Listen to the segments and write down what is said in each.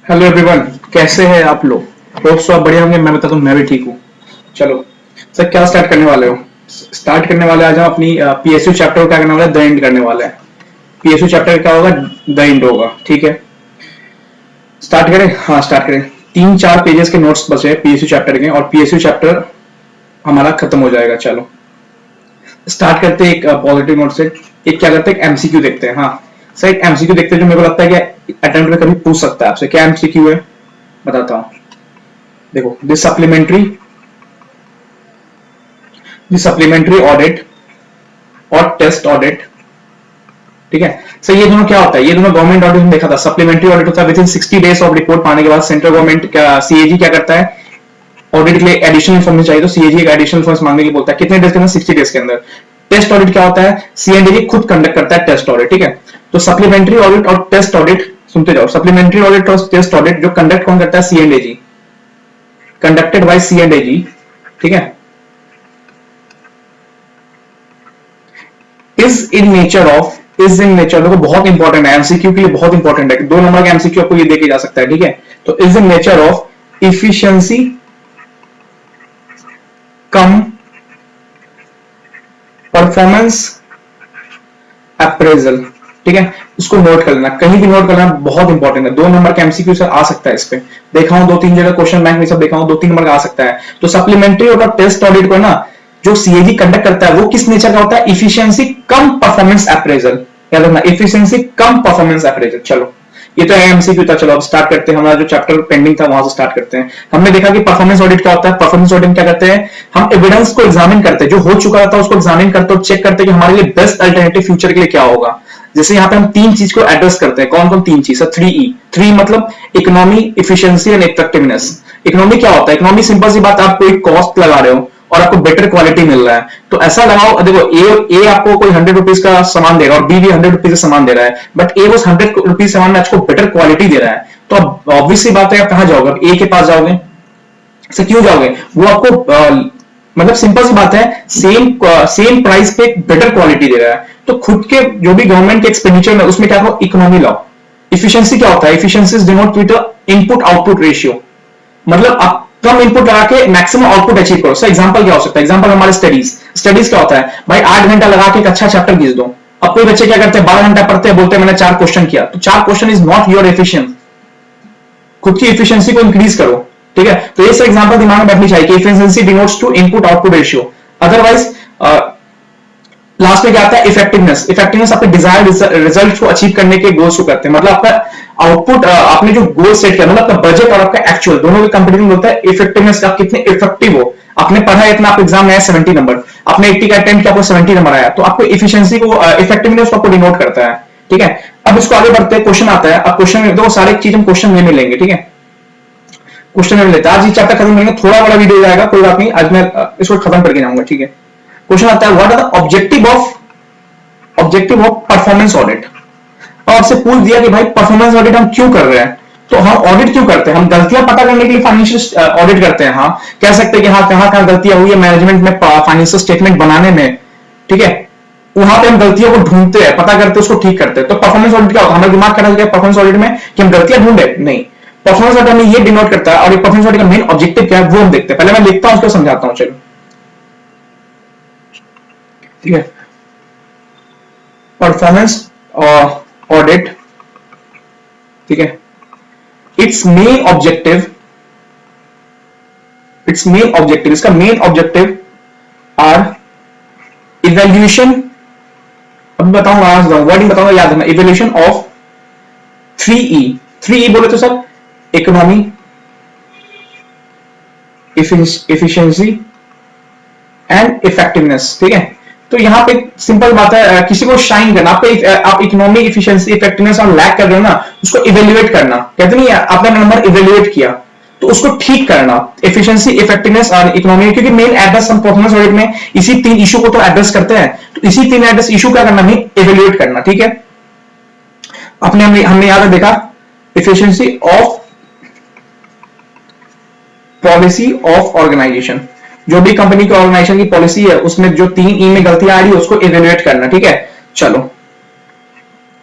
Hello everyone, कैसे हैं आप लोग। होप सो आप बढ़िया होंगे। मैं बताता हूँ, मैं भी ठीक हूँ। चलो सर, क्या स्टार्ट करने वाले हो। स्टार्ट करने वाले आज हम अपनी पीएसयू चैप्टर को क्या करने वाले हैं, द एंड करने वाले हैं। पीएसयू चैप्टर क्या होगा, द एंड होगा। ठीक है, स्टार्ट करें। हाँ स्टार्ट करें। 3-4 पेजेस के नोट्स बचे हैं पीएसयू चैप्टर के, और पीएसयू चैप्टर हमारा खत्म हो जाएगा। चलो स्टार्ट करते हैं एक पॉजिटिव नोट से। एक क्या करते हैं, एमसीक्यू देखते हैं। हाँ सर, एक एमसीक्यू देखते हैं जो मेरे को लगता है कि अटेम्प्ट में कभी पूछ सकता है आपसे। क्या एमसीक्यू है बताता हूँ। देखो, दिस सप्लीमेंट्री ऑडिट और टेस्ट ऑडिट। ठीक है सर, ये दोनों क्या होता है, ये दोनों गवर्नमेंट ऑडिट में देखा था। सप्लीमेंट्री ऑडिट होता है with in 60 days of report पाने के बाद सेंट्रल गवर्नमेंट का सीएजी क्या करता है, ऑडिट के लिए एडिशनल इन्फॉर्मेशन चाहिए तो सीएजी एक एडिशनल इन्फॉर्मेशन मांगने की बोलता है। कितने डेज के अंदर, 60 डेज के अंदर। टेस्ट ऑडिट क्या होता है, सीएनडीजी खुद कंडक्ट करता है टेस्ट ऑडिट। ठीक है, तो सप्लीमेंट्री ऑडिट और टेस्ट ऑडिट सुनते जाओ। सप्लीमेंट्री ऑडिट और टेस्ट ऑडिट जो कंडक्ट कौन करता है, सीएनडीजी, कंडक्टेड बाय सीएनडीजी। ठीक है, इज इन नेचर देखो बहुत इंपॉर्टेंट है, एमसीक्यू के लिए बहुत इंपॉर्टेंट है। 2 नंबर का एमसीक्यू आपको ये देके जा सकता है। ठीक है, तो is in nature of efficiency come performance appraisal. ठीक है, इसको नोट कर लेना, कहीं भी नोट करना, बहुत इंपॉर्टेंट है। 2 नंबर का एमसीक्यू सर आ सकता है इस पे। देखा हूं 2-3 जगह क्वेश्चन बैंक में सब देखा हूं, 2-3 नंबर का आ सकता है। तो सप्लीमेंट्री और टेस्ट ऑडिट को ना जो सीएजी कंडक्ट करता है वो किस नेचर का होता है, इफिशिएंसी कम परफॉर्मेंस अप्रेजल। याद रखना, इफिशिएंसी कम परफॉर्मेंस अप्रेजल। चलो ये तो एमसीक्यू था। चलो अब स्टार्ट करते हैं, हमारा जो चैप्टर पेंडिंग था वहां से स्टार्ट करते हैं। हमने देखा कि परफॉर्मेंस ऑडिट क्या होता है। परफॉर्मेंस ऑडिट क्या करते हैं, हम एविडेंस को एग्जामिन करते हैं, जो हो चुका था उसको एग्जामिन करते और चेक करते हैं कि हमारे लिए बेस्ट अल्टरनेटिव फ्यूचर के लिए क्या होगा। जैसे यहाँ पे हम 3 चीज को एड्रेस करते हैं। कौन कौन 3 चीज, 3E। 3 मतलब economy, efficiency and effectiveness. Economy क्या होता है, इकोनॉमी सिंपल सी बात, आप कोई कॉस्ट लगा रहे हो और आपको बेटर क्वालिटी मिल रहा है तो ऐसा लगाओ। देखो, ए आपको कोई 100 रुपीज का सामान दे रहा है और बी भी 100 रुपीज का सामान दे रहा है, बट ए उस 100 रुपीज सामान में आपको बेटर क्वालिटी दे रहा है। तो अब ऑब्वियसली बात है, आप कहां जाओगे, ए के पास जाओगे। से क्यों जाओगे, वो आपको मतलब सिंपल सी बात है, सेम प्राइस पे बेटर क्वालिटी दे रहा है। तो खुद के जो भी गवर्नमेंट के एक्सपेंडिचर में उसमें क्या हो, इकोनॉमी लाओ। इफिशिएंसी क्या होता है, efficiency is denote with input output ratio. मतलब आप कम इनपुट लगा के मैक्सिमम आउटपुट अचीव करो। सर एग्जांपल क्या हो सकता है, एग्जांपल हमारे स्टडीज क्या होता है भाई, 8 घंटा लगा के एक अच्छा चैप्टर घिस दो। अब कोई बच्चे क्या करते हैं, 12 घंटा पढ़ते हैं, बोलते हैं मैंने 4 क्वेश्चन किया। तो 4 question is not your efficient. खुद की एफिशिएंसी को इंक्रीज करो। ठीक है, तो ये सब एग्जांपल दिमाग में बैठनी चाहिए कि efficiency denotes to input output ratio. Otherwise last में क्या आता है, इफेक्टिवनेस। इफेक्टिवनेस आपके डिजायर्ड रिजल्ट को अचीव करने के गोल्स को करते हैं। मतलब आपका आउटपुट, आपने जो गोल सेट किया, मतलब आपका बजट और आपका एक्चुअल दोनों के कंपैरिजन होता है इफेक्टिवनेस का, कितने इफेक्टिव हो। आपने पढ़ा इतना, आप एग्जाम में आया 70 नंबर, आपने 80 का अटेम्प्ट किया, आपको 70 नंबर आया, तो आपको इफिशिएंसी को, इफेक्टिवनेस को आपको डिनोट करता है। ठीक है, अब इसको आगे बढ़ते हैं, क्वेश्चन आता है। अब क्वेश्चन में देखो, सारे चीज हम क्वेश्चन में लेंगे। ठीक है, क्वेश्चन में लेते हैं। आज ये चैप्टर खत्म करेंगे, थोड़ा बड़ा वीडियो जाएगा, कोई बात नहीं, आज मैं इसको खत्म करके जाऊंगा। ठीक है, क्वेश्चन आता है, what are the objective of performance audit. और आपसे पूछ दिया कि भाई परफॉर्मेंस ऑडिट हम क्यों कर रहे हैं, तो हम ऑडिट क्यों करते हैं, हम गलतियां पता करने के लिए फाइनेंशियल ऑडिट करते हैं। हाँ कह सकते हैं कि हाँ कहां कहां गलतियां हुई है मैनेजमेंट में, फाइनेंशियल स्टेटमेंट बनाने में। ठीक है, वहां पे हम गलतियों को ढूंढते हैं, पता करते हैं, उसको ठीक करते हैं। तो परफॉर्मेंस ऑडिट क्या होता है, हमारा दिमाग क्या होता है परफॉर्मेंस ऑडिट में कि हम गलतियां ढूंढे, नहीं। परफॉर्मेंस ऑडिट हमें ये डिनोट करता है, और ये परफॉर्मेंस ऑडिट का मेन ऑब्जेक्टिव क्या है वो हम देखते हैं। पहले मैं लिखता हूं, उसको समझाता हूं। चलो ठीक है, परफॉर्मेंस ऑडिट। ठीक है, इट्स मेन ऑब्जेक्टिव, इसका मेन ऑब्जेक्टिव आर इवैल्यूएशन। अब बताऊंगा, वर्डिंग बताऊंगा, याद रखना, इवैल्यूएशन ऑफ 3E। 3E बोले तो sir economy, efficiency and effectiveness. ठीक है, तो यहां पे सिंपल बात है, किसी को शाइन करना, आप इकोनॉमी, एफिशिएंसी, इफेक्टिवनेस और लैक कर रहे हो ना, उसको इवेल्युएट करना। कहते नहीं है, आपने नंबर इवेल्युएट किया तो उसको ठीक करना, एफिशिएंसी, इफेक्टिवनेस और इकोनॉमी। क्योंकि मेन एड्रेस हम परफॉर्मेंस ऑडिट में इसी 3 इशू को तो एड्रेस करते हैं, तो इसी 3 एड्रेस इशू क्या करना, हमें इवेल्युएट करना। ठीक है, हमने यहां देखा efficiency of policy of organisation, जो भी कंपनी की ऑर्गेनाइजेशन की पॉलिसी है उसमें जो 3E में गलतियां आ रही है उसको इवेल्युएट करना। ठीक है, चलो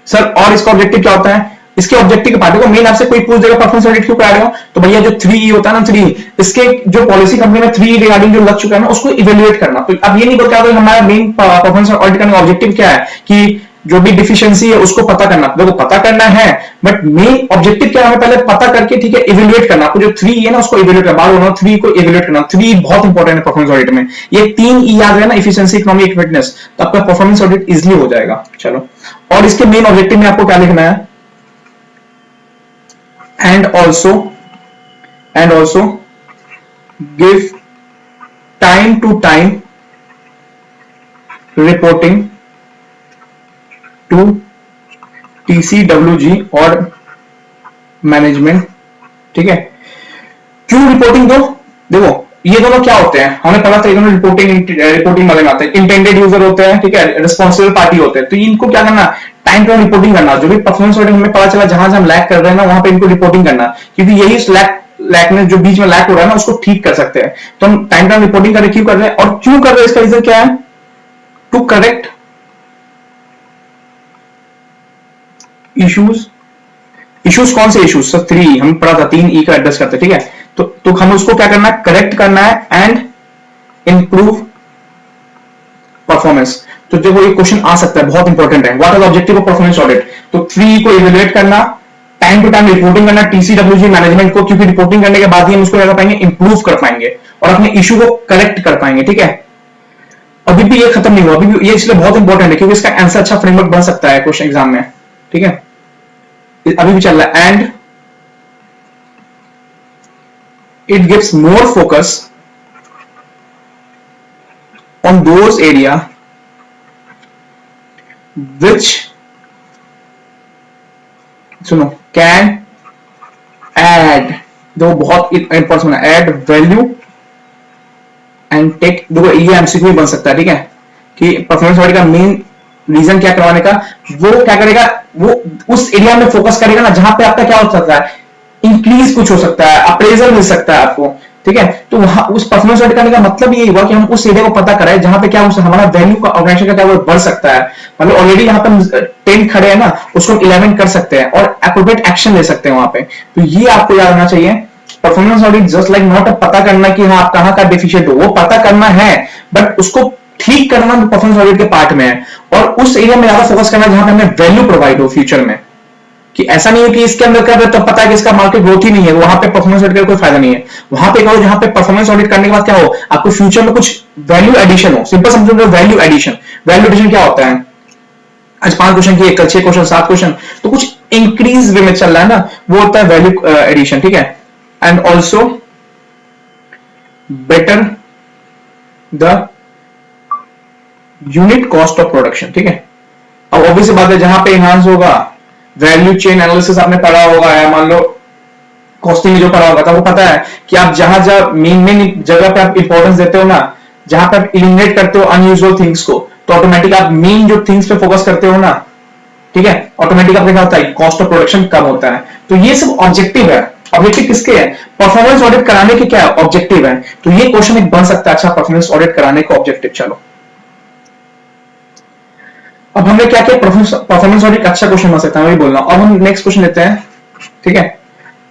सर, और इसका ऑब्जेक्टिव क्या होता है, इसके ऑब्जेक्टिव के पार्ट। देखो मेन आपसे कोई पूछ देगा परफॉर्मेंस ऑडिट क्यों करा रहे हो, तो भैया जो 3E होता है ना, 3E इसके जो पॉलिसी कंपनी में 3E रिगार्डिंग जो लग चुका है ना, उसको इवेल्युएट करना। तो अब ये नहीं बोलते हमारा मेन परफॉर्मेंस ऑडिट करने का ऑब्जेक्टिव क्या है कि जो भी डिफिशियंसी है उसको पता करना। देखो पता करना है, बट मेन ऑब्जेक्टिव क्या है, पहले पता करके ठीक है इवेल्युएट करना। आपको जो 3E है ना उसको इवेल्युएट करना, बार 3 को इवेल्युएट करना। 3 बहुत इंपॉर्टेंट है परफॉर्मेंस ऑडिट में। ये 3E याद है ना, एफिशिएंसी, इकोनॉमी, इफेक्टिवनेस, तो आपका परफॉर्मेंस ऑडिट इजीली हो जाएगा। चलो, और इसके मेन ऑब्जेक्टिव में आपको क्या लिखना है, and also give time to time reporting to TCWG और मैनेजमेंट। ठीक है, क्यों रिपोर्टिंग दो, देखो ये दोनों क्या होते हैं, हमें पता था दोनों रिपोर्टिंग वाले में आते हैं। इंटेंडेड यूजर होते हैं, ठीक है, रिस्पॉन्सिबल पार्टी होते हैं। तो इनको क्या करना, टाइम टू रिपोर्टिंग करना। जो भी परफॉर्मेंस ऑडिट हमें पता चला जहां से हम लैग कर रहे हैं ना, वहां पे इनको रिपोर्टिंग करना, क्योंकि यही लैग में जो बीच में लैग हो रहा है ना उसको ठीक कर सकते हैं। तो हम टाइम टू रिपोर्टिंग कर क्यों कर रहे हैं, और क्यों कर रहे हैं, इसका रीजन क्या है, टू करेक्ट इश्यूज कौन से इश्यूज, सब 3 हम पढ़ा था, 3E का एड्रेस करते, ठीक है। तो हम उसको क्या करना है, करेक्ट करना है एंड इंप्रूव परफॉर्मेंस। तो देखो ये क्वेश्चन आ सकता है, बहुत इंपॉर्टेंट है। What is objective of performance audit, तो 3 को इवेल्युएट करना, टाइम टू टाइम रिपोर्टिंग करना TCWG मैनेजमेंट को, क्योंकि रिपोर्टिंग करने के बाद ही हम उसको क्या कर पाएंगे, इंप्रूव कर पाएंगे और अपने इश्यू को करेक्ट कर पाएंगे। ठीक है, अभी भी ये खत्म नहीं हुआ, अभी भी ये इसलिए बहुत इंपॉर्टेंट है क्योंकि इसका आंसर अच्छा फ्रेमवर्क बन सकता है क्वेश्चन एग्जाम में। ठीक है, अभी भी चल रहा है। And it gives more focus on those area which सुनो कैन ऐड, दो बहुत important, add value and take. देखो ये एमसीक्यू बन सकता है, ठीक है, कि परफॉर्मेंस ऑडिट का मेन रीजन क्या करवाने का, वो क्या करेगा, वो उस एरिया में फोकस करेगा ना जहां पे आपका क्या हो सकता है, इंक्रीज कुछ हो सकता है, अप्रेजल मिल सकता है आपको। ठीक है, तो वहां उस परफॉर्मेंस ऑडिट करने का मतलब ये हुआ कि हम उस एरिया को पता कराए जहां पे क्या हमारा वैल्यू का, ऑर्गेनाइजेशन का क्या वो बढ़ सकता है। मतलब ऑलरेडी यहाँ पे 10 खड़े हैं ना, उसको 11 कर सकते हैं और एप्रोप्रिएट एक्शन ले सकते हैं वहां पे। तो ये आपको याद रखना चाहिए, performance audit just like not पता करना कि हाँ आप कहाँ का डेफिशिएंट हो, वो पता करना है, बट उसको ठीक करना परफॉर्मेंस ऑडिट के पार्ट में है, और उस एरिया में ज्यादा फोकस करना जहां पे हमें वैल्यू प्रोवाइड हो फ्यूचर में। कि ऐसा नहीं है कि इसके अंदर कर रहे तो पता है कि इसका मार्केट ग्रोथ ही नहीं है, वहां पे परफॉर्मेंस ऑडिट का कोई फायदा नहीं है। वहां पे कहो जहां पे परफॉर्मेंस ऑडिट करने के बाद क्या हो, आपको फ्यूचर में कुछ वैल्यू एडिशन हो। सिंपल समझो, वैल्यू एडिशन, वैल्यू एडिशन क्या होता है, आज 5 क्वेश्चन किए, कल 6 क्वेश्चन, 7 क्वेश्चन, तो कुछ इंक्रीज वे में चल रहा है ना, वो होता है वैल्यू एडिशन। ठीक है, and also better the unit cost of production. ठीक है, अब ऑब्वियस बात है जहां पे एनहांस होगा, वैल्यू चेन एनालिसिस आपने पढ़ा होगा, या मान लो कॉस्टिंग जो पढ़ा होगा, तो आपको पता है कि आप जहां जहां मेन जगह पे आप इंपॉर्टेंस देते हो ना, जहां पे आप इलिमिनेट करते हो अनयूजुअल थिंग्स को, तो ऑटोमेटिक आप मेन जो थिंग्स पे फोकस करते हो ना, ठीक है, ऑटोमेटिक आपको क्या होता है, कॉस्ट ऑफ प्रोडक्शन कम होता है। तो ये सब ऑब्जेक्टिव है। ऑब्जेक्टिव किसके है, परफॉर्मेंस ऑडिट कराने के क्या ऑब्जेक्टिव है। तो ये क्वेश्चन एक बन सकता है अच्छा, परफॉर्मेंस ऑडिट कराने का ऑब्जेक्टिव। चलो अब हमने क्या किया, परफॉर्मेंस ऑडिट अच्छा क्वेश्चन बन सकता है, वही बोलना। अब हम नेक्स्ट क्वेश्चन लेते हैं, ठीक है,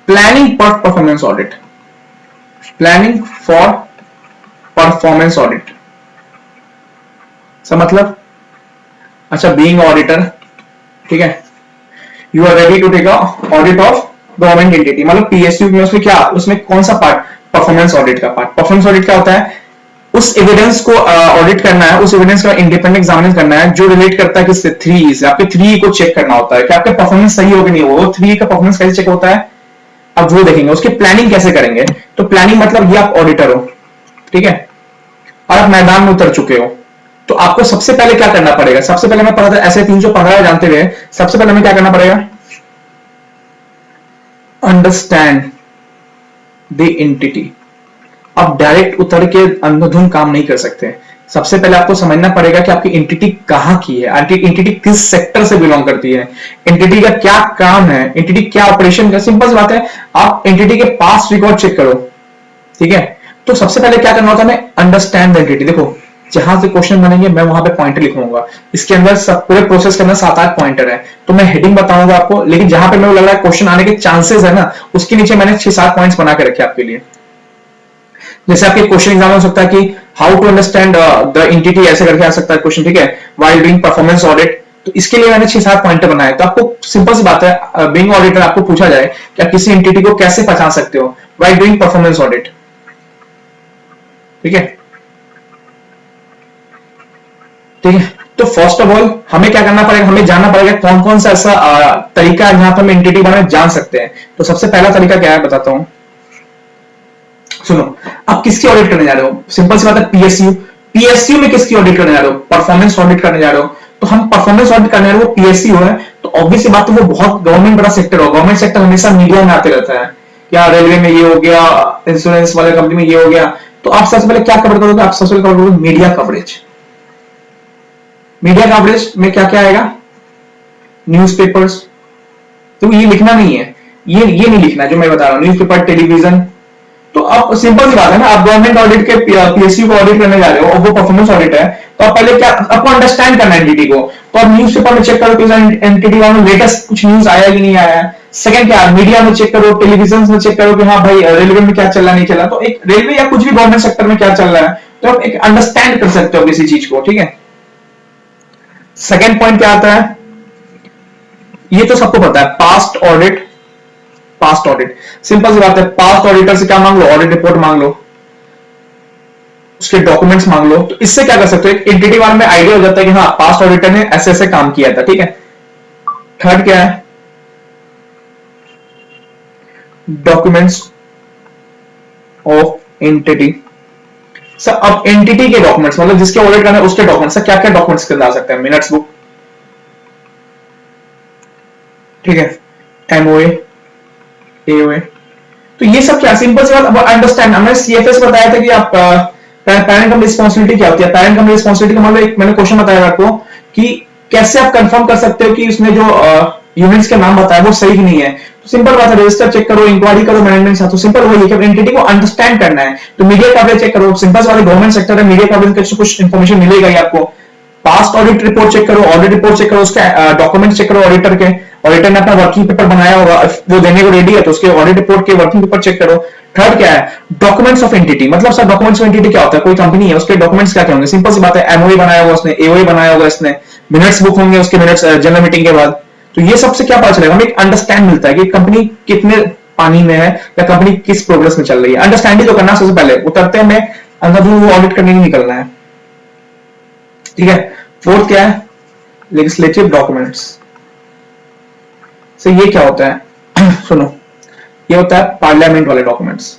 planning for performance audit. Planning for performance audit सब मतलब, अच्छा बीइंग ऑडिटर, ठीक है, you are ready to take a audit of government entity, मतलब पीएसयू में उसमें क्या, उसमें कौन सा पार्ट, परफॉर्मेंस ऑडिट का पार्ट। परफॉर्मेंस ऑडिट क्या होता है, उस एविडेंस को ऑडिट करना है, उस एविडेंस का इंडिपेंडेंट एग्जामिनेशन करना है जो रिलेट करता है किससे, 3E से। आपके 3E को चेक करना होता है कि आपके परफॉर्मेंस सही हो कि नहीं हो। वो 3E का परफॉर्मेंस कैसे चेक होता है, अब वो देखेंगे। उसकी प्लानिंग कैसे करेंगे, तो प्लानिंग मतलब ये आप ऑडिटर हो, ठीक है, और आप मैदान में उतर चुके हो, तो आपको सबसे पहले क्या करना पड़ेगा, सबसे पहले मैं पता था ऐसे 315 जानते हुए, सबसे पहले हमें क्या करना पड़ेगा, अंडरस्टैंड द एंटिटी। आप डायरेक्ट उतर के अंधाधुंध काम नहीं कर सकते। सबसे पहले आपको समझना पड़ेगा कि आपकी एंटिटी कहां की है, एंटिटी किस सेक्टर से बिलोंग करती है, एंटिटी का क्या काम है, एंटिटी क्या ऑपरेशन का। सिंपल सी बात है, आप एंटिटी के पास्ट रिकॉर्ड चेक करो, ठीक है। तो सबसे पहले क्या करना होता है, अंडरस्टैंड द एंटिटी। देखो जहां से क्वेश्चन बनेंगे मैं वहां पे पॉइंटर लिखूंगा। इसके अंदर सब पूरे प्रोसेस के अंदर 7-8 पॉइंटर है, तो मैं हेडिंग बताऊंगा आपको, लेकिन जहां पे मेरे को लग रहा है क्वेश्चन आने के चांसेस है ना, उसके नीचे मैंने 6-7 पॉइंट्स बना के रखे आपके लिए। जैसे आपके क्वेश्चन एग्जाम हो सकता है कि how to understand the entity, ऐसे करके आ सकता है क्वेश्चन, ठीक है, व्हाइल डूइंग परफॉर्मेंस ऑडिट। तो इसके लिए मैंने 6-7 पॉइंटर बनाए। तो आपको सिंपल सी बात है, बीइंग ऑडिटर आपको पूछा जाए कि आप किसी एंटिटी को कैसे पहचान सकते हो व्हाइल डूइंग परफॉर्मेंस ऑडिट, ठीक है। ठीक है, तो फर्स्ट ऑफ ऑल हमें क्या करना पड़ेगा, हमें जानना पड़ेगा कौन कौन सा ऐसा तरीका है जहां पर हम एंटिटी बारे में जान सकते हैं। तो सबसे पहला तरीका क्या है बताता हूं, सुनो। आप किसकी ऑडिट करने जा रहे हो, सिंपल सी बात है, पीएसयू। पीएसयू में किसकी ऑडिट करने जा रहे हो, परफॉर्मेंस ऑडिट करने जा रहे हो। तो हम परफॉर्मेंस ऑडिट करने जा रहे हो, वो पीएसयू है, तो ऑब्वियस बात है वो बहुत गवर्नमेंट बड़ा सेक्टर हो। गवर्नमेंट सेक्टर हमेशा मीडिया में आते रहता है, क्या रेलवे में ये हो गया, इंश्योरेंस वाले कंपनी में ये हो गया। तो आप सबसे पहले क्या कवर करोगे, आप सबसे पहले कवर करोगे मीडिया कवरेज। मीडिया कवरेज में क्या क्या आएगा, न्यूज़पेपर्स। तो ये लिखना नहीं है, ये नहीं लिखना जो मैं बता रहा हूं, न्यूज़पेपर, टेलीविजन। तो अब सिंपल सी बात है ना, आप गवर्नमेंट ऑडिट के पीएसयू को ऑडिट करने जा रहे हो और वो परफॉर्मेंस ऑडिट है, तो आप पहले क्या आपको अंडरस्टैंड करना है एंटिटी को। तो आप न्यूज़पेपर में चेक करो कि एंटिटी में लेटेस्ट कुछ न्यूज आया कि नहीं आया है। सेकंड क्या, मीडिया में चेक करो, टेलीविजन में चेक करो कि हाँ भाई रेलवे में क्या चल रहा नहीं चला। तो एक रेलवे या कुछ भी गवर्नमेंट सेक्टर में क्या चल रहा है, तो आप एक अंडरस्टैंड कर सकते हो किसी चीज को, ठीक है। सेकेंड पॉइंट क्या आता है, ये तो सबको पता है, past audit. Past audit simple सी बात है, पास्ट ऑडिटर से क्या मांग लो, ऑडिट रिपोर्ट मांग लो, उसके डॉक्यूमेंट्स मांग लो। तो इससे क्या कर सकते हो, एक एंटिटी बारे में आइडिया हो जाता है कि हाँ पास्ट ऑडिटर ने ऐसे ऐसे काम किया था, ठीक है। थर्ड क्या है, डॉक्यूमेंट्स ऑफ एंटिटी। सर अब एंटिटी के डॉक्यूमेंट्स मतलब जिसके ऑडिट करना है उसके डॉक्यूमेंट्स, क्या क्या डॉक्यूमेंट्स के अंदर आ सकते हैं, मिनट्स बुक, ठीक है, एमओए, एओए। तो ये सब क्या, सिंपल सी बात, अब अंडरस्टैंड। हमने सीएफएस बताया था कि आप पैरेंट कंपनी रिस्पांसिबिलिटी क्या होती है। पैरेंट कंपनी रिस्पांसिबिलिटी का मतलब मैंने क्वेश्चन बताया आपको कि कैसे आप कंफर्म कर सकते हो कि उसमें जो यूनिट्स के नाम बताया वो सही नहीं है। तो सिंपल बात है, रजिस्टर चेक करो, इंक्वायरी करो मैनेजमेंट साथ। तो सिंपल वही है कि एंटिटी को अंडरस्टैंड करना है। तो मीडिया कवरेज चेक करो, सिंपल सी बात है, गवर्नमेंट सेक्टर है, मीडिया कवरेज का कुछ इंफॉर्मेशन मिलेगा ही आपको। पास्ट ऑडिट रिपोर्ट चेक करो, ऑडिट रिपोर्ट चेक करो, उसके डॉक्यूमेंट चेक करो ऑडिटर के। ऑडिटर ने अपना वर्किंग पेपर बनाया होगा, वो देने को रेडी है, तो उसके ऑडिट रिपोर्ट के वर्किंग पेपर चेक करो। थर्ड क्या है, डॉक्यूमेंट्स ऑफ एंटिटी। मतलब सर डॉक्यूमेंट्स ऑफ एंटिटी क्या होता है, कोई कंपनी है उसके डॉक्यूमेंट्स क्या क्या होंगे, सिंपल सी बात है, एमओए बनाया होगा उसने, एओए बनाया होगा इसने, मिनट्स बुक होंगे उसके, मिनट्स जनरल मीटिंग के बाद। तो ये सबसे क्या पता चलेगा, हमें एक अंडरस्टैंड मिलता है कि कंपनी कितने पानी में है या कंपनी किस प्रोग्रेस में चल रही है। अंडरस्टैंडिंग तो करना सबसे पहले, उतरते हमें अंदर ऑडिट करने नहीं निकलना है, ठीक है। फोर्थ क्या है, लेजिस्लेटिव डॉक्यूमेंट्स। से ये क्या होता है सुनो, ये होता है पार्लियामेंट वाले डॉक्यूमेंट्स।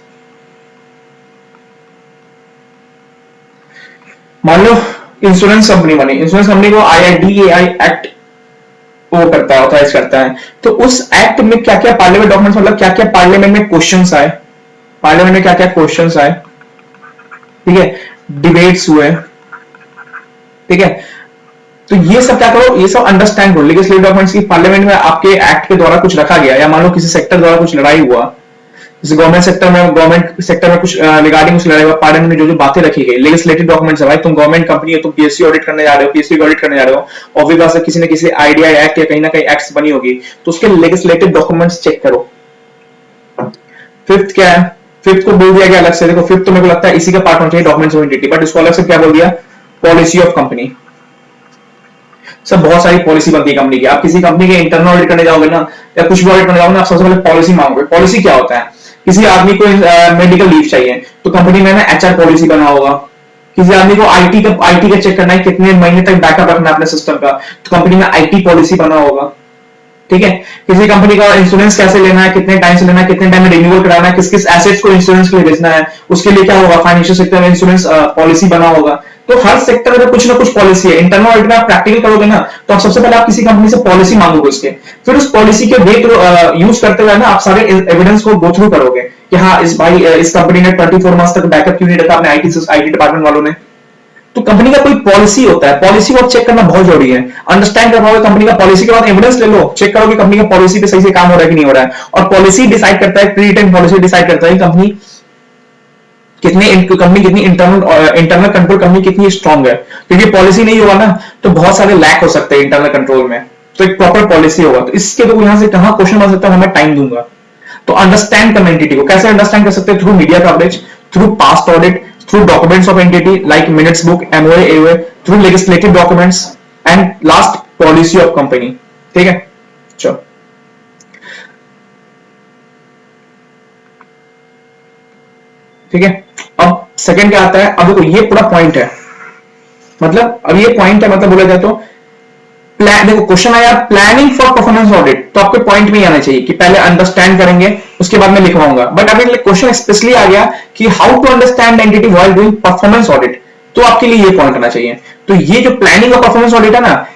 मान लो इंश्योरेंस कंपनी बनी, इंश्योरेंस कंपनी को IRDAI एक्ट वो करता है, ऑथराइज करता है। तो उस एक्ट में क्या क्या पार्लियामेंट डॉक्यूमेंट्स, मतलब क्या क्या पार्लियामेंट में क्वेश्चंस आए, पार्लियामेंट में क्या क्या क्वेश्चंस आए, ठीक है, डिबेट्स हुए, ठीक है। तो ये सब क्या करो, ये सब अंडरस्टैंड करो। लेजिस्लेटिव डॉक्यूमेंट्स की पार्लियामेंट में आपके एक्ट के द्वारा कुछ रखा गया, या मान लो किसी सेक्टर द्वारा कुछ लड़ाई हुआ, जैसे गवर्नमेंट सेक्टर में कुछ रिगार्डिंग कुछ लड़ाई हुआ, पार्लियामेंट में जो जो बातें रखी गई, लेजिस्लेटिव डॉक्यूमेंट्स है भाई। तुम गवर्नमेंट कंपनी है, तुम पीएसयू ऑडिट करने जा रहे हो, पीएसयू ऑडिट करने जा रहे हो, ऑब्वियस बात है किसी न किसी आईडीआई एक्ट या कहीं ना कहीं एक्ट्स बनी होगी, तो उसके लेजिस्लेटिव डॉक्यूमेंट्स चेक करो। फिफ्थ क्या है, फिफ्थ को बोल दिया गया अलग से, देखो फिफ्थ तो मेरे को लगता है इसी का पार्ट होना चाहिए, डॉक्यूमेंट्स ऑफ एंटिटी, बट इसको अलग से क्या बोल दिया, पॉलिसी ऑफ कंपनी। सब बहुत सारी पॉलिसी बनती है कंपनी की। आप किसी कंपनी के इंटरनल ऑडिट करने जाओगे ना, या कुछ भी ऑडिट करने जाओगे ना, आप सबसे पहले पॉलिसी मांगोगे। पॉलिसी क्या होता है, किसी आदमी को मेडिकल लीव चाहिए तो कंपनी में ना एचआर पॉलिसी बना होगा। किसी आदमी को आईटी का चेक करना है, कितने महीने तक बैकअप रखना है अपने सिस्टम का, तो कंपनी में आईटी पॉलिसी बना होगा, ठीक है। किसी कंपनी का इंश्योरेंस कैसे लेना है, कितने टाइम से लेना है, कितने टाइम में रिन्यूअल कराना है, किस किस एसेट्स को इंश्योरेंस के लिए बेचना है, उसके लिए क्या होगा, फाइनेंशियल सेक्टर में इंश्योरेंस पॉलिसी बना होगा। तो हर सेक्टर में कुछ ना कुछ पॉलिसी है। इंटरनल ऑडिट में आप प्रैक्टिकल करोगे ना, तो आप सबसे पहले आप किसी कंपनी से पॉलिसी मांगोगे उसके, फिर उस पॉलिसी के वे यूज करते हुए ना आप सारे एविडेंस को गो थ्रू करोगे कि हाँ इस कंपनी ने 24 मंथ तक बैकअप क्यों नहीं रखा अपने आईटी डिपार्टमेंट वालों ने। तो कंपनी का कोई पॉलिसी होता है, पॉलिसी को चेक करना बहुत जरूरी है। अंडरस्टैंड कर पाओगे कंपनी का पॉलिसी के बाद एविडेंस ले लो, चेक करो कि कंपनी का पॉलिसी पे सही से काम हो रहा है कि नहीं हो रहा है। और पॉलिसी डिसाइड करता है, प्री रिटन पॉलिसी डिसाइड करता है कंपनी कितनी कंपनी कितनी इंटरनल कंट्रोल कंपनी कितनी स्ट्रांग है, क्योंकि पॉलिसी नहीं होगा ना तो बहुत सारे लैक हो सकते हैं इंटरनल कंट्रोल में, तो एक प्रॉपर पॉलिसी होगा। तो इसके तो यहां से कहां क्वेश्चन बन सकता है, मैं टाइम दूंगा। तो अंडरस्टैंड करना एंटिटी को, कैसे अंडरस्टैंड कर सकते हैं? Through media coverage, through past audit, through documents of entity like minutes book, MOA, AOA, through legislative documents and last policy of company. ठीक है, चलो ठीक है। अब सेकंड क्या आता है? अब देखो ये पूरा पॉइंट है, मतलब अब ये पॉइंट है, मतलब बोला जाए तो प्लान, देखो क्वेश्चन आया प्लानिंग फॉर परफॉर्मेंस ऑडिट, तो आपके पॉइंट में ही आना चाहिए कि पहले अंडरस्टैंड करेंगे उसके बाद मैं लिखवाऊंगा। बट अभी क्वेश्चन स्पेशली आ गया कि how to understand entity while doing performance audit, तो आपके लिए ये पॉइंट आना चाहिए। तो ये जो प्लानिंग और परफॉर्मेंस ऑडिट है ना,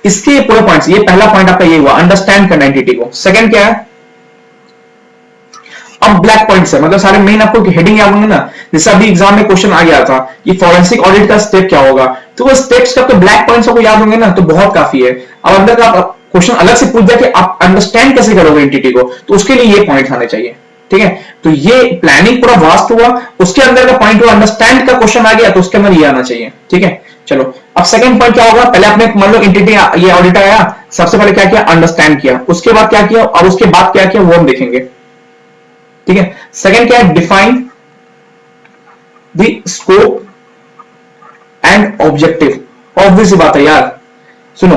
इसके पूरे पॉइंट्स, ये पहला पॉइंट आपका ये हुआ अंडरस्टैंड करना एंटिटी को। सेकंड क्या है? अब ब्लैक पॉइंट्स है, मतलब सारे मेन आपको हेडिंग याद होंगे ना, जैसे अभी एग्जाम में क्वेश्चन आ गया था कि फॉरेंसिक ऑडिट का स्टेप क्या होगा, तो वो स्टेप्स का तो ब्लैक पॉइंट्स आपको याद होंगे ना, तो बहुत काफी है। अब अंदर का क्वेश्चन अलग से पूछ दिया कि आप अंडरस्टैंड कैसे करोगे एंटिटी को, तो उसके लिए ये पॉइंट्स आने चाहिए। ठीक है, तो ये प्लानिंग पूरा वास्ट हुआ, उसके अंदर का पॉइंट हुआ अंडरस्टैंड का क्वेश्चन आ गया, तो उसके अंदर ये आना चाहिए। ठीक है, चलो अब सेकंड पॉइंट क्या होगा? पहले आपने मान लो एंटिटी ये ऑडिट आया, सबसे पहले क्या किया? अंडरस्टैंड किया। उसके बाद क्या किया और उसके बाद क्या किया वो हम देखेंगे। ठीक है, सेकंड क्या है? Define the scope and objective. Obvious बात है यार, सुनो,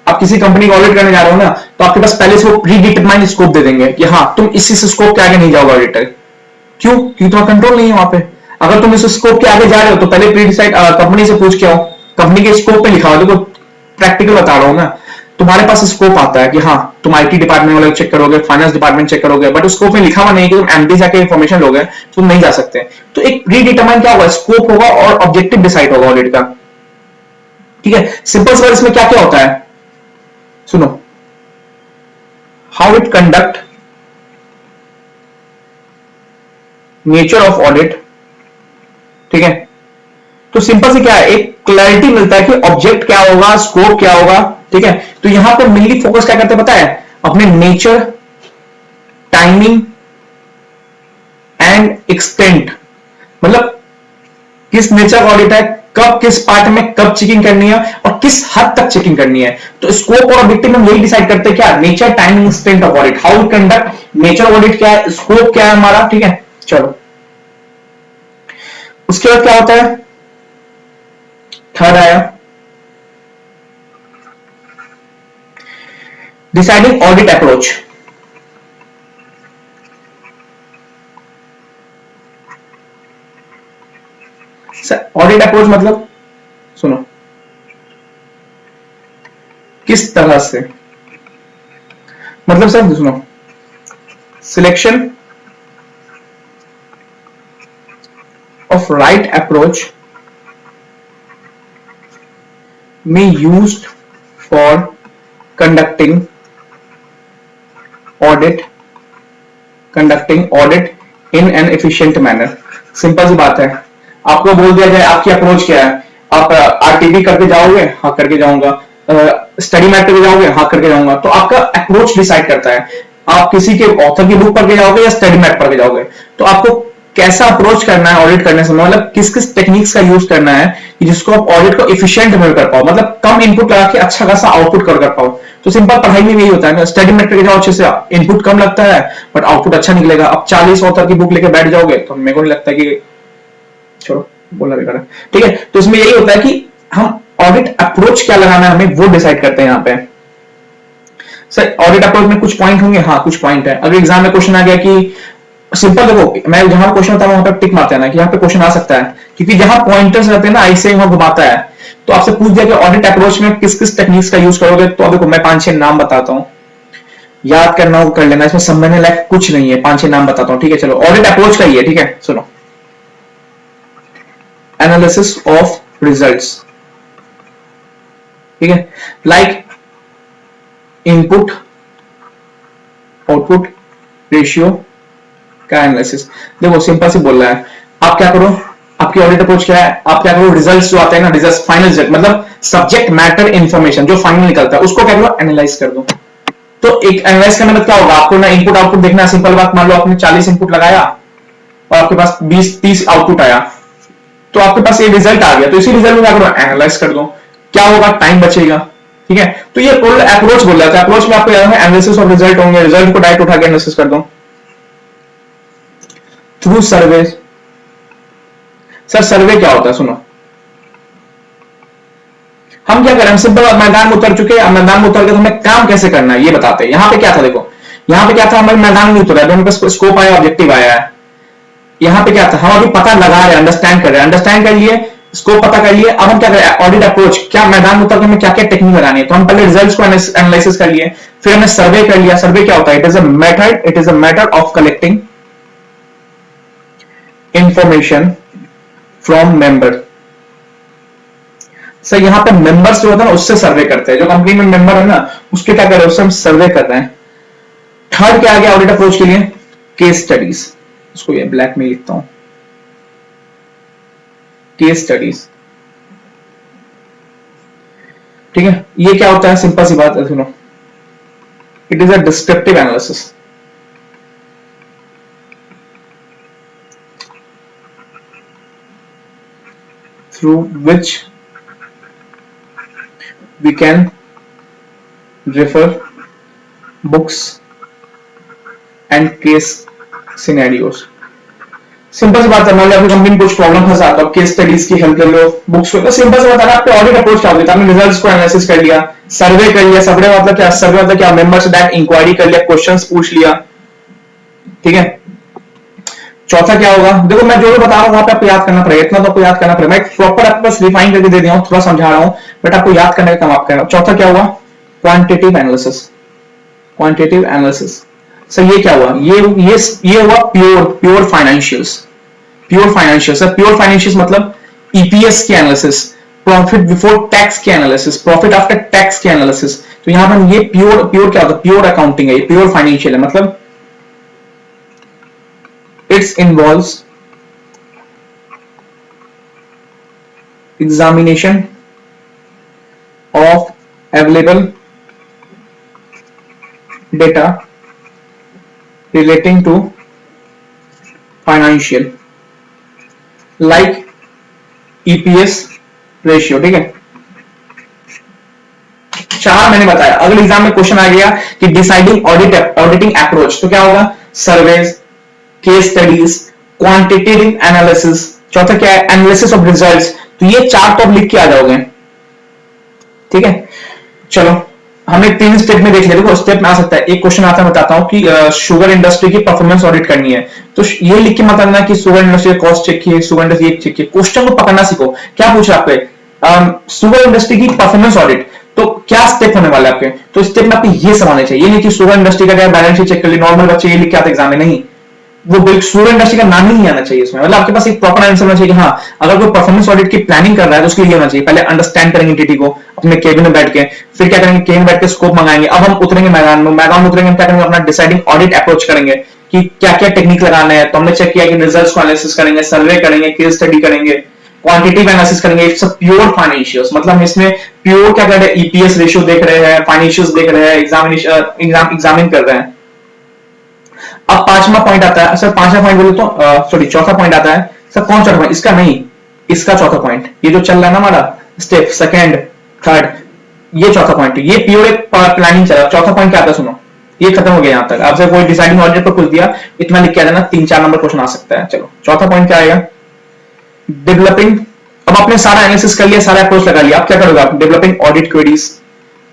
आप किसी कंपनी को ऑडिट करने जा रहे हो ना, तो आपके पास पहले से वो प्री डिटरमाइंड स्कोप दे देंगे कि हाँ तुम इसी स्कोप के आगे नहीं जाओगे ऑडिटर। क्यों? क्योंकि तुम्हारा कंट्रोल नहीं है वहां पे। अगर तुम इस स्कोप के आगे जा रहे हो तो पहले प्री डिसाइड कंपनी से पूछ के आओ, कंपनी के स्कोप पे लिखा हो। देखो प्रैक्टिकल बता रहा हूं ना, तुम्हारे पास स्कोप आता है कि हाँ तुम आईटी डिपार्टमेंट वाले चेक करोगे, फाइनेंस डिपार्टमेंट चेक करोगे, बट स्कोप में लिखा हुआ नहीं कि तुम एमडी जाके इन्फॉर्मेशन लोगे, तुम नहीं जा सकते। तो एक प्री डिटरमाइन क्या होगा? स्कोप होगा और ऑब्जेक्टिव डिसाइड होगा ऑडिट का। ठीक है, सिंपल सवाल इसमें क्या क्या होता है सुनो, how it conduct, nature of audit. ठीक है, तो सिंपल से क्या है, एक क्लैरिटी मिलता है कि ऑब्जेक्ट क्या होगा, स्कोप क्या होगा। ठीक है, तो यहां पर मेनली फोकस क्या करते हैं पता है? अपने नेचर, टाइमिंग एंड एक्सटेंट, मतलब किस नेचर का ऑडिट है, कब किस पार्ट में कब चेकिंग करनी है और किस हद तक चेकिंग करनी है। तो स्कोप और ऑब्जेक्टिव हम यही डिसाइड करते हैं क्या? Nature, timing, extent of audit, how it conduct, nature audit क्या है, स्कोप क्या है हमारा। ठीक है, चलो उसके बाद क्या होता है? थर्ड आया deciding audit approach. Audit approach मतलब सुनो, किस तरह से, मतलब सर सुनो, selection of right approach may used for conducting audit in an efficient manner। Simple सी बात है, आपको बोल दिया जाए आपकी अप्रोच क्या है, आप आरटीबी करके जाओगे? हाँ करके जाऊंगा। स्टडी मैट करके जाओगे? हाँ करके जाऊंगा। तो आपका अप्रोच डिसाइड करता है, आप किसी के ऑथर की बुक पढ़ के जाओगे या स्टडी मैट पढ़ के जाओगे। तो आपको कैसा अप्रोच करना है ऑडिट करने से, मतलब किस किस टेक्निक्स का यूज करना है कि जिसको आप ऑडिट को एफिशिएंट में कर पाओ, मतलब कम इनपुट लगा के अच्छा खासा आउटपुट कर पाओ। तो सिंपल पढ़ाई में यही होता है ना, स्टडी में करके जाओ अच्छे से, इनपुट कम लगता है बट आउटपुट अच्छा निकलेगा। अब 40 ऑथर की बुक लेके बैठ जाओगे तो मेरे को नहीं लगता कि, छोड़ो बोलना बेकार है। ठीक है, तो इसमें यही होता है कि हम ऑडिट अप्रोच क्या लगाना है हमें वो डिसाइड करते हैं यहाँ पे। सर ऑडिट अप्रोच में कुछ पॉइंट होंगे, हाँ कुछ पॉइंट है। अगर एग्जाम में क्वेश्चन आ गया कि सिंपल, देखो मैं जहां क्वेश्चन होता है वहां पर टिक मारते हैं ना कि यहाँ पे क्वेश्चन आ सकता है, क्योंकि जहां पॉइंटर्स रहते हैं ना ऐसे वहां घुमाता है। तो आपसे पूछ दिया कि ऑडिट अप्रोच में किस किस टेक्निक्स का यूज करोगे, तो अब देखो मैं 5-6 नाम बताता हूं, याद करना हो कर लेना, इसमें समझने लायक कुछ नहीं है, 5-6 नाम बताता हूं। ठीक है, चलो ऑडिट अप्रोच का ही है। ठीक है, सुनो, एनालिसिस ऑफ रिजल्ट्स। ठीक है, लाइक इनपुट आउटपुट रेशियो का एनालिसिस। देखो सिंपल से बोल रहा है, आप क्या करो, आपकी ऑडिट अप्रोच क्या है, आप क्या करो, रिजल्ट्स जो आते हैं ना, रिजल्ट्स फाइनल रिजल्ट मतलब सब्जेक्ट मैटर इंफॉर्मेशन जो फाइनल निकलता है उसको क्या करो, एनालाइज कर दो। तो एक एनालाइज करने में क्या होगा, आपको ना इनपुट आउटपुट देखना है। सिंपल बात, मान लो आपने 40 इनपुट लगाया और आपके पास 20-30 आउटपुट आया, तो आपके पास ये रिजल्ट आ गया, तो इसी रिजल्ट में क्या करो, एनालाइज कर दो, क्या होगा, टाइम बचेगा। ठीक है, तो ये अप्रोच बोल रहा था, अप्रोच में आपको याद है एनालिसिस ऑफ रिजल्ट होंगे, रिजल्ट को डायरेक्ट उठा के एनालिसिस कर दो थ्रू सर्वे। सर सर्वे क्या होता है, सुनो, हम क्या करें, हम सिंपल मैदान में उतर चुके हैं, मैदान में उतर के हमें काम कैसे करना है ये बताते हैं। यहां पे क्या था, देखो यहां पे क्या था, हमारे मैदान में उतरा, दोनों पे स्कोप आया, ऑब्जेक्टिव आया है। यहां पे क्या था, हम अभी पता लगा रहे हैं, अंडरस्टैंड कर रहे हैं, अंडरस्टैंड कर लिए, स्कोप पता कर लिए, अब हम क्या करें, ऑडिट अप्रोच, क्या मैदान में उतर के हमें क्या क्या टेक्निक लगानी है, तो हम पहले रिजल्ट्स को एनालिसिस कर लिए, फिर हमने सर्वे कर लिया। सर्वे क्या होता है, it is a method of collecting information from member. Sir यहां पे मेंबर्स जो होता है ना, उससे सर्वे करते हैं, जो कंपनी में मेंबर है ना, उसके क्या कर रहे हैं, उससे हम सर्वे कर रहे हैं। थर्ड क्या आ गया ऑडिट अप्रोच के लिए, केस स्टडीज, उसको ये ब्लैक में लिखता हूं, केस स्टडीज। ठीक है, ये क्या होता है, सिंपल सी बात है, सुनो, it is a descriptive analysis. Through which we can refer books and case scenarios। Simple सी बात है, मान लो आपकी कंपनी में कुछ प्रॉब्लम फंसा तो आप केस स्टडीज की हेल्प कर लो, बुक्स को, तो सिंपल से बताना, आपके ऑडिट अप्रोच क्या होता है, आपने रिजल्ट्स को एनालिसिस कर लिया, सर्वे कर लिया, सर्वे मतलब क्या, सर्वे मतलब क्या, मेंबर्स से डायरेक्ट इंक्वायरी कर लिया, क्वेश्चंस पूछ लिया। ठीक है, चौथा क्या होगा, देखो मैं जो भी बता रहा हूं वहां पे आपको याद करना पड़ेगा, इतना तो आपको याद करना पड़ेगा, मैं प्रॉपर आपके पास रिफाइन करके दे दिया हूं, थोड़ा समझा रहा हूं, बट आपको याद करने का काम आप करना। चौथा क्या हुआ, quantitative analysis. Quantitative analysis, sir ये क्या हुआ, ये हुआ pure financials. Pure financial, sir pure financial मतलब ईपीएस की एनालिसिस, प्रॉफिट बिफोर टैक्स की एनालिसिस, प्रॉफिट आफ्टर टैक्स की एनालिसिस। तो यहां पर ये प्योर क्या होता है, प्योर अकाउंटिंग है, ये प्योर फाइनेंशियल है, मतलब it involves examination of available data relating to financial like EPS ratio। ठीक है, चार मैंने बताया, अगले एग्जाम में क्वेश्चन आ गया कि डिसाइडिंग ऑडिटिंग अप्रोच, तो क्या होगा, surveys, case studies, quantitative analysis, चौथा क्या है, एनालिसिस ऑफ रिजल्ट्स। तो ये चार तो आप लिख के आ जाओगे। ठीक है, चलो हमने 3 स्टेप में देख लिया। देखो स्टेप में आ सकता है, एक क्वेश्चन आता है, बताता हूं कि शुगर इंडस्ट्री की परफॉर्मेंस ऑडिट करनी है, तो ये लिख के मत आना कि शुगर इंडस्ट्री का कॉस्ट चेक किए, शुगर इंडस्ट्री चेक किए, क्वेश्चन को पकड़ना सीखो। क्या पूछ रहा है आपके, शुगर इंडस्ट्री की परफॉर्मेंस ऑडिट, तो क्या स्टेप होने वाले आपके, तो स्टेप में आपको ये समझना चाहिए, ये नहीं कि शुगर इंडस्ट्री का बैलेंस शीट चेक कर ली, नॉर्मल बच्चे ये लिख के आते एग्जाम में, नहीं, वो बिल्कुल शुगर इंडस्ट्री का नाम ही नहीं आना चाहिए इसमें, मतलब आपके पास एक प्रॉपर आंसर होना चाहिए कि हाँ, अगर कोई परफॉर्मेंस ऑडिट की प्लानिंग कर रहा है तो उसके लिए होना चाहिए, पहले अंडरस्टैंड करेंगे एंटिटी को अपने केबिन में बैठ के, फिर क्या करेंगे, केबिन में बैठ के स्कोप मंगाएंगे, अब हम उतरेंगे मैदान में, मैदान में उतरेंगे, क्या करेंगे, अपना डिसाइडिंग ऑडिट अप्रोच करेंगे कि क्या क्या टेक्निक लगाना है, तो हमने चेक किया कि रिजल्ट्स को एनालिसिस करेंगे, सर्वे करेंगे, केस स्टडी करेंगे, क्वांटिटेटिव एनालिसिस करेंगे, इट्स अ प्योर फाइनेंशियल्स, मतलब हम इसमें प्योर क्या कर रहे हैं, ईपीएस रेशियो देख रहे हैं, फाइनेंशियल्स देख रहे हैं, एग्जामिन कर रहे हैं। अब पांचवा पॉइंट आता है, सर पांचवा पॉइंट बोले तो सॉरी चौथा पॉइंट आता है, सर कौन चौथा पॉइंट, इसका नहीं, इसका चौथा पॉइंट, ये जो चल रहा है ना हमारा स्टेप सेकंड थर्ड, ये चौथा पॉइंट, ये प्योर एक प्लानिंग चल रहा है। चौथा पॉइंट क्या आता है, सुनो, ये खत्म हो गया यहां तक, आपसे कोई डिसाइडिंग ऑडिट पर पूछ दिया, इतना लिख के आ जाना, 3-4 नंबर क्वेश्चन आ सकता है। चलो चौथा पॉइंट क्या आएगा, डेवलपिंग। अब आपने सारा एनालिसिस कर लिया, सारा अप्रोच लगा लिया, अब क्या करोगे आप, डेवलपिंग ऑडिट क्वेरीज।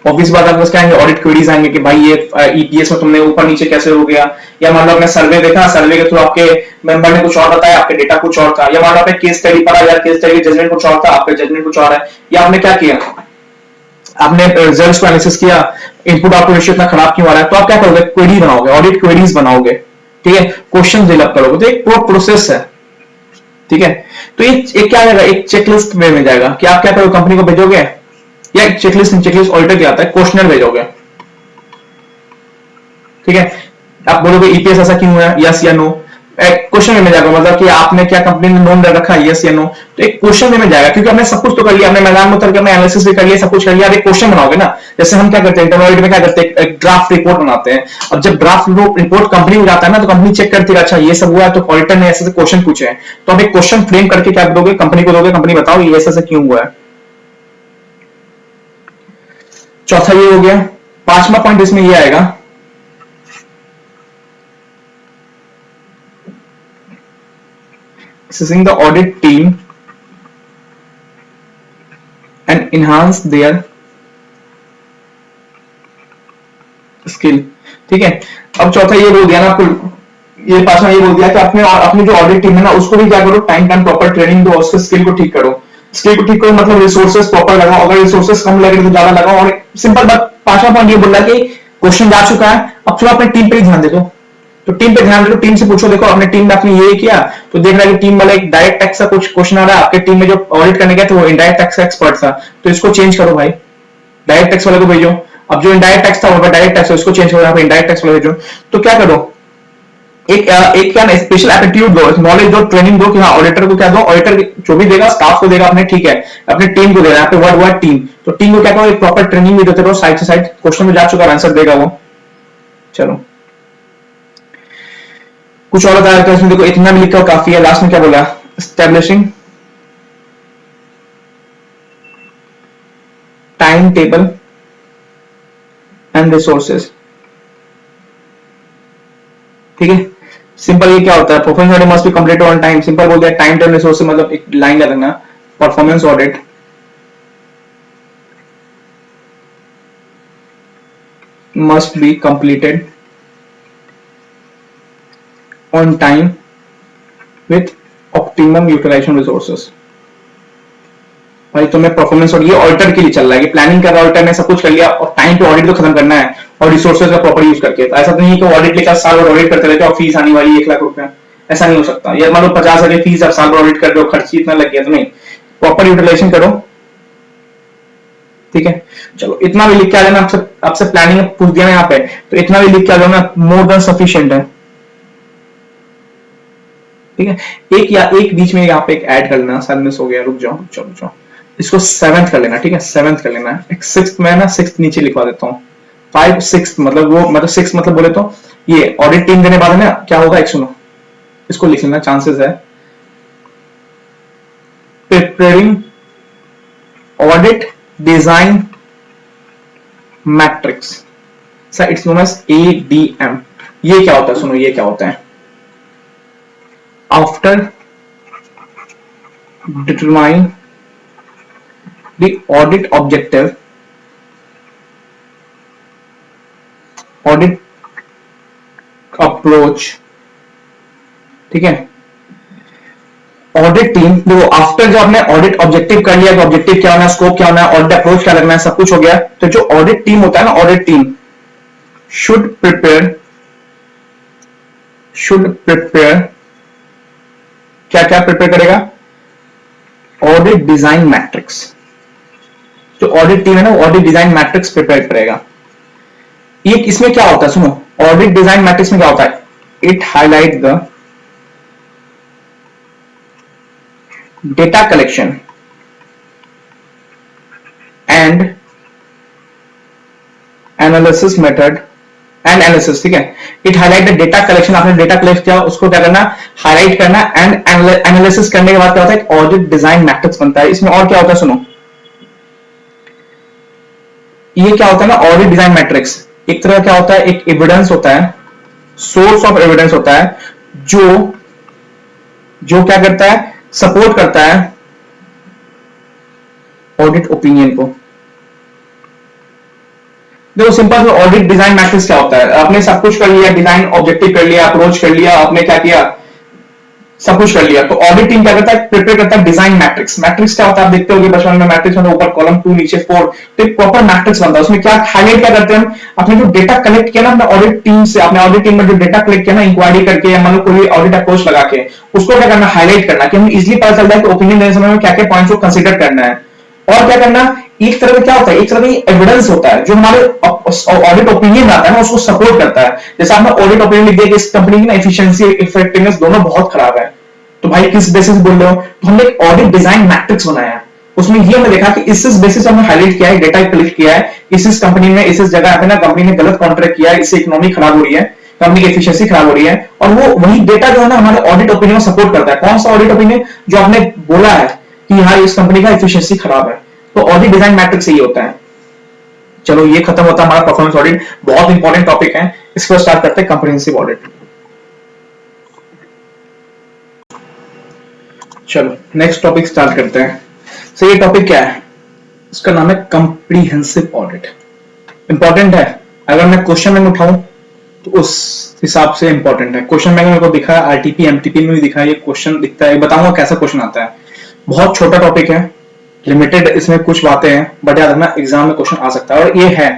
ऑब्वियस बात आपके पास क्या आएंगे, ऑडिट क्वेरीज आएंगे कि भाई ये ईपीएस में तुमने ऊपर नीचे कैसे हो गया, या मान लो आपने सर्वे देखा, सर्वे के थ्रू आपके मेंबर ने कुछ और बताया, आपके डेटा कुछ और था, या मान लो आपने केस स्टडी पढ़ा, या केस स्टडी जजमेंट कुछ और था, आपका जजमेंट कुछ और है, या आपने क्या किया, आपने रिजल्ट्स को एनालिसिस किया, इनपुट आउटपुट रेशियो इतना खराब क्यों आ रहा है, तो आप क्या करोगे, क्वेरी बनाओगे, ऑडिट क्वेरीज बनाओगे। ठीक है, क्वेश्चन डेवलप करोगे, तो एक पूरा प्रोसेस है। ठीक है, तो एक क्या आएगा, एक चेकलिस्ट में जाएगा कि आप क्या करोगे, कंपनी को भेजोगे, या चेकलिस्ट ऑडिटर क्या आता है, क्वेश्चनर भेजोगे। ठीक है, आप बोलोगे ईपीएस ऐसा क्यों है, यस या नो, क्वेश्चन में जाएगा, मतलब कि आपने क्या कंपनी ने लोन रखा है, यस या नो, तो एक क्वेश्चन में जाएगा, क्योंकि हमने सब कुछ तो कर लिया, हमने मैदान में उतर के हमने एनालिसिस भी कर लिया, सब कुछ कर लिया, अब एक क्वेश्चन बनाओगे ना। जैसे हम क्या करते हैं इंटरव्यू में, क्या करते हैं, एक ड्राफ्ट रिपोर्ट बनाते हैं। अब जब ड्राफ्ट रिपोर्ट कंपनी में जाता है ना, तो कंपनी चेक करती है, अच्छा ये सब हुआ है, तो ऑडिटर ने ऐसे क्वेश्चन पूछे हैं, तो अब एक क्वेश्चन फ्रेम करके क्या दोगे, कंपनी को दोगे, कंपनी बताओ ये ऐसा क्यों हुआ है। चौथा ये हो गया। पांचवा पॉइंट इसमें ये आएगा, assessing the audit team and enhance their skill। ठीक है, अब चौथा ये बोल दिया ना आपको, ये पांचवा ये बोल दिया कि अपनी जो ऑडिट टीम है ना, उसको भी क्या करो, टाइम टाइम प्रॉपर ट्रेनिंग दो, उसके स्किल को ठीक करो। स्किल को ठीक करो मतलब रिसोर्सेज प्रॉपर लगाओ, अगर रिसोर्सेज कम लगे तो ज्यादा लगाओ। और सिंपल बात, पांचवा पॉइंट ये बोल रहा है कि क्वेश्चन जा चुका है, अब थोड़ा अपनी टीम पे ही ध्यान दे दो। तो टीम पे ध्यान दे दो, टीम से पूछो, देखो अपने टीम में आपने ये किया, तो देख रहा है कि टीम वाला एक डायरेक्ट टैक्स का कुछ क्वेश्चन आ रहा है, आपके टीम में जो ऑडिट करने गया तो वो इनडायरेक्ट टैक्स का एक्सपर्ट था, तो इसको चेंज करो भाई, डायरेक्ट टैक्स वाले को भेजो। अब जो इनडायरेक्ट टैक्स था वो डायरेक्ट टैक्स, इसको चेंज करो, यहाँ पे इनडायरेक्ट टैक्स वाले भेजो। तो क्या करो, एक क्या स्पेशल एप्टीट्यूड दो, नॉलेज दो, ट्रेनिंग दो कि हाँ ऑडिटर को क्या दो, ऑडिटर जो भी देगा स्टाफ को देगा अपने, ठीक है, अपने टीम को देगा, यहाँ पे वर्ड टीम, तो टीम को क्या करो, एक प्रॉपर ट्रेनिंग भी देते रहो, साइड से साइड क्वेश्चन में जा चुका आंसर देगा वो। चलो कुछ और बताया था इसमें, देखो इतना भी लिखा काफी है। लास्ट में क्या बोला, establishing time table and resources. ठीक है, सिंपल ये क्या होता है, performance audit must be completed on time. Simple बोल दिया, टाइम टेबल रिसोर्सेज मतलब एक लाइन याद रखना, performance audit must be completed on time with optimum utilization resources। भाई तुम्हें परफॉर्मेंस ऑडिट, ये ऑडिटर के लिए चल रहा है कि प्लानिंग कर रहा है, ऑडिटर ने सब कुछ कर लिया और टाइम पे ऑडिट तो खत्म करना है और रिसोर्सेज का प्रॉपर यूज करके। तो ऐसा तो नहीं है कि ऑडिट लेकर साल भर ऑडिट करते रहते और फीस आने वाली 1 लाख रुपया, ऐसा नहीं हो सकता। ये मान लो 50,000 की फीस, अब साल भर ऑडिट कर रहे हो, खर्च इतना लग गया, तो नहीं, प्रॉपर यूटिलाइजेशन करो। ठीक है, चलो इतना भी लिख के आ जाना, आपसे प्लानिंग पूछ दिया ना यहाँ पे, तो इतना भी लिख के आ जाओ ना, मोर देन सफिशिएंट है। ठीक है, एक बीच में यहाँ पे एक ऐड कर लेना, शायद मिस हो गया, रुक जाओ, इसको 7th कर लेना। ठीक है, 7th कर लेना, एक 6th में ना, 6th नीचे लिखवा देता हूँ, 5 6 मतलब वो, मतलब 6 मतलब बोले तो ये ऑडिट टीम देने बाद है ना, क्या होगा, एक सुनो, इसको लिख लेना, चांसेस है preparing audit design matrix, sir it's known as ADM। ये क्या होता है, सुनो ये क्या होता है, after determining the audit objective, audit approach। ठीक है, ऑडिट टीम देखो, आफ्टर जो आपने ऑडिट ऑब्जेक्टिव कर लिया, तो ऑब्जेक्टिव क्या होना है, स्कोप क्या होना है, ऑडिट अप्रोच क्या लगना है, सब कुछ हो गया। तो जो ऑडिट टीम होता है ना, ऑडिट टीम शुड प्रिपेयर क्या क्या प्रिपेयर करेगा, ऑडिट डिजाइन मैट्रिक्स। जो ऑडिट टीम है ना, ऑडिट डिजाइन मैट्रिक्स प्रिपेयर करेगा। ये इसमें क्या होता है, सुनो, ऑडिट डिजाइन मैट्रिक्स में क्या होता है, it highlight the data collection and analysis method and analysis. ठीक है, it highlight the data collection, आपने डेटा कलेक्ट किया उसको क्या करना, हाईलाइट करना, एंड एनालिसिस करने के बाद क्या होता है, ऑडिट डिजाइन मैट्रिक्स बनता है। इसमें और क्या होता है, सुनो, ये क्या होता है ना, ऑडिट डिजाइन मैट्रिक्स एक तरह क्या होता है, एक एविडेंस होता है, सोर्स ऑफ एविडेंस होता है, जो क्या करता है, सपोर्ट करता है ऑडिट ओपिनियन को। देखो सिंपल, ऑडिट डिजाइन मैट्रिक्स क्या होता है, आपने सब कुछ कर लिया, डिजाइन ऑब्जेक्टिव कर लिया, अप्रोच कर लिया, आपने क्या किया, सब कुछ कर लिया, तो ऑडिट टीम क्या करता है, प्रिपेयर करता है डिजाइन मैट्रिक्स। मैट्रिक्स क्या होता है, आप देखते होंगे बचपन में, मैट्रिक्स में ऊपर कॉलम 2 नीचे 4, तो एक प्रॉपर मैट्रिक्स बनता है। उसमें क्या हाईलाइट क्या करते हैं हम, आपने जो डेटा कलेक्ट किया ना अपने ऑडिट टीम से, अपने ऑडिट टीम में जो डेटा कलेक्ट किया ना, इंक्वायरी करके या मान लो कोई ऑडिट अप्रोच लगा के, उसको क्या करना, हाईलाइट करना, कि हमें इजिली पता चलता है कि ओपिनियन देने समय में क्या क्या पॉइंट्स को कंसीडर करना है। और क्या करना, एक तरह का क्या होता है, एक तरह का एविडेंस होता है जो हमारे ऑडिट ओपिनियन आता है ना, उसको सपोर्ट करता है। जैसे आपने ऑडिट ओपिनियन लिख दिया कि इस कंपनी की ना एफिशिएंसी इफेक्टिवनेस दोनों बहुत खराब है, तो भाई किस बेसिस बोल रहे हो, तो हमने एक ऑडिट डिजाइन मैट्रिक्स बनाया है, उसमें ये हमने देखा कि इस बेसिस हमने हाईलाइट किया है, डेटा कलेक्ट किया है, इस कंपनी में इस जगह पे ना कंपनी ने गलत कॉन्ट्रैक्ट किया है, इससे इकोनॉमी खराब हो रही है, कंपनी की एफिशिएंसी खराब हो रही है, और वो वही डेटा जो है ना हमारे ऑडिट ओपिनियन सपोर्ट करता है। कौन सा ऑडिट ओपिनियन, जो आपने बोला है कि हाँ इस कंपनी का एफिशिएंसी खराब है, तो ऑडिट डिजाइन मैट्रिक्स यही होता है। चलो ये खत्म होता है हमारा परफॉर्मेंस ऑडिट, बहुत इंपॉर्टेंट टॉपिक है, इसको स्टार्ट करते हैं कंप्रिहेंसिव ऑडिट। चलो नेक्स्ट टॉपिक स्टार्ट करते हैं। ये टॉपिक क्या है, इसका नाम है कंप्रिहेंसिव ऑडिट। इंपॉर्टेंट है, अगर मैं क्वेश्चन में उठाऊं तो उस हिसाब से इंपॉर्टेंट है। क्वेश्चन में मेरे को दिखा है, आरटीपी एमटीपी में भी दिखा है, ये क्वेश्चन दिखता है, बताऊंगा कैसा क्वेश्चन आता है। बहुत छोटा टॉपिक है, लिमिटेड इसमें कुछ बातें हैं, बट याद रखना एग्जाम में क्वेश्चन आ सकता है, और ये है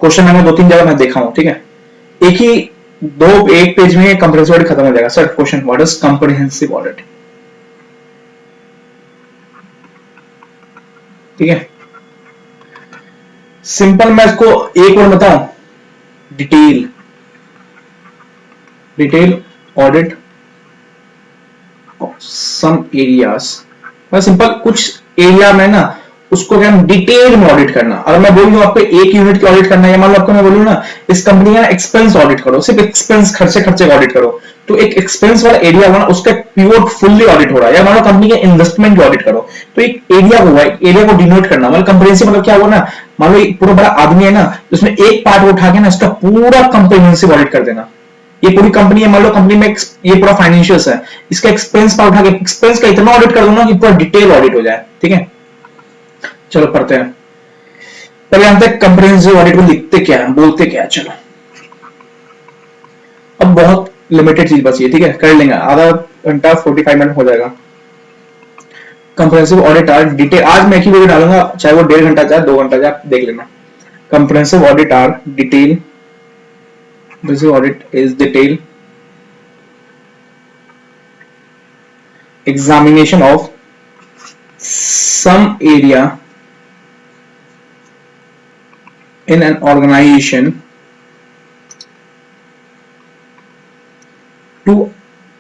क्वेश्चन मैंने 2-3 जगह मैं देखा हूं, ठीक है। एक पेज में कंप्रिहेंसिव ऑडिट खत्म हो जाएगा। Sir question, what is comprehensive audit, ठीक है। सिंपल मैं इसको एक बार बताऊं, detail audit some areas, simple कुछ एरिया में ना उसको क्या डिटेल में ऑडिट करना। अगर मैं बोलूं आपको एक यूनिट की ऑडिट करना है, मान लो आपको मैं बोलूं ना इस कंपनी का एक्सपेंस ऑडिट करो, सिर्फ एक्सपेंस खर्चे का ऑडिट करो, तो एक एक्सपेंस वाला एरिया होगा ना उसका प्योर फुल्ली ऑडिट हो रहा है। या मान लो कंपनी के इन्वेस्टमेंट की ऑडिट करो, तो एक एरिया हुआ, एरिया को डिनोट करना, मतलब कंप्रिहेंसिव मतलब क्या हुआ ना, मान लो पूरा बड़ा आदमी है ना, उसमें एक पार्ट उठा के ना इसका पूरा कंप्रिहेंसिव ऑडिट कर देना। ये पूरी कंपनी है, मान लो कंपनी में ये पूरा फाइनेंशियल्स है, इसका एक्सपेंस पार्ट उठा के एक्सपेंस का इतना ऑडिट कर दूंगा कि पूरा डिटेल ऑडिट हो जाए, ठीक है। चलो पढ़ते हैं, पहले हम तक कंप्रिहेंसिव ऑडिट को लिखते क्या है, बोलते क्या है। चलो अब बहुत लिमिटेड चीज बची है, ठीक है, कर लेंगे, आधा घंटा 45 मिनट हो जाएगा। कंप्रिहेंसिव ऑडिट आर डिटेल, आज मैं एक ही वीडियो डालूंगा, चाहे वो 1.5 घंटा जाए 2 घंटा जाए, देख लेना। Comprehensive audit are detail, this audit is detailed examination of some area in an organization to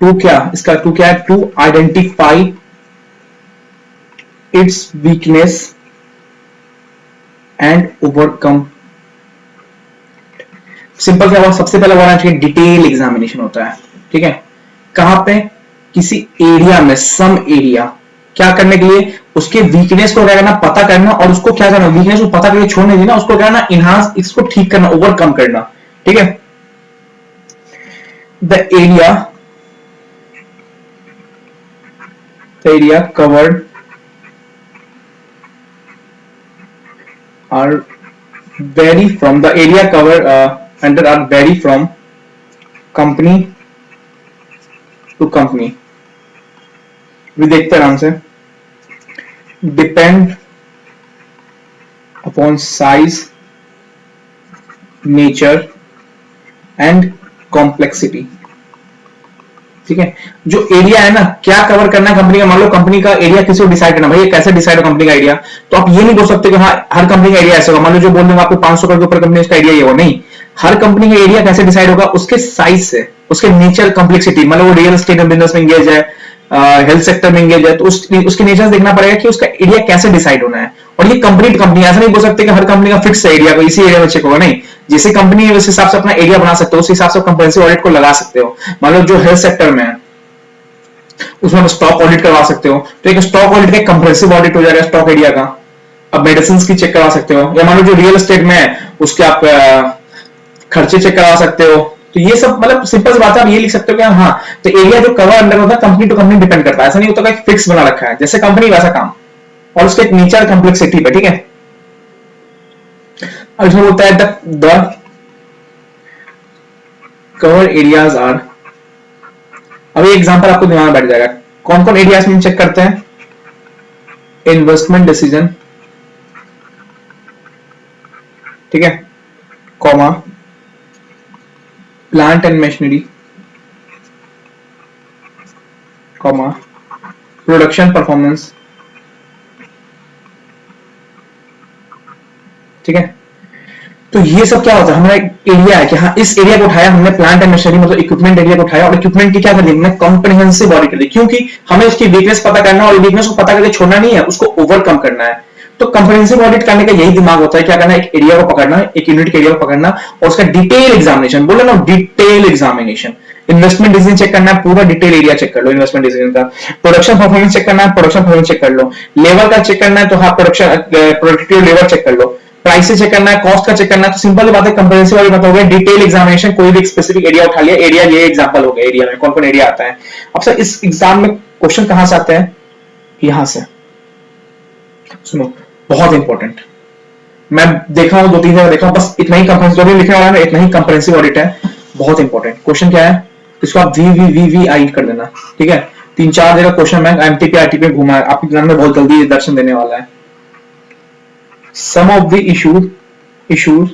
क्या इसका टू क्या है, to identify its weakness and overcome। सिंपल क्या हुआ, सबसे पहले होना चाहिए डिटेल एग्जामिनेशन होता है, ठीक है। कहां पे, किसी एरिया में, सम एरिया, क्या करने के लिए, उसके वीकनेस को क्या करना, पता करना, और उसको क्या करना, वीकनेस को पता करके छोड़ने देना, उसको क्या करना, इनहांस, इसको ठीक करना, ओवरकम करना, ठीक है। The area covered are vary from the area covered under are vary from company to company। भी देखते हैं आराम से, depend upon size, nature and complexity, ठीक है। जो एरिया है ना, क्या कवर करना है कंपनी का, मान लो कंपनी का एरिया किसी को डिसाइड करना, भाई ये कैसे डिसाइड हो कंपनी का एरिया, तो आप ये नहीं बोल सकते कि हाँ हर कंपनी का एरिया ऐसा होगा। मान लो जो बोल दूंगा आपको 500 करोड़ के ऊपर कंपनी उसका एरिया ये हो, नहीं, हर कंपनी का एरिया कैसे डिसाइड होगा, उसके साइज से, उसके नेचर, कॉम्प्लेक्सिटी, मतलब वो रियल एस्टेट बिजनेस में एंगेज है, हेल्थ सेक्टर में एंगेज है, तो उसके नेचर देखना पड़ेगा कि उसका एरिया कैसे डिसाइड होना है। और ये कंपनी टू कंपनी, ऐसा नहीं बोल सकते कि हर कंपनी का फिक्स एरिया को इसी एरिया में चेक होगा, नहीं, जैसे कंपनी है उस हिसाब से अपना एरिया बना सकते हो, उस हिसाब से कंप्रिहेंसिव ऑडिट को लगा सकते हो। मान लो जो हेल्थ सेक्टर में है उसमें आप स्टॉक ऑडिट करवा सकते हो, तो एक स्टॉक ऑडिट का कंप्रिहेंसिव ऑडिट हो जाएगा स्टॉक एरिया का। अब मेडिसिन की चेक करवा सकते हो, या मान लो जो रियल एस्टेट में है उसके आप खर्चे चेक करवा सकते हो। तो ये सब मतलब सिंपल बात है, आप ये लिख सकते हो कि हाँ, तो एरिया जो कवर अंडर होता है कंपनी टू कंपनी डिपेंड करता है, ऐसा नहीं होता कि फिक्स बना रखा है, जैसे कंपनी वैसा काम, और उसके नेचर कॉम्प्लेक्सिटी पे, ठीक है। और इसमें बोलता है द कवर एरियाज आर, अब ये एग्जांपल आपको दिमाग में बैठ जाएगा, कौन कौन एरियाज में चेक करते हैं, इन्वेस्टमेंट डिसीजन, ठीक है, comma, plant and machinery, comma, production performance, ठीक है। तो ये सब क्या होता है, हमारा एरिया है कि हाँ इस एरिया को उठाया हमने, प्लांट एंड मशीनरी मतलब इक्विपमेंट एरिया को उठाया और इक्विपमेंट की क्या कर दी हमने, कॉम्प्रिहेंसिव ऑडिट कर दी, क्योंकि हमें उसकी वीकनेस पता करना और वीकनेस को पता करके छोड़ना नहीं है, उसको ओवरकम करना है। तो कॉम्प्रिहेंसिव ऑडिट करने का यही दिमाग होता है, क्या करना है, एक एरिया को पकड़ना, एक यूनिट के एरिया को पकड़ना और उसका डिटेल एग्जामिनेशन, बोले ना detail examination. Investment decision check करना है, पूरा डिटेल एरिया चेक कर लो इन्वेस्टमेंट डिसीजन का। प्रोडक्शन परफॉर्मेंस चेक करना है, प्रोडक्शन परफॉर्मेंस चेक कर लो। लेबर का चेक करना है तो हाँ प्रोडक्शन प्रोडक्टिव लेबर चेक कर लो। प्राइस चेक करना है, कॉस्ट का चेक करना है, तो सिंपल बात है, कंप्रिहेंसिव ऑडिट मतलब हो गया डिटेल एग्जामिनेशन। कोई भी स्पेसिफिक एरिया उठा लिया, एरिया ये एग्जांपल हो गया, एरिया में कौन कौन एरिया आता है। अब सर इस एग्जाम में क्वेश्चन कहां से आते हैं, यहां से सुनो, बहुत इंपॉर्टेंट। मैं देखा हूं, 2-3 जगह देखा हूं, बस इतना ही कंप्रिहेंसिव ऑडिट लिखने वाला है, इतना ही कंप्रिहेंसिव ऑडिट है, बहुत इंपॉर्टेंट। क्वेश्चन क्या है, इसको आप वी आई कर देना, ठीक है। 3-4 जगह क्वेश्चन बैंक एमटीपी आरटीपी घुमा है, आपके एग्जाम में बहुत जल्दी दर्शन देने वाला है। Some of the issues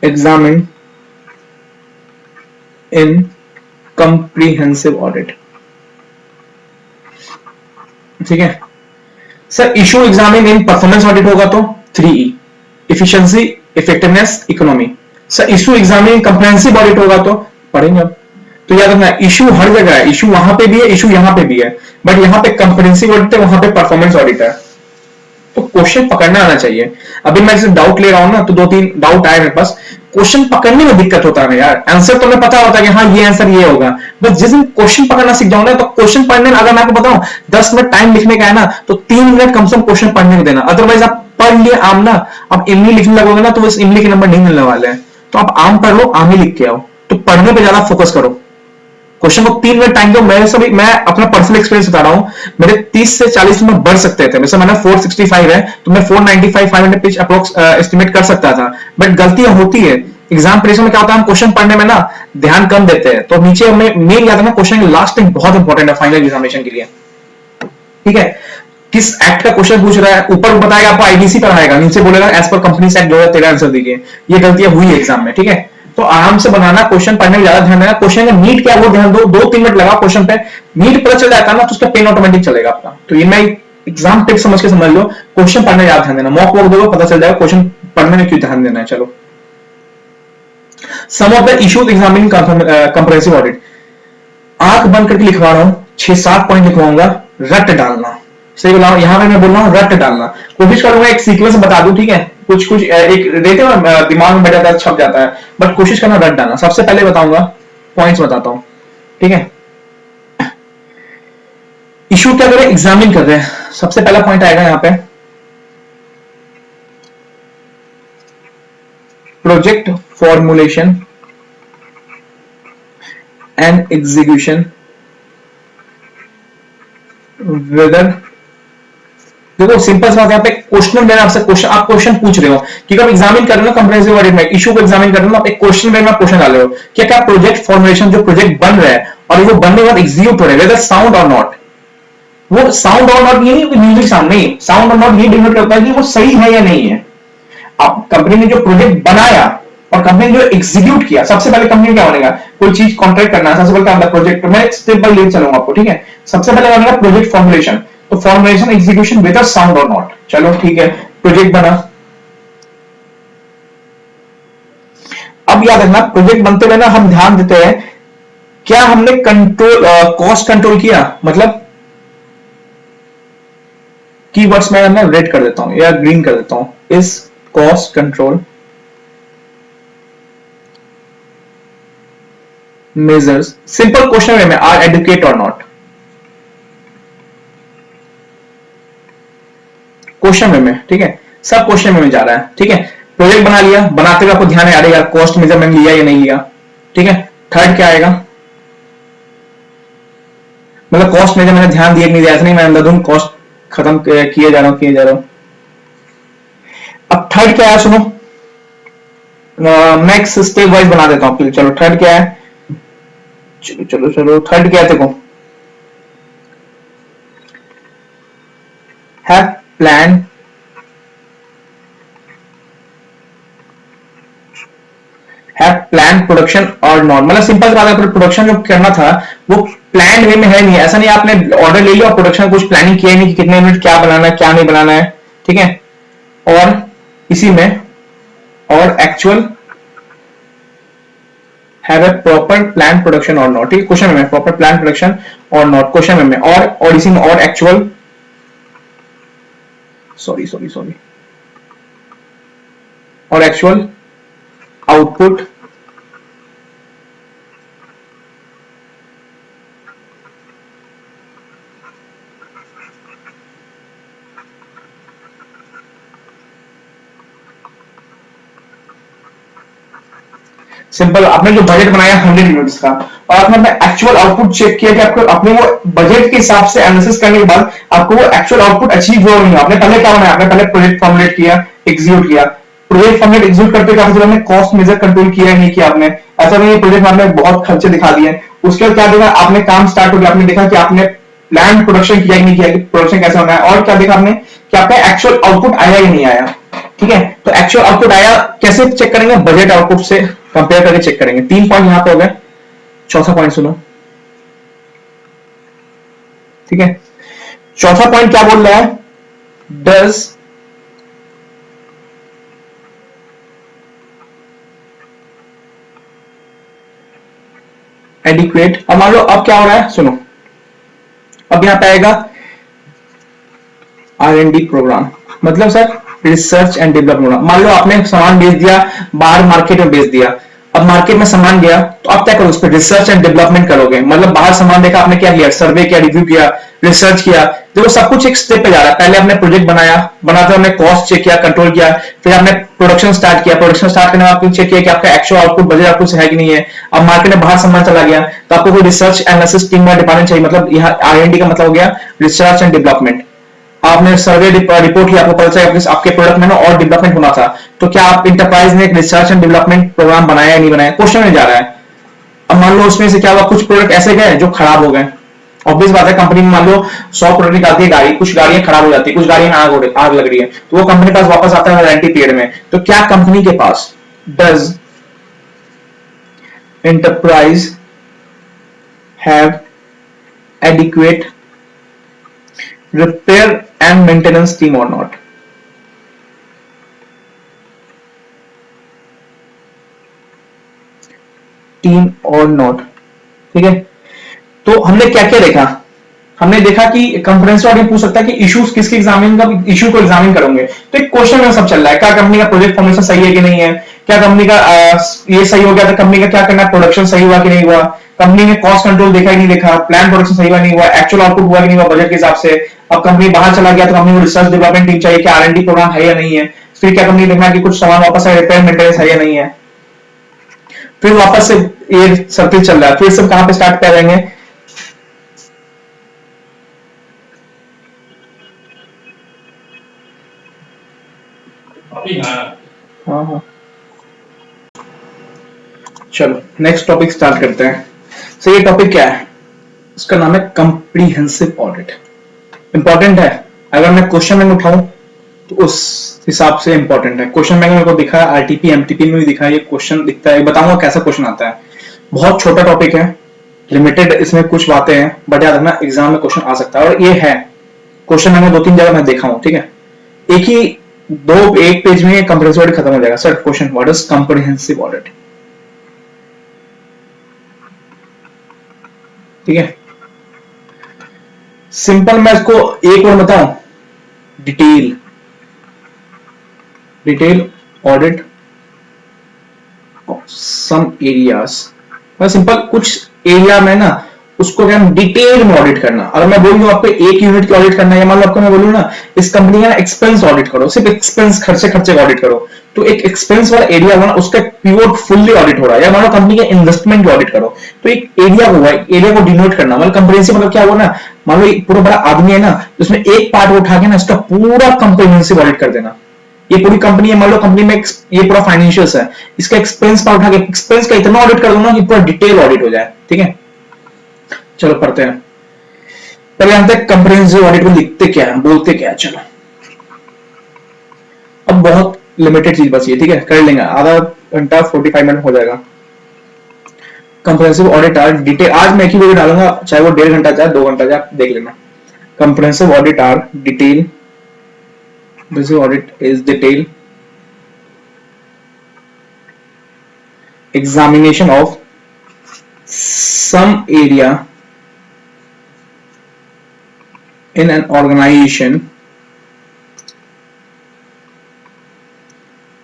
examined in comprehensive audit, ठीक है सर। इशू एग्जामिन इन परफॉर्मेंस ऑडिट होगा तो 3E, efficiency, effectiveness, economy. Sir issue examine इन कंप्रिहेंसिव ऑडिट होगा तो पढ़ेंगे अब। तो याद रखना इशू हर जगह है, इशू वहां पे भी है, इशू यहां पे भी है, बट यहां पे कंप्रिहेंसिव ऑडिट है, वहां पे परफॉर्मेंस ऑडिट है। तो क्वेश्चन पकड़ना आना चाहिए। अभी मैं जैसे डाउट ले रहा हूं ना, तो 2-3 डाउट आए मेरे पास, क्वेश्चन पकड़ने में दिक्कत होता है यार। आंसर तो मैं पता होता है कि हाँ ये आंसर ये होगा, बस जिस दिन क्वेश्चन पकड़ना सीख जाऊंगा तो क्वेश्चन पढ़ने में, अगर मैं आपको बताऊं 10 मिनट टाइम लिखने का है ना, तो 3 मिनट कम से कम क्वेश्चन पढ़ने को देना। अदरवाइज आप पढ़ लिए आम ना, आप इमली लिखने लगोगे ना, तो बस इमली के नंबर नहीं मिलने वाले हैं। तो आप आम पढ़ लो, आम ही लिख के आओ। तो पढ़ने पर ज्यादा फोकस करो, क्वेश्चन को 3 मिनट टाइम दो। मैं अपना पर्सनल एक्सपीरियंस बता रहा हूं, मेरे 30 से 40 में बढ़ सकते थे। वैसे मैंने 465 है, तो मैं 495 500 पेज अप्रोक्स एस्टिमेट कर सकता था, बट गलतियां होती है। एग्जाम प्रेशर में क्या होता है, हम क्वेश्चन पढ़ने में ना ध्यान कम देते हैं, तो नीचे हमें मेन याद है ना, क्वेश्चन लास्ट टाइम बहुत इंपॉर्टेंट है फाइनल एग्जामिनेशन के लिए, ठीक है। किस एक्ट का क्वेश्चन पूछ रहा है, ऊपर बताएगा आपको आईबीसी पढ़ाएगा, नीचे बोलेगा as per companies act 2013 answer दीजिए। ये गलतियां हुई एग्जाम में, ठीक है। तो आराम से बनाना, क्वेश्चन पढ़ने में ज्यादा ध्यान देना। क्वेश्चन का नीट क्या वो ध्यान दो, 2-3 मिनट लगा क्वेश्चन पे, नीट पता चल जाता है ना, तो उसका पेन ऑटोमेटिक चलेगा आपका। तो ये मैं एग्जाम टिप समझ के समझ लो, क्वेश्चन पढ़ने में ज्यादा ध्यान देना। मॉक वॉक दो, पता चल जाएगा क्वेश्चन पढ़ने में क्यों ध्यान देना है। चलो, some of the issues examining comprehensive audit, आंख बंद करके लिखवा रहा हूं, 6-7 पॉइंट लिखवाऊंगा, रट डालना। सही बोला हूं, यहां पे मैं बोल रहा हूं रट डालना। कोशिश करूंगा एक सीक्वेंस बता दूं, ठीक है। कुछ एक देते हो दिमाग में बैठ जाता है, छप जाता है, बट कोशिश करना रट डालना। सबसे पहले बताऊंगा, पॉइंट्स बताता हूं, ठीक है। इशू क्या करें, एग्जामिन कर रहे हैं। सबसे पहला पॉइंट आएगा यहां पे, project formulation and execution whether. देखो सिंपल सी बात है, यहाँ पे क्वेश्चन देना आपसे, क्वेश्चन आप क्वेश्चन पूछ रहे हो, क्योंकि आप एग्जामिन कर रहे हो कंप्रिहेंसिव ऑडिट में, इशू को एग्जामिन कर रहे हो, आप एक क्वेश्चन में क्वेश्चन डाल रहे हो कि क्या प्रोजेक्ट फॉर्मुलेशन, जो प्रोजेक्ट बन रहा है और वो बनने के बाद एग्जीक्यूट हो रहा है, वेदर साउंड और नॉट। वो साउंड और नॉट ये नहीं, म्यूजिक साउंड नहीं, साउंड और नॉट ये डिनोट करता है कि वो सही है या नहीं है। आप कंपनी ने जो प्रोजेक्ट बनाया और कंपनी ने जो एग्जीक्यूट किया, सबसे पहले कंपनी क्या बनेगा, कोई चीज कॉन्ट्रैक्ट करना है, सबसे पहले क्या प्रोजेक्ट। मैं स्टेप बाय स्टेप चलूंगा आपको, ठीक है। सबसे पहले बनेगा प्रोजेक्ट फॉर्मुलेशन, तो फॉर्मुलेशन एग्जीक्यूशन वेदर साउंड और नॉट। चलो ठीक है, प्रोजेक्ट बना। अब याद रखना, प्रोजेक्ट बनते हुए ना हम ध्यान देते हैं, क्या हमने कंट्रोल कॉस्ट कंट्रोल किया, मतलब कीवर्ड्स में रेड कर देता हूं या ग्रीन कर देता हूं, is cost control measures, simple question way में, आर एडुकेट और नॉट। क्वेश्चन वे में, ठीक है, सब क्वेश्चन में जा रहा है, ठीक है। प्रोजेक्ट बना लिया, बनाते हुए आपको ध्यान है, अरे यार कॉस्ट मेजरमेंट लिया या नहीं लिया, ठीक है। थर्ड क्या आएगा, मतलब कॉस्ट मेजरमेंट ध्यान दिया कि नहीं दिया, ऐसा नहीं मैं अंधाधुंध कॉस्ट खत्म किए जा रहा हूं। अब थर्ड क्या है सुनो, नेक्स्ट स्टेप वाइज बना देता हूं। चलो थर्ड क्या है, चलो थर्ड क्या है, देखो have planned प्रोडक्शन और नॉट, मतलब सिंपल बात है, प्रोडक्शन जो करना था वो प्लान वे में है नहीं। ऐसा नहीं आपने ऑर्डर ले लिया और प्रोडक्शन कुछ प्लानिंग किया नहीं कि कितने मिनट क्या बनाना है क्या नहीं बनाना है, ठीक है। और इसी में और actual have a proper plan production और नॉट, ठीक क्वेश्चन में प्रॉपर प्लान प्रोडक्शन और नॉट क्वेश्चन में और इसी में और एक्चुअल सॉरी और एक्चुअल आउटपुट सिंपल, आपने जो बजट बनाया 100 यूनिट्स का और आपने अपना एक्चुअल आउटपुट चेक किया कि आपको अपने वो बजट के हिसाब से एनालिसिस करने के बाद आपको वो एक्चुअल आउटपुट अचीव हुआ नहीं। आपने पहले क्या बनाया, आपने पहले प्रोजेक्ट फॉर्मुलेट किया, एग्जीक्यूट किया, प्रोजेक्ट फॉर्मुलेट एग्जीक्यूट करते काफी जगह आपने कॉस्ट मेजर कंट्रोल किया नहीं किया आपने, ऐसा नहीं प्रोजेक्ट में बहुत खर्चे दिखा दिए। उसके बाद क्या देखा आपने, काम स्टार्ट हो गया, आपने देखा कि आपने प्लान प्रोडक्शन किया कि नहीं किया, प्रोडक्शन कैसा होना है, और क्या देखा आपने कि आपका एक्चुअल आउटपुट आया ही नहीं आया। ठीक है, तो एक्चुअल आउटपुट आया कैसे चेक करेंगे, बजट आउटपुट से कंपेयर करके चेक करेंगे। 3 पॉइंट यहां पे हो गए, चौथा पॉइंट सुनो। ठीक है, चौथा पॉइंट क्या बोल रहा है, डज एडिक्वेट। अब मान लो अब क्या हो रहा है, सुनो, अब यहां पे आएगा R&D प्रोग्राम, मतलब sir research and development programme. मान लो आपने सामान बेच दिया, बाहर मार्केट में बेच दिया, अब मार्केट में सामान गया तो आप क्या करोगे, उस पर रिसर्च एंड डेवलपमेंट करोगे। मतलब बाहर सामान देखा, आपने क्या किया, सर्वे किया, रिव्यू किया, रिसर्च किया। देखो सब कुछ एक स्टेप पे जा रहा है। पहले आपने प्रोजेक्ट बनाया, बनाते हमने कॉस्ट चेक किया, कंट्रोल किया, फिर आपने प्रोडक्शन स्टार्ट किया, प्रोडक्शन स्टार्ट करने में आपने चेक किया कि आपका एक्चुअल आउटपुट बजट आउटपुट है कि नहीं है। अब मार्केट में बाहर सामान चला गया तो आपको कोई रिसर्च एनालिसिस टीम का डिपार्टमेंट चाहिए, मतलब यहाँ R&D का मतलब हो गया रिसर्च एंड डेवलपमेंट। आपने सर्वे रिपोर्ट किया, आपको पता चला आपके प्रोडक्ट में ना और डेवलपमेंट होना था, तो क्या आप इंटरप्राइज ने एक रिसर्च एंड डेवलपमेंट प्रोग्राम बनाया या नहीं बनाया, क्वेश्चन में जा रहा है। अब मान लो उसमें से क्या हुआ, कुछ प्रोडक्ट ऐसे गए जो खराब हो गए। ऑब्वियस बात है, कंपनी में मान लो 100 प्रोडक्ट निकालती है गाड़ी, कुछ गाड़ियां खराब हो जाती है, कुछ गाड़ियों में आग लग रही है, तो वो कंपनी के पास वापस आता है वारंटी पीरियड में। तो क्या कंपनी के पास, does enterprise have adequate repair and maintenance team or not? Team और नॉट। ठीक है, तो हमने क्या क्या देखा, हमने देखा कि कंफरेंस ऑडिट पूछ सकता है कि इश्यूज किसके एग्जामिन का, इश्यू को एग्जामिन करोगे। तो एक क्वेश्चन में सब चल रहा है, क्या कंपनी का प्रोजेक्ट फॉर्मेशन सही है कि नहीं है, क्या कंपनी का ये सही हो गया तो कंपनी का क्या करना है, प्रोडक्शन सही हुआ कि नहीं हुआ, कंपनी ने कॉस्ट कंट्रोल देखा ही नहीं देखा, प्लान प्रोडक्शन सही हुआ नहीं हुआ, एक्चुअल आउटपुट हुआ कि नहीं हुआ बजट के हिसाब से। अब कंपनी बाहर चला गया तो कंपनी को रिसर्च डेवलपमेंट टीम चाहिए, क्या R&D प्रोग्राम है या नहीं है, फिर क्या कंपनी देखना कि कुछ सामान वापस है, रिपेयर मेंटेनेंस है या नहीं है, फिर वापस से ये सर्किल चल रहा है, फिर सब कहां पे स्टार्ट कर देंगे, हाँ। चलो नेक्स्ट टॉपिक स्टार्ट करते हैं। सो ये टॉपिक क्या है, इसका नाम है कंप्रीहेंसिव ऑडिट। इंपॉर्टेंट है, अगर मैं क्वेश्चन बैंक उठाऊं तो उस हिसाब से इंपॉर्टेंट है। क्वेश्चन बैंक मेरे को दिखा है, RTP MTP में भी दिखा है, ये क्वेश्चन दिखता है, बताऊंगा कैसा क्वेश्चन आता है। बहुत छोटा टॉपिक है, लिमिटेड इसमें कुछ बातें हैं, बट याद रखना एग्जाम में क्वेश्चन आ सकता है। और ये है क्वेश्चन बैंक में 2-3 जगह मैं देखा हूं। ठीक है, एक पेज में कंप्रीहेंसिव ऑडिट खत्म हो जाएगा। Sir question, what is comprehensive audit? ठीक है, सिंपल मैं इसको एक और बताऊं, डिटेल ऑडिट सम एरियाज। मैं सिंपल कुछ एरिया में ना उसको क्या डिटेल में ऑडिट करना। अगर मैं बोलूं आपको एक यूनिट की ऑडिट करना है, या मान लो आपको मैं बोलूं ना इस कंपनी का एक्सपेंस ऑडिट करो, सिर्फ एक्सपेंस खर्चे का ऑडिट करो, तो एक एक्सपेंस वाला एरिया होगा ना उसका प्योर फुल्ली ऑडिट हो रहा है। या मान लो कंपनी के इन्वेस्टमेंट की ऑडिट करो, तो एक एरिया हुआ, एरिया को डिनोट करना। मतलब कंप्रीहेंसिव मतलब क्या हुआ ना, मान लो पूरा बड़ा आदमी है ना, उसमें एक पार्ट उठा के ना इसका पूरा कंप्रीहेंसिव ऑडिट कर देना। ये पूरी कंपनी है, मान लो कंपनी में ये पूरा फाइनेंशियल्स है, इसका एक्सपेंस पार्ट उठा के एक्सपेंस का इतना ऑडिट कर दो ना कि पूरा डिटेल ऑडिट हो जाए। ठीक है, चलो पढ़ते हैं। पहले हम तक कंप्रीहेंसिव ऑडिट को लिखते क्या है, बोलते क्या है। चलो अब बहुत लिमिटेड चीज बची है, ठीक है, कर लेंगे, आधा घंटा 45 मिनट हो जाएगा। कंप्रीहेंसिव ऑडिट आर डिटेल, आज मैं एक ही वीडियो डालूंगा, चाहे वो 1.5 घंटा जाए 2 घंटा जाए, देख लेना। Comprehensive audit are detail, comprehensive audit is detail examination of some area in an organisation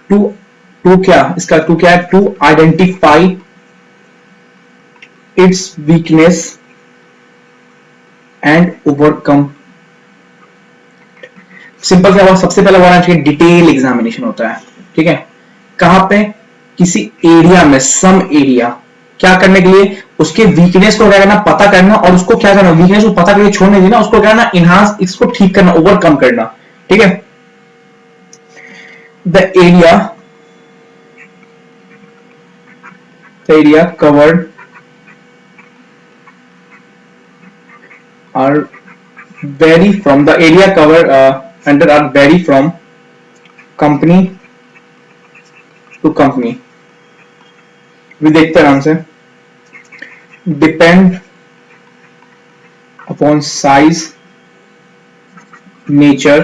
to क्या, इसका टू क्या है, to identify its weakness and overcome. Simple क्या हुआ, सबसे पहले बोलना चाहिए डिटेल एग्जामिनेशन होता है, ठीक है। कहां पे, किसी एरिया में, सम एरिया, क्या करने के लिए, उसके वीकनेस को क्या करना, पता करना, और उसको क्या करना, वीकनेस को पता करके छोड़ने देना, उसको क्या करना, इनहांस, इसको ठीक करना, ओवरकम करना, ठीक है। The area covered are vary from the area covered under are vary from company to company। भी देखते हैं आराम से। depend upon size, nature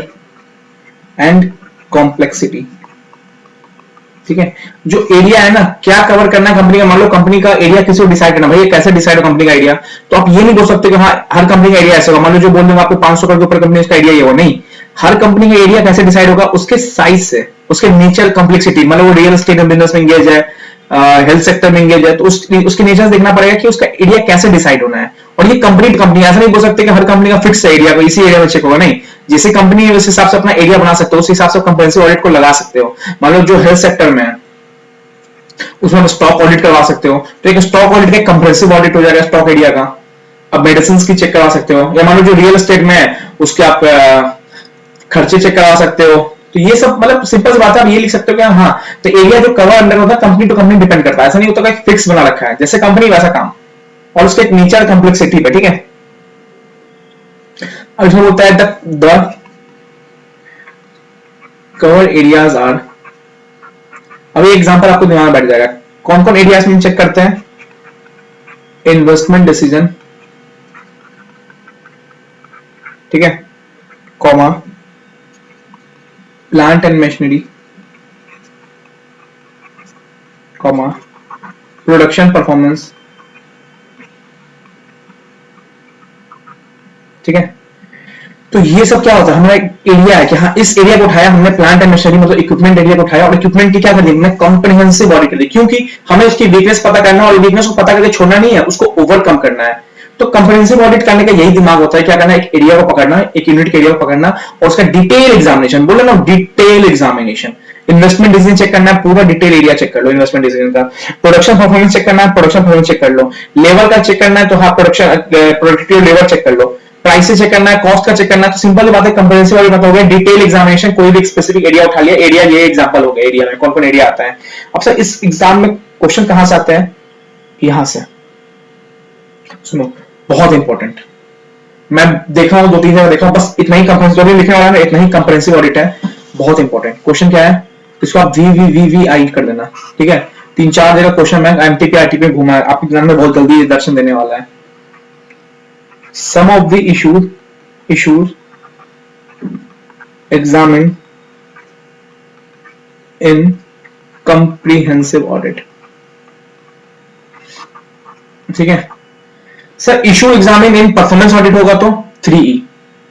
and complexity, ठीक है। जो एरिया है ना, क्या कवर करना है कंपनी का, मान लो कंपनी का एरिया किसी को डिसाइड करना, भाई ये कैसे डिसाइड हो कंपनी का एरिया, तो आप ये नहीं बोल सकते कि हाँ हर कंपनी का एरिया ऐसा होगा। मान लो जो बोल दूंगा आपको 500 करोड़ के ऊपर कंपनी, उसका एरिया ये हो, नहीं, हर कंपनी का एरिया कैसे डिसाइड होगा, उसके साइज से, उसके नेचर, कॉम्प्लेक्सिटी, मतलब वो रियल एस्टेट बिजनेस में एंगेज है, हेल्थ सेक्टर में एंगेज है, तो उसके नेचर देखना पड़ेगा कि उसका एरिया कैसे डिसाइड होना है। और ये कंपनी टू कंपनी, ऐसा नहीं बोल सकते कि हर कंपनी का फिक्स एरिया को इसी एरिया में चेक होगा, नहीं, जैसी कंपनी है उस हिसाब से अपना एरिया बना सकते हो, उस हिसाब से कंप्रेहेंसिव ऑडिट को लगा सकते हो। मान लो जो हेल्थ सेक्टर में है उसमें स्टॉक ऑडिट करवा सकते हो, तो एक स्टॉक ऑडिट का कंप्रेहेंसिव ऑडिट हो जाएगा स्टॉक एरिया का। अब मेडिसिन की चेक करवा सकते हो, या मान लो जो रियल एस्टेट में है उसके आप खर्चे चेक करवा सकते हो। तो ये सब मतलब सिंपल सी बात है, आप ये लिख सकते हो कि हाँ, तो एरिया जो कवर अंडर होता है कंपनी टू कंपनी डिपेंड करता है, ऐसा नहीं होता कि फिक्स बना रखा है, जैसे कंपनी वैसा काम, और उसके एक नेचर कॉम्प्लेक्सिटी पे, ठीक है। अब इसमें बोलता है द कवर एरियाज आर, अब ये एग्जांपल आपको दिमाग में बैठ जाएगा, कौन कौन एरियाज में चेक करते हैं, इन्वेस्टमेंट डिसीजन, ठीक है, comma, plant and machinery, comma, production performance, ठीक है। तो ये सब क्या होता है, हमारा एरिया है कि हाँ इस एरिया को उठाया हमने, प्लांट एंड मशीनरी मतलब इक्विपमेंट एरिया को उठाया, और इक्विपमेंट की क्या कर दी हमने, कॉम्प्रिहेंसिव ऑडिट कर दी, क्योंकि हमें उसकी वीकनेस पता करना है, और वीकनेस को पता करके छोड़ना नहीं है, उसको ओवरकम करना है। तो कॉम्प्रिहेंसिव ऑडिट करने का यही दिमाग होता है, क्या करना है, एक एरिया को पकड़ना, एक यूनिट के एरिया को पकड़ना, और उसका डिटेल एग्जामिनेशन, बोले ना detail examination. Investment decision check करना है, पूरा डिटेल एरिया चेक कर लो इन्वेस्टमेंट डिसीजन का। प्रोडक्शन परफॉर्मेंस चेक करना है, प्रोडक्शन परफॉर्मेंस चेक कर लो। लेबर का चेक करना है, तो हाँ प्रोडक्शन प्रोडक्टिव लेबर चेक कर लो। प्राइस चेक करना है, कॉस्ट का चेक करना है, तो सिंपल बात है, कंप्रिहेंसिव ऑडिट मतलब हो गया डिटेल एग्जामिनेशन, कोई भी स्पेसिफिक एरिया उठा लिया, एरिया ये एग्जांपल हो गया, एरिया में कौन कौन एरिया आता है। अब सर इस एग्जाम में क्वेश्चन कहां से आते हैं, यहां से सुनो, बहुत इंपॉर्टेंट, मैं देखा हूं 2-3 जगह देखा हूं, बस इतना ही कंप्रिहेंसिव लिखने वाला है, इतना ही कंप्रिहेंसिव ऑडिट है, बहुत इंपॉर्टेंट। क्वेश्चन क्या है, इसको आप वी कर देना, ठीक है। 3-4 जगह क्वेश्चन मैं एमटीपी आरटीपी में घुमा है, आपके एग्जाम में बहुत जल्दी दर्शन देने वाला है। Some of the issues examined in comprehensive audit, ठीक है सर। इशू एग्जामिन इन परफॉर्मेंस ऑडिट होगा तो 3E,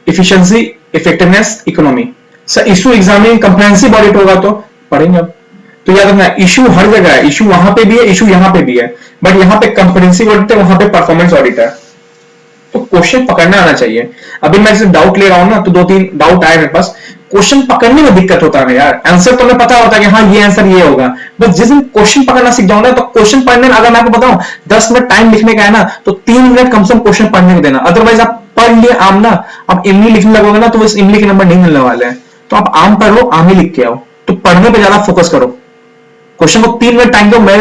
efficiency, effectiveness, economy. Sir issue examine इन कंप्रिहेंसिव ऑडिट होगा तो पढ़ेंगे अब, तो याद रखना इशू हर जगह है, इशू वहां पे भी है, इशू यहां पे भी है, बट यहां पे कंप्रिहेंसिव ऑडिट है, वहां पे परफॉर्मेंस ऑडिट है, तो क्वेश्चन पकड़ना आना चाहिए। अभी मैं जैसे डाउट ले रहा हूं ना, तो 2-3 डाउट आए मेरे पास, क्वेश्चन पकड़ने में दिक्कत होता है यार, आंसर तो मैं पता होता है कि हाँ ये आंसर ये होगा, बस जिस दिन क्वेश्चन पकड़ना सीख जाऊंगा, तो क्वेश्चन पढ़ने में अगर मैं आपको बताऊं 10 मिनट टाइम लिखने का है ना, तो 3 मिनट कम से कम क्वेश्चन पढ़ने को देना, अदरवाइज आप पढ़ लिए आम ना, आप इमली लिखने लगोगे ना, तो इस इमली के नंबर नहीं मिलने वाले हैं। तो आप आम पढ़ो, आम ही लिख के आओ, तो पढ़ने पर ज्यादा फोकस करो। क्वेश्चन को 3 मिनट टाइम दो। मैं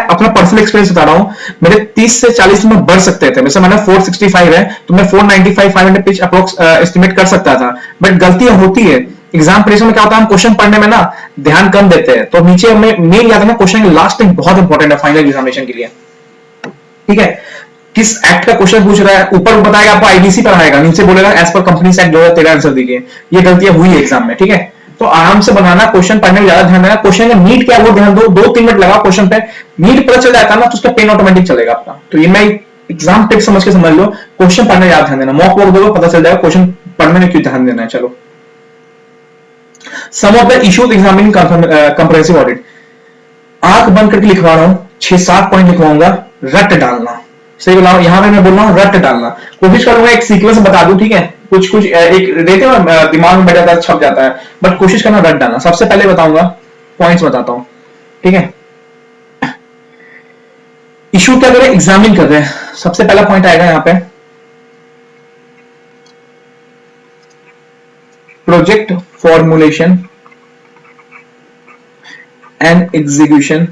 अपना पर्सनल एक्सपीरियंस बता रहा हूं, मेरे 30 से 40 मिनट बढ़ सकते थे, वैसे मैंने 465 है, तो मैं 495-500 पेज अप्रोक्स एस्टिमेट कर सकता था, बट गलतियां होती है एग्जाम प्रिपरेशन में। क्या होता है, हम क्वेश्चन पढ़ने में ना ध्यान कम देते हैं, तो नीचे हमें मेन याद रखना, क्वेश्चन लास्ट टाइम बहुत इंपॉर्टेंट है फाइनल एग्जामिनेशन के लिए, ठीक है। किस एक्ट का क्वेश्चन पूछ रहा है, ऊपर बताएगा आपको आईबीसी पर आएगा, नीचे बोलेगा as per companies act 2013 answer दीजिए। ये गलतियां हुई है एग्जाम में, ठीक है। तो आराम से बनाना, क्वेश्चन पढ़ने में ज्यादा ध्यान देना, क्वेश्चन का नीड क्या है वो ध्यान दो, 2-3 मिनट लगा क्वेश्चन पे, नीड पता चल जाता है ना तो उसका पेन ऑटोमेटिक चलेगा आपका। तो ये मैं एग्जाम टिप समझ के समझ लो, क्वेश्चन पढ़ने में ज्यादा ध्यान देना, मॉक वॉक दो पता चल जाएगा क्वेश्चन पढ़ने में क्यों ध्यान देना है। चलो, some of the issues examining comprehensive audit, आंख बंद करके लिखवा रहा हूं, 6-7 पॉइंट लिखवाऊंगा, रट डालना, सही बोला यहां पे मैं बोल रहा हूं रट डालना, कोशिश करूंगा एक सीक्वेंस बता दूं, ठीक है, कुछ कुछ एक देते हो दिमाग में बैठ जाता है, छप जाता है, बट कोशिश करना रट डालना। सबसे पहले बताऊंगा, पॉइंट्स बताता हूं, ठीक है। इशू क्या करें, एग्जामिन कर रहे हैं, सबसे पहला पॉइंट आएगा यहां पे, project formulation and execution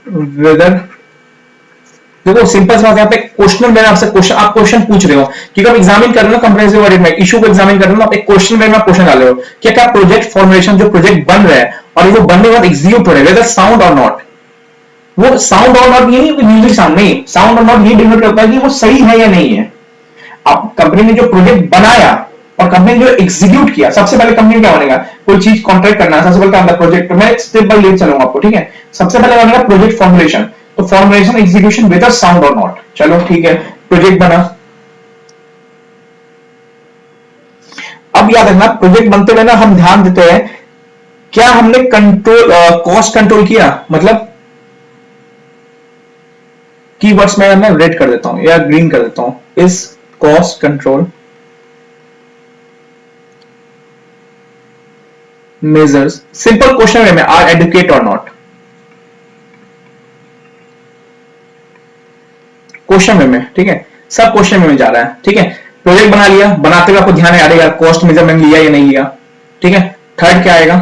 whether. देखो सिंपल सी बात है, यहाँ पे क्वेश्चन में आपसे क्वेश्चन, आप क्वेश्चन पूछ रहे हो क्योंकि आप एग्जामिन कर रहे हो कंप्रेहेंसिव ऑडिट में, इशू को एग्जामिन कर रहे हो, आप एक क्वेश्चन में क्वेश्चन डाल रहे हो कि क्या प्रोजेक्ट फॉर्मुलेशन जो प्रोजेक्ट बन रहा है और वो बनने के बाद एग्जीक्यूट हो रहा है, वेदर साउंड और नॉट, वो साउंड और नॉट ये नहीं म्यूजिक साउंड नहीं, साउंड और नॉट ये डिनोट करता है कि वो सही है या नहीं है। अब कंपनी ने जो प्रोजेक्ट बनाया और कंपनी ने जो एग्जीक्यूट किया, सबसे पहले कंपनी क्या बनेगा, कोई चीज कॉन्ट्रैक्ट करना है, सबसे पहले क्या होता है प्रोजेक्ट, मैं स्टेप बाय स्टेप चलूंगा आपको, ठीक है। सबसे पहले बनेगा प्रोजेक्ट फॉर्मुलेशन, तो फॉर्मुलेशन एग्जीक्यूशन वेदर साउंड और नॉट, चलो ठीक है, प्रोजेक्ट बना। अब याद रखना प्रोजेक्ट बनते हुए ना हम ध्यान देते हैं क्या हमने कंट्रोल कॉस्ट कंट्रोल किया, मतलब कीवर्ड्स में मैं रेड कर देता हूं या ग्रीन कर देता हूं, is cost control measures, simple question में आर एडुकेट और नॉट, क्वेश्चन में ठीक है, सब क्वेश्चन में जा रहा है, ठीक है। प्रोजेक्ट बना लिया, बनाते हुए आपको ध्यान आ रहा है कॉस्ट मेजरमेंट लिया या नहीं लिया, ठीक है। थर्ड क्या आएगा,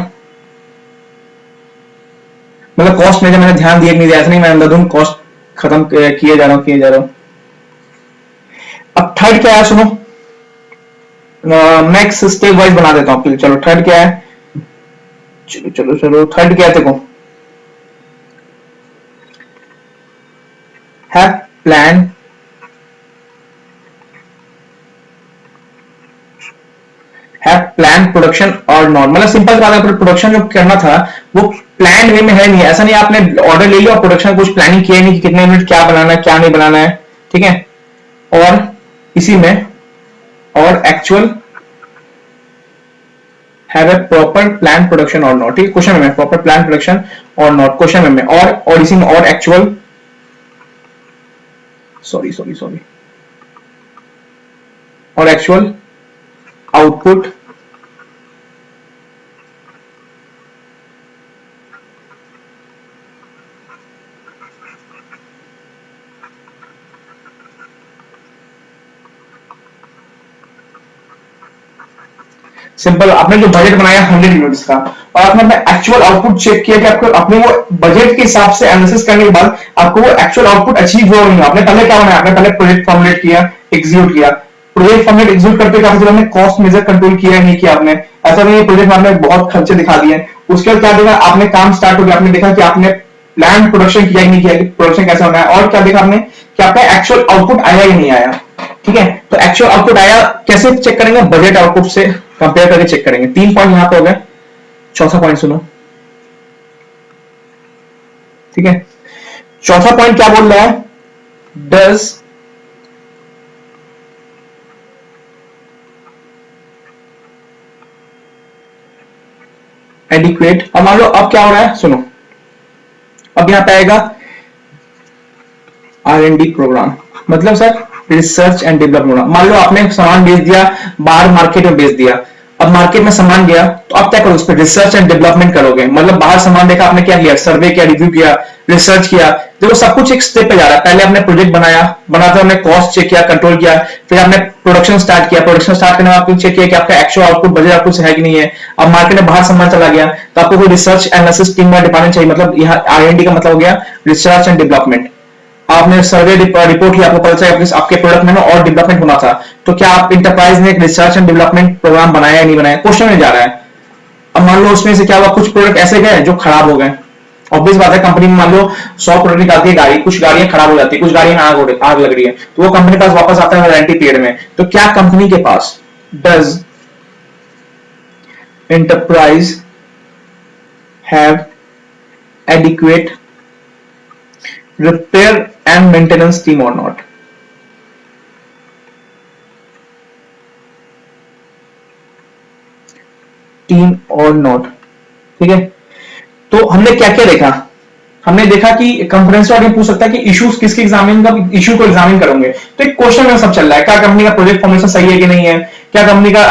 मतलब कॉस्ट मेजरमेंट ध्यान दिया नहीं दिया, ऐसा नहीं मैं अंधाधुंध कॉस्ट खत्म किए जा रहा हूं। अब थर्ड क्या है सुनो, नेक्स्ट स्टेप वाइज बना देता हूं, चलो थर्ड क्या है, चलो थर्ड क्या है, देखो है प्लान प्रोडक्शन और नॉट, मतलब सिंपल बात है, प्रोडक्शन जो करना था वो प्लान वे में है नहीं, ऐसा नहीं आपने ऑर्डर ले लिया और प्रोडक्शन कुछ प्लानिंग किया नहीं कि कितने मिनट क्या बनाना है क्या नहीं बनाना है, ठीक है। और इसी में और actual have a proper plan production और नॉट, ठीक है, क्वेश्चन में प्रॉपर प्लान प्रोडक्शन और नॉट, क्वेश्चन में और इसी में और एक्चुअल, सॉरी और एक्चुअल आउटपुट सिंपल, आपने जो बजट बनाया 100 यूनिट्स का और आपने अपना एक्चुअल आउटपुट चेक किया कि आपको अपने वो बजट के हिसाब से एनालिसिस करने के बाद आपको वो एक्चुअल आउटपुट अचीव हुआ नहीं, आपने पहले क्या बनाया, आपने पहले प्रोजेक्ट फॉर्मुलेट किया, एग्जीक्यूट किया, प्रोजेक्ट फॉर्मुलेट एग्जीक्यूट करते काफी आपने कॉस्ट मेजर कंट्रोल किया नहीं किया आपने, ऐसा नहीं प्रोजेक्ट में आपने बहुत खर्चे दिखा दिए, उसके बाद क्या देखा आपने, काम स्टार्ट हो गया, आपने देखा कि आपने प्लान प्रोडक्शन किया नहीं किया, प्रोडक्शन कैसा होना है, और क्या देखा आपने कि आपका एक्चुअल आउटपुट आया या नहीं आया, ठीक है। तो एक्चुअल आउटपुट आया कैसे चेक करेंगे, बजट आउटपुट से कंपेयर करके चेक करेंगे। 3 पॉइंट यहां पे हो गए, चौथा पॉइंट सुनो, ठीक है। चौथा पॉइंट क्या बोल रहा है, डज एडिक्वेट, अब मान लो अब क्या हो रहा है सुनो, अब यहां पे आएगा R&D प्रोग्राम, मतलब sir research and development programme. मान लो आपने सामान बेच दिया, बाहर मार्केट में बेच दिया, अब मार्केट में सामान गया तो आप क्या करोगे, उस पर रिसर्च एंड डेवलपमेंट करोगे, मतलब बाहर सामान देखा आपने क्या किया, सर्वे किया, रिव्यू किया, रिसर्च किया, देखो सब कुछ एक स्टेप पे जा रहा है। पहले आपने प्रोजेक्ट बनाया, बनाते हमने कॉस्ट चेक किया, कंट्रोल किया, फिर आपने प्रोडक्शन स्टार्ट किया, प्रोडक्शन स्टार्ट करने में आपने चेक किया कि आपका एक्चुअल आउटपुट बजट आउटपुट है कि नहीं है। अब मार्केट में बाहर सामान चला गया तो आपको कोई रिसर्च एनालिसिस टीम का डिपार्टमेंट चाहिए, मतलब यहाँ R&D का मतलब हो गया रिसर्च एंड डेवलपमेंट। आपने सर्वे रिपोर्ट किया, आपको पता चला आपके प्रोडक्ट में और डेवलपमेंट होना था, तो क्या आप इंटरप्राइज ने एक रिसर्च एंड डेवलपमेंट प्रोग्राम बनाया या नहीं बनाया, क्वेश्चन में जा रहा है। अब मान लो उसमें से क्या हुआ, कुछ प्रोडक्ट ऐसे गए जो खराब हो गए, ऑब्वियस बात है कंपनी में मान लो 100 प्रोडक्ट निकालती है गाड़ी, कुछ गाड़ियां खराब हो जाती है, कुछ गाड़ियां में आग लग रही है, तो वो कंपनी पास वापस आता है वारंटी पीरियड में, तो क्या कंपनी के पास does enterprise have adequate repair and maintenance team or not? Team और नॉट, ठीक है। तो हमने क्या क्या देखा, हमने देखा कि कंफरेंस ऑडिट पूछ सकता है कि इश्यूज किसके एग्जामिन का इशू को एग्जामिन करोगे, तो एक क्वेश्चन में सब चल रहा है, क्या कंपनी का प्रोजेक्ट फॉर्मेशन सही है कि नहीं है, क्या कंपनी का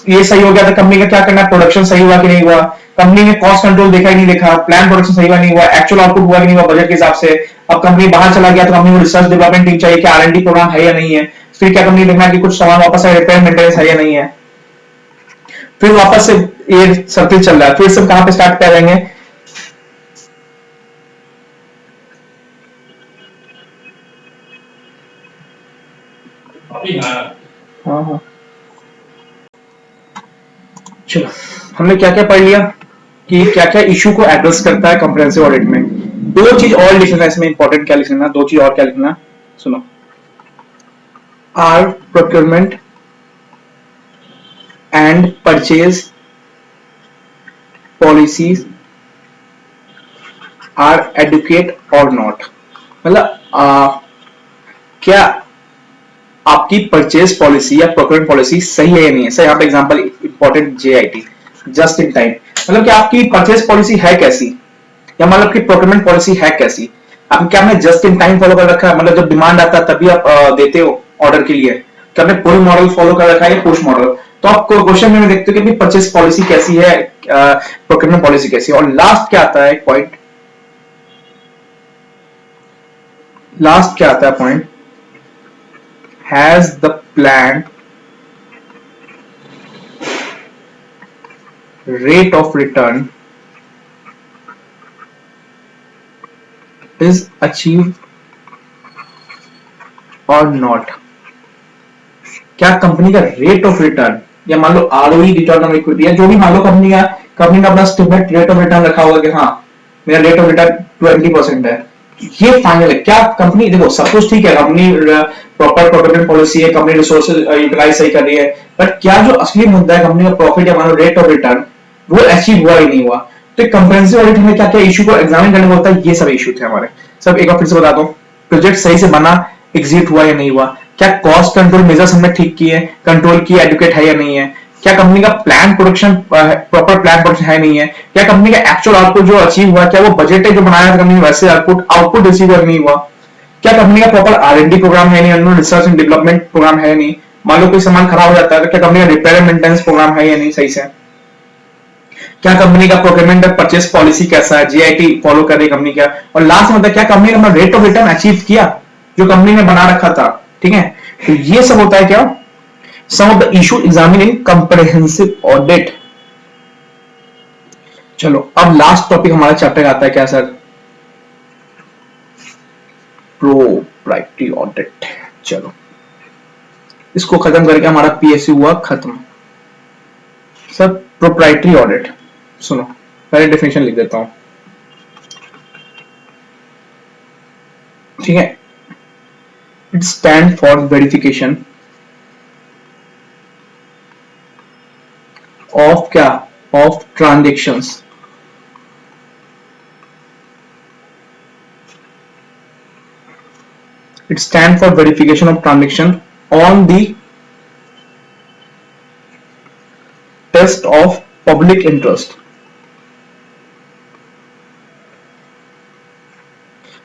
ये सही हो गया, तो कंपनी का क्या करना है, प्रोडक्शन सही हुआ कि नहीं हुआ, कंपनी ने कॉस्ट कंट्रोल देखा ही नहीं देखा, प्लान प्रोडक्शन सही हुआ नहीं हुआ, एक्चुअल आउटपुट हुआ कि नहीं हुआ बजट के हिसाब से। अब कंपनी बाहर चला गया तो कंपनी को रिसर्च डेवलपमेंट टीम चाहिए, क्या R&D प्रोग्राम है या नहीं है, फिर क्या कंपनी देखना कि कुछ सामान वापस रिपेयर मेंटेनेंस है या नहीं है, फिर वापस से ये सर्किल चल रहा है, फिर सब कहां पे स्टार्ट करेंगे, हाँ हाँ चलो हमने क्या क्या पढ़ लिया कि क्या क्या इशू को एड्रेस करता है कंप्रेहेंसिव ऑडिट में। दो चीज और लिखना है इसमें, इंपॉर्टेंट क्या लिखना, दो चीज और क्या लिखना, सुनो। Are procurement and purchase policies are adequate और नॉट, मतलब क्या आपकी परचेज पॉलिसी या प्रोक्योरमेंट पॉलिसी सही है या नहीं है। सर यहाँ पे example important JIT, just in time, मतलब कि आपकी परचेज पॉलिसी है कैसी, या मतलब कि प्रोक्योरमेंट पॉलिसी है कैसी, आप क्या आपने जस्ट इन टाइम फॉलो कर रखा है, मतलब जब डिमांड आता है तभी आप देते हो ऑर्डर के लिए, क्या आपने पुल मॉडल फॉलो कर रखा है या पुश मॉडल। तो आप क्वेश्चन में देखते हो कि परचेज पॉलिसी कैसी है, प्रोक्योरमेंट पॉलिसी कैसी है। और लास्ट क्या आता है पॉइंट, लास्ट क्या आता है point, has the plan rate of return is achieved or not। क्या कंपनी का रेट ऑफ रिटर्न या मान लो ROE रिटर्न ऑन इक्विटी या जो भी मान लो कंपनी का अपना स्टेटमेंट रेट ऑफ रिटर्न रखा होगा कि हाँ मेरा रेट ऑफ रिटर्न 20% है, ये फाइनल है। क्या कंपनी, देखो सब कुछ ठीक है, कंपनी प्रॉपर प्रोक्योरमेंट पॉलिसी है, कंपनी रिसोर्सेज यूटिलाइज सही कर रही है, बट क्या जो असली मुद्दा है कंपनी का प्रॉफिट या मान लो रेट ऑफ रिटर्न वो अचीव हुआ ही नहीं हुआ। तो कंप्रेहेंसिव ऑडिट में क्या क्या इशू को एग्जामिन करने को होता है, ये सब इशू थे हमारे। सब एक बार फिर से बता दो, प्रोजेक्ट सही से बना, एग्जीक्यूट हुआ या नहीं हुआ, क्या कॉस्ट कंट्रोल मेजर्स हमने ठीक किए, कंट्रोल की एडुकेट है या नहीं है, क्या कंपनी का plan production proper plan production है नहीं है, क्या कंपनी का एक्चुअल आउटपुट जो अचीव हुआ क्या वो बजट है जो बनाया था कंपनी वैसे आउटपुट रिसीव नहीं हुआ, क्या कंपनी का प्रॉपर R&D प्रोग्राम है नहीं, रिसर्च एंड डेवलपमेंट प्रोग्राम है नहीं, मान लो कोई सामान खराब हो जाता है तो क्या कंपनी का रिपेयर एंड मेंटेनेंस प्रोग्राम है या नहीं सही से, क्या कंपनी का प्रोक्योरमेंट एंड परचेस पॉलिसी कैसा है, JIT फॉलो कर रही कंपनी क्या, और लास्ट में क्या कंपनी ने अपना रेट ऑफ रिटर्न अचीव किया जो कंपनी ने बना रखा था। ठीक है, तो ये सब होता है क्या, some of the issue examine in comprehensive audit. चलो अब लास्ट टॉपिक हमारा चैप्टर आता है क्या सर, प्रोप्राइटरी ऑडिट। चलो इसको खत्म करके हमारा PSU हुआ खत्म। सर प्रोप्राइटरी ऑडिट, सुनो पहले डेफिनेशन लिख देता हूं, ठीक है। It stand for verification of क्या, of transactions it stands for verification of transaction on the test of public interest।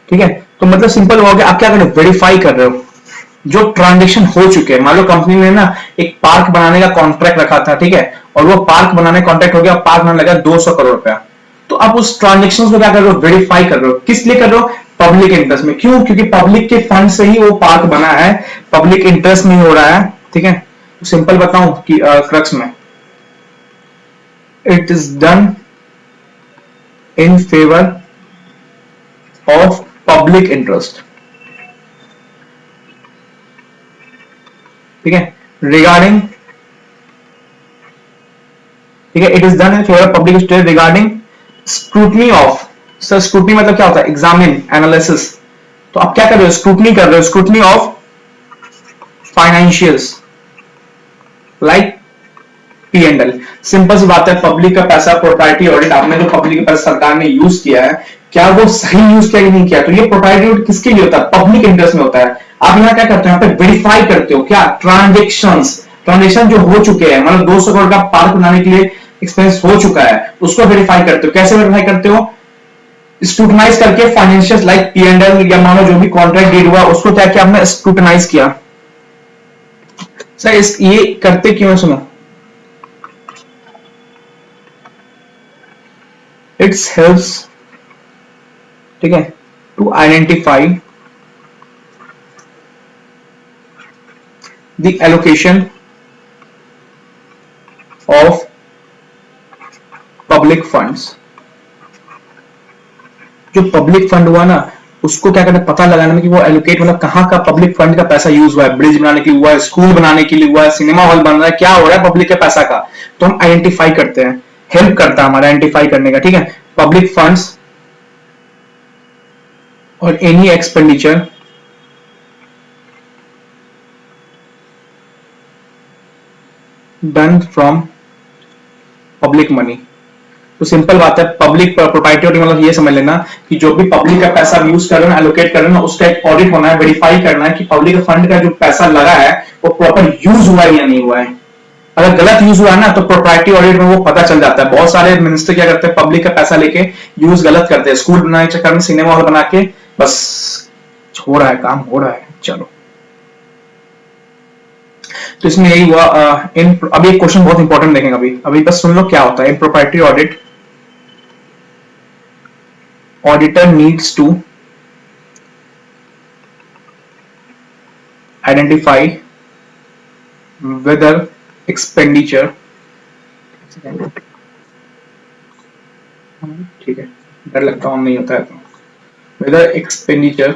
ठीक है, तो मतलब सिंपल हो गया, आप क्या कर रहे हो, वेरीफाई कर रहे हो जो ट्रांजेक्शन हो चुके हैं। मान लो कंपनी ने ना एक पार्क बनाने का कॉन्ट्रैक्ट रखा था, ठीक है, और वो पार्क बनाने कॉन्ट्रैक्ट हो गया, पार्क बनाने लगा 200 करोड़ रुपया, तो आप उस ट्रांजेक्शन को क्या कर रहे हो, वेरीफाई कर रहे हो। किस लिए कर रहे हो, पब्लिक इंटरेस्ट में। क्यों, क्योंकि पब्लिक के फंड से ही वो पार्क बना है, पब्लिक इंटरेस्ट नहीं हो रहा है। ठीक है, सिंपल बताऊं कि क्रक्स में it is done in favour of public interest. ठीक है, रिगार्डिंग, ठीक है, it is done in favour of public interest regarding scrutiny of. Sir scrutiny मतलब क्या होता है, एग्जामिन, एनालिसिस। तो आप क्या कर रहे हो, स्क्रूटनी कर रहे हो, scrutiny of financials like P&L। Simple सी बात है, पब्लिक का पैसा, प्रोप्राइटरी ऑडिट, आपने जो पब्लिक का पैसा सरकार ने यूज किया है, क्या वो सही यूज किया कि नहीं किया? तो ये प्रोप्राइटरी ऑडिट किसके लिए होता है? पब्लिक इंटरेस्ट में होता है। आप यहाँ क्या करते हो? यहाँ पे वेरीफाई करते हो क्या? ट्रांजेक्शन जो हो चुके हैं, मतलब 200 करोड़ का पार्क बनाने के लिए एक्सपेंस हो चुका है, उसको वेरीफाई करते हो। कैसे वेरीफाई करते हो? स्क्रूटनाइज करके, फाइनेंशियल लाइक P&L या मानो जो भी कॉन्ट्रैक्ट डीड हुआ उसको क्या किया आपने? स्क्रूटनाइज किया। सर ये करते क्यों है? सुनो, इट्स हेल्प्स, ठीक है, to identify the allocation of public funds. जो पब्लिक फंड हुआ ना, उसको क्या करना, पता लगाने में कि वो एलोकेट, मतलब कहाँ का पब्लिक फंड का पैसा यूज हुआ है। ब्रिज बनाने के लिए हुआ है, स्कूल बनाने के लिए हुआ है, सिनेमा हॉल बन रहा है, क्या हो रहा है पब्लिक के पैसा का, तो हम आइडेंटिफाई करते हैं। हेल्प करता है हमारा आइडेंटिफाई करने का, ठीक है। पब्लिक फंड्स और any expenditure done from public money. तो सिंपल बात है, पब्लिक प्रोप्राइटरी मतलब ये समझ लेना कि जो भी पब्लिक का पैसा यूज कर रहे हैं, एलोकेट कर रहे हैं, उसका एक ऑडिट होना है, वेरीफाई करना है कि पब्लिक फंड का जो पैसा लगा है वो प्रॉपर यूज हुआ है या नहीं हुआ है। अगर गलत यूज हुआ है ना, तो प्रोप्राइटरी ऑडिट में वो पता चल जाता है। बहुत सारे मिनिस्टर क्या करते हैं, पब्लिक का पैसा लेके यूज गलत करते हैं, स्कूल बनाने के चक्कर में, सिनेमा हॉल बना के, बस हो रहा है काम, हो रहा है, चलो। तो इसमें यही हुआ। अभी एक क्वेश्चन बहुत इंपॉर्टेंट देखेंगे, अभी बस सुन लो क्या होता है in proprietary audit. Auditor needs to identify whether expenditure, ठीक है, डर लगता हूँ नहीं होता है तो, whether expenditure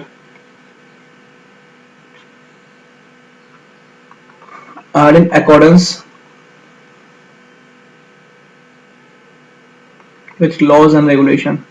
are in accordance with laws and regulation,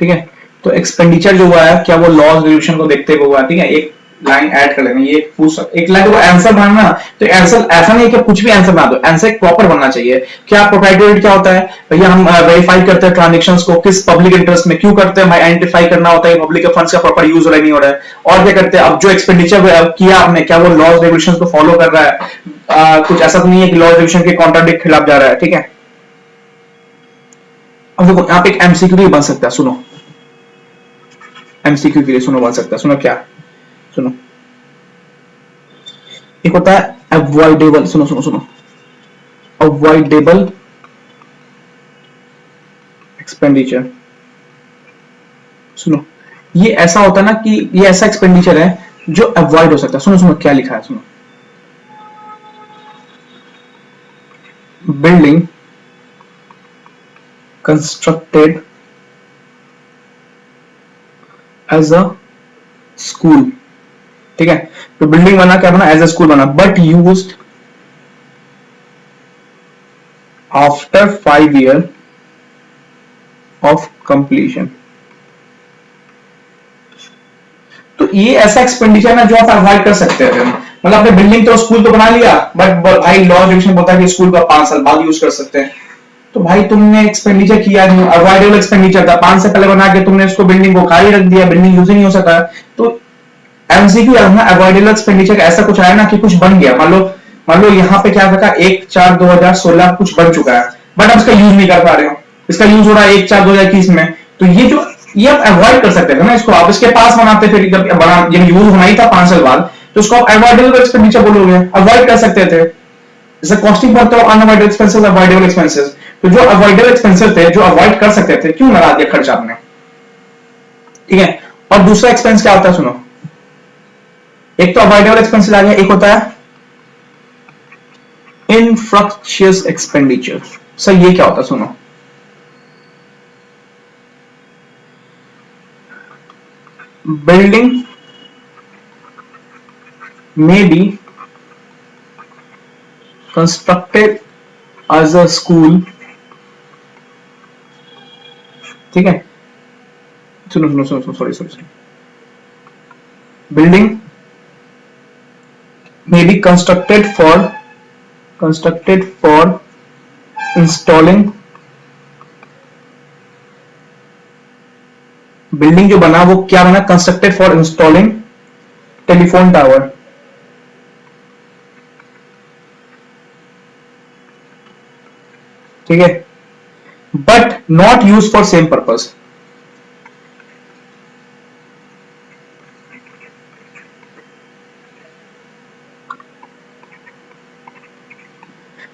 ठीक है। तो एक्सपेंडिचर जो हुआ है, क्या वो लॉज रेगुलेशन को देखते हुए हुआ, ठीक है। एक लाइन ऐड कर लेना, ये एक लाइन को आंसर बनाना, तो आंसर ऐसा नहीं कि कुछ भी आंसर बना दो, आंसर एक प्रॉपर बनना चाहिए। क्या प्रोप्राइटरी ऑडिट क्या होता है भैया? हम वेरीफाई करते हैं ट्रांजैक्शंस को, किस पब्लिक इंटरेस्ट में, क्यों करते हैं भाई? आइडेंटिफाई करना होता है पब्लिक के फंड्स का प्रॉपर यूज हो रहा है नहीं हो रहा है। और क्या करते हैं, अब जो एक्सपेंडिचर किया आपने, क्या वो लॉज रेगुलेशन को फॉलो कर रहा है? कुछ ऐसा तो नहीं है कि लॉज रेगुलेशन के कॉन्ट्राडिक्ट खिलाफ जा रहा है, ठीक है। अब देखो यहाँ पे एक एमसीक्यू भी बन सकता है, सुनो, एमसीक्यू के लिए सुनो बन सकता है, सुनो क्या, सुनो, एक होता है अवॉइडेबल, सुनो सुनो सुनो, अवॉइडेबल एक्सपेंडिचर। सुनो, ये ऐसा होता है ना कि ये ऐसा एक्सपेंडिचर है जो अवॉइड हो सकता है। सुनो सुनो क्या लिखा है, सुनो, building constructed as a school, ठीक है। तो बिल्डिंग बना, क्या बना? एज अ स्कूल बना, but used after 5 years of completion. तो ये ऐसा एक्सपेंडिचर ना जो आप अवॉइड कर सकते हैं। मतलब आपने बिल्डिंग तो, स्कूल तो बना लिया, बट भाई लॉ रेगुलेशन बोलता है कि स्कूल का 5 साल बाद यूज कर सकते हैं। तो भाई तुमने एक्सपेंडिचर किया, अवॉइडेबल एक्सपेंडिचर था, 5 से पहले बना के तुमने इसको बिल्डिंग को खाली रख दिया, बिल्डिंग यूज नहीं हो सका। तो एमसीक्यू अवॉइडेबल एक्सपेंडिचर ऐसा कुछ आया ना कि कुछ बन गया, मान लो यहाँ पे क्या रखा, 1/4/2016 कुछ बन चुका है, बट आप इसका यूज नहीं कर पा रहे हो, इसका यूज हो रहा है 1/4/2021 में। तो ये आप अवॉइड कर सकते थे ना इसको, आप इसके पास बनाते, फिर जब यूज होना ही था 5 साल बाद, तो उसको आप अवॉइडेबल एक्सपेंडिचर बोलोगे, अवॉइड कर सकते थे। जैसे कॉस्टिंग पड़ता है अनअवॉइडेबल एक्सपेंसेस, अवॉइडेबल एक्सपेंसेस। तो जो अवॉइडेबल एक्सपेंसेस थे, जो अवॉइड कर सकते थे, क्यों लगा दिया खर्च आपने, ठीक है। और दूसरा एक्सपेंस क्या होता है, सुनो, एक तो अवॉइडेबल एक्सपेंसेस आ गया, एक होता है इनफ्रक्शियस एक्सपेंडिचर। सर ये क्या होता है, सुनो, building may be constructed as a school, ठीक है। सुनो सुनो सुनो, sorry, building may be constructed for constructed for installing, building जो बना वो क्या बना, constructed for installing telephone tower, ठीक है, but not use for same purpose.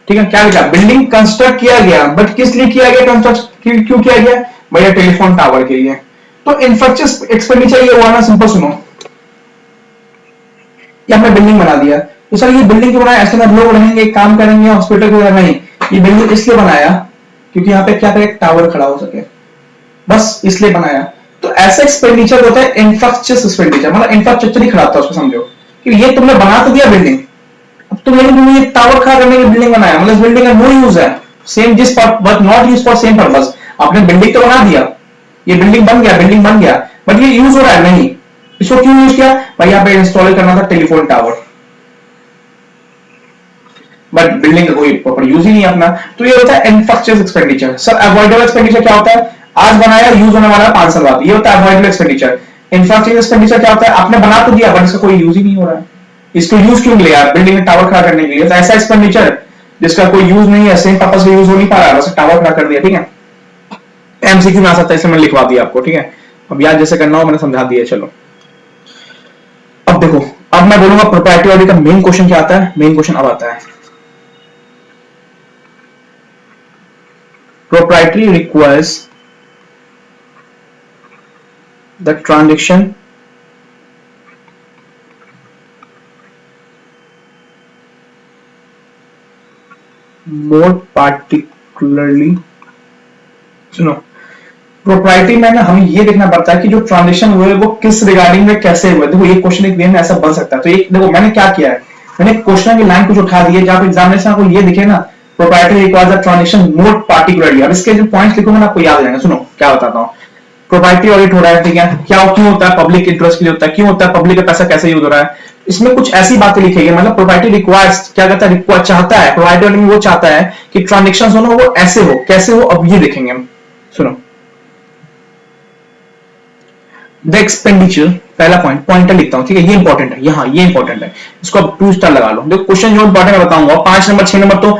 ठीक है, क्या लिखा, बिल्डिंग कंस्ट्रक्ट किया गया, बट किस लिए किया गया कंस्ट्रक्ट, क्यों किया गया भैया, टेलीफोन टावर के लिए। तो इंफ्रास्ट्रक्चर एक्सपेंडिचर ये हुआ ना, सिंपल सुनो, ये हमने बिल्डिंग बना दिया, तो सर ये बिल्डिंग क्यों बनाया, ऐसे में लोग रहेंगे, काम करेंगे, हॉस्पिटल के नहीं, ये बिल्डिंग इसलिए बनाया क्योंकि यहाँ पे क्या करे, टावर खड़ा हो सके, बस इसलिए बनाया। तो ऐसा एक्सपेंडिचर होता है इंफ्रास्ट्रक्चर एक्सपेंडिचर, मतलब इंफ्रास्ट्रक्चर ही खड़ा था उसको, समझो कि ये तुमने बना तो दिया बिल्डिंग, अब तुम लेकिन तुमने ये टावर खड़ा करने की बिल्डिंग बनाया, मतलब बिल्डिंग का नो यूज है, सेम जिस but not use for same purpose. आपने बिल्डिंग तो बना दिया, ये बिल्डिंग बन गया, बिल्डिंग बन गया, बट ये यूज हो रहा है नहीं, इसको क्यों यूज किया भाई, यहाँ पे इंस्टॉल करना था टेलीफोन टावर, बट बिल्डिंग का कोई प्रॉपर यूज ही नहीं अपना। तो ये होता है infrastructure expenditure. Sir avoidable expenditure क्या होता है, आज बनाया, यूज होने वाला है 5 साल बाद, ये होता है अवॉइडेबल एक्सपेंडिचर। इंफ्रास्ट्रक्चर एक्सपेंडिचर क्या होता है, आपने बना तो दिया बट इसका कोई यूज ही नहीं हो रहा है, इसको यूज क्यों लिया, बिल्डिंग में टावर खड़ा करने के लिए, तो ऐसा एक्सपेंडिचर जिसका कोई यूज नहीं है, सेम पर्पस यूज हो नहीं पा रहा है, बस टावर खड़ा कर दिया, ठीक है। एमसीक्यू में आ सकता है, इसलिए मैंने लिखवा दिया आपको, ठीक है। अब याद जैसे करना हो मैंने समझा दिया, चलो अब देखो, अब मैं बोलूंगा प्रोप्राइटरी ऑडिट का मेन क्वेश्चन क्या आता है, मेन क्वेश्चन अब आता है, proprietary requires the transaction more particularly, सुनो, प्रोप्राइटरी में ना हमें ये देखना पड़ता है कि जो ट्रांजेक्शन हुए वो किस रिगार्डिंग में कैसे हुए। देखो ये क्वेश्चन एक में ऐसा बन सकता है, तो एक देखो मैंने क्या किया है, मैंने क्वेश्चन की लाइन कुछ उठा दी है, जहां पे एग्जामिनेशन को ये दिखे ना, proprietary requires the transaction more particularly. अब इसके जो पॉइंट्स लिखूंगा ना आपको याद आ जाएगा, सुनो क्या बताता हूँ। प्रोप्राइटरी ऑडिट हो रहा है, ठीक है, क्या क्यों होता है, पब्लिक इंटरेस्ट के लिए होता है, क्यों होता है, पब्लिक का पैसा कैसे यूज हो रहा है, इसमें कुछ ऐसी बातें लिखी है, मतलब प्रोप्राइटरी रिक्वायर्स क्या कहता है, रिक्वायर चाहता है, प्रोप्राइटरी ऑडिट में वो चाहता है कि ट्रांजेक्शन हो ना वो ऐसे हो, कैसे हो, अब ये देखेंगे हम, सुनो। द एक्सपेंडिचर, पहला पॉइंट, पॉइंटर लिखता हूं, ठीक है, ये इंपॉर्टेंट है, यहाँ ये इंपॉर्टेंट है, इसको अब 2 स्टार लगा लो। देखो क्वेश्चन जो इंपॉर्टेंट है बताऊंगा, 5 नंबर 6 नंबर तो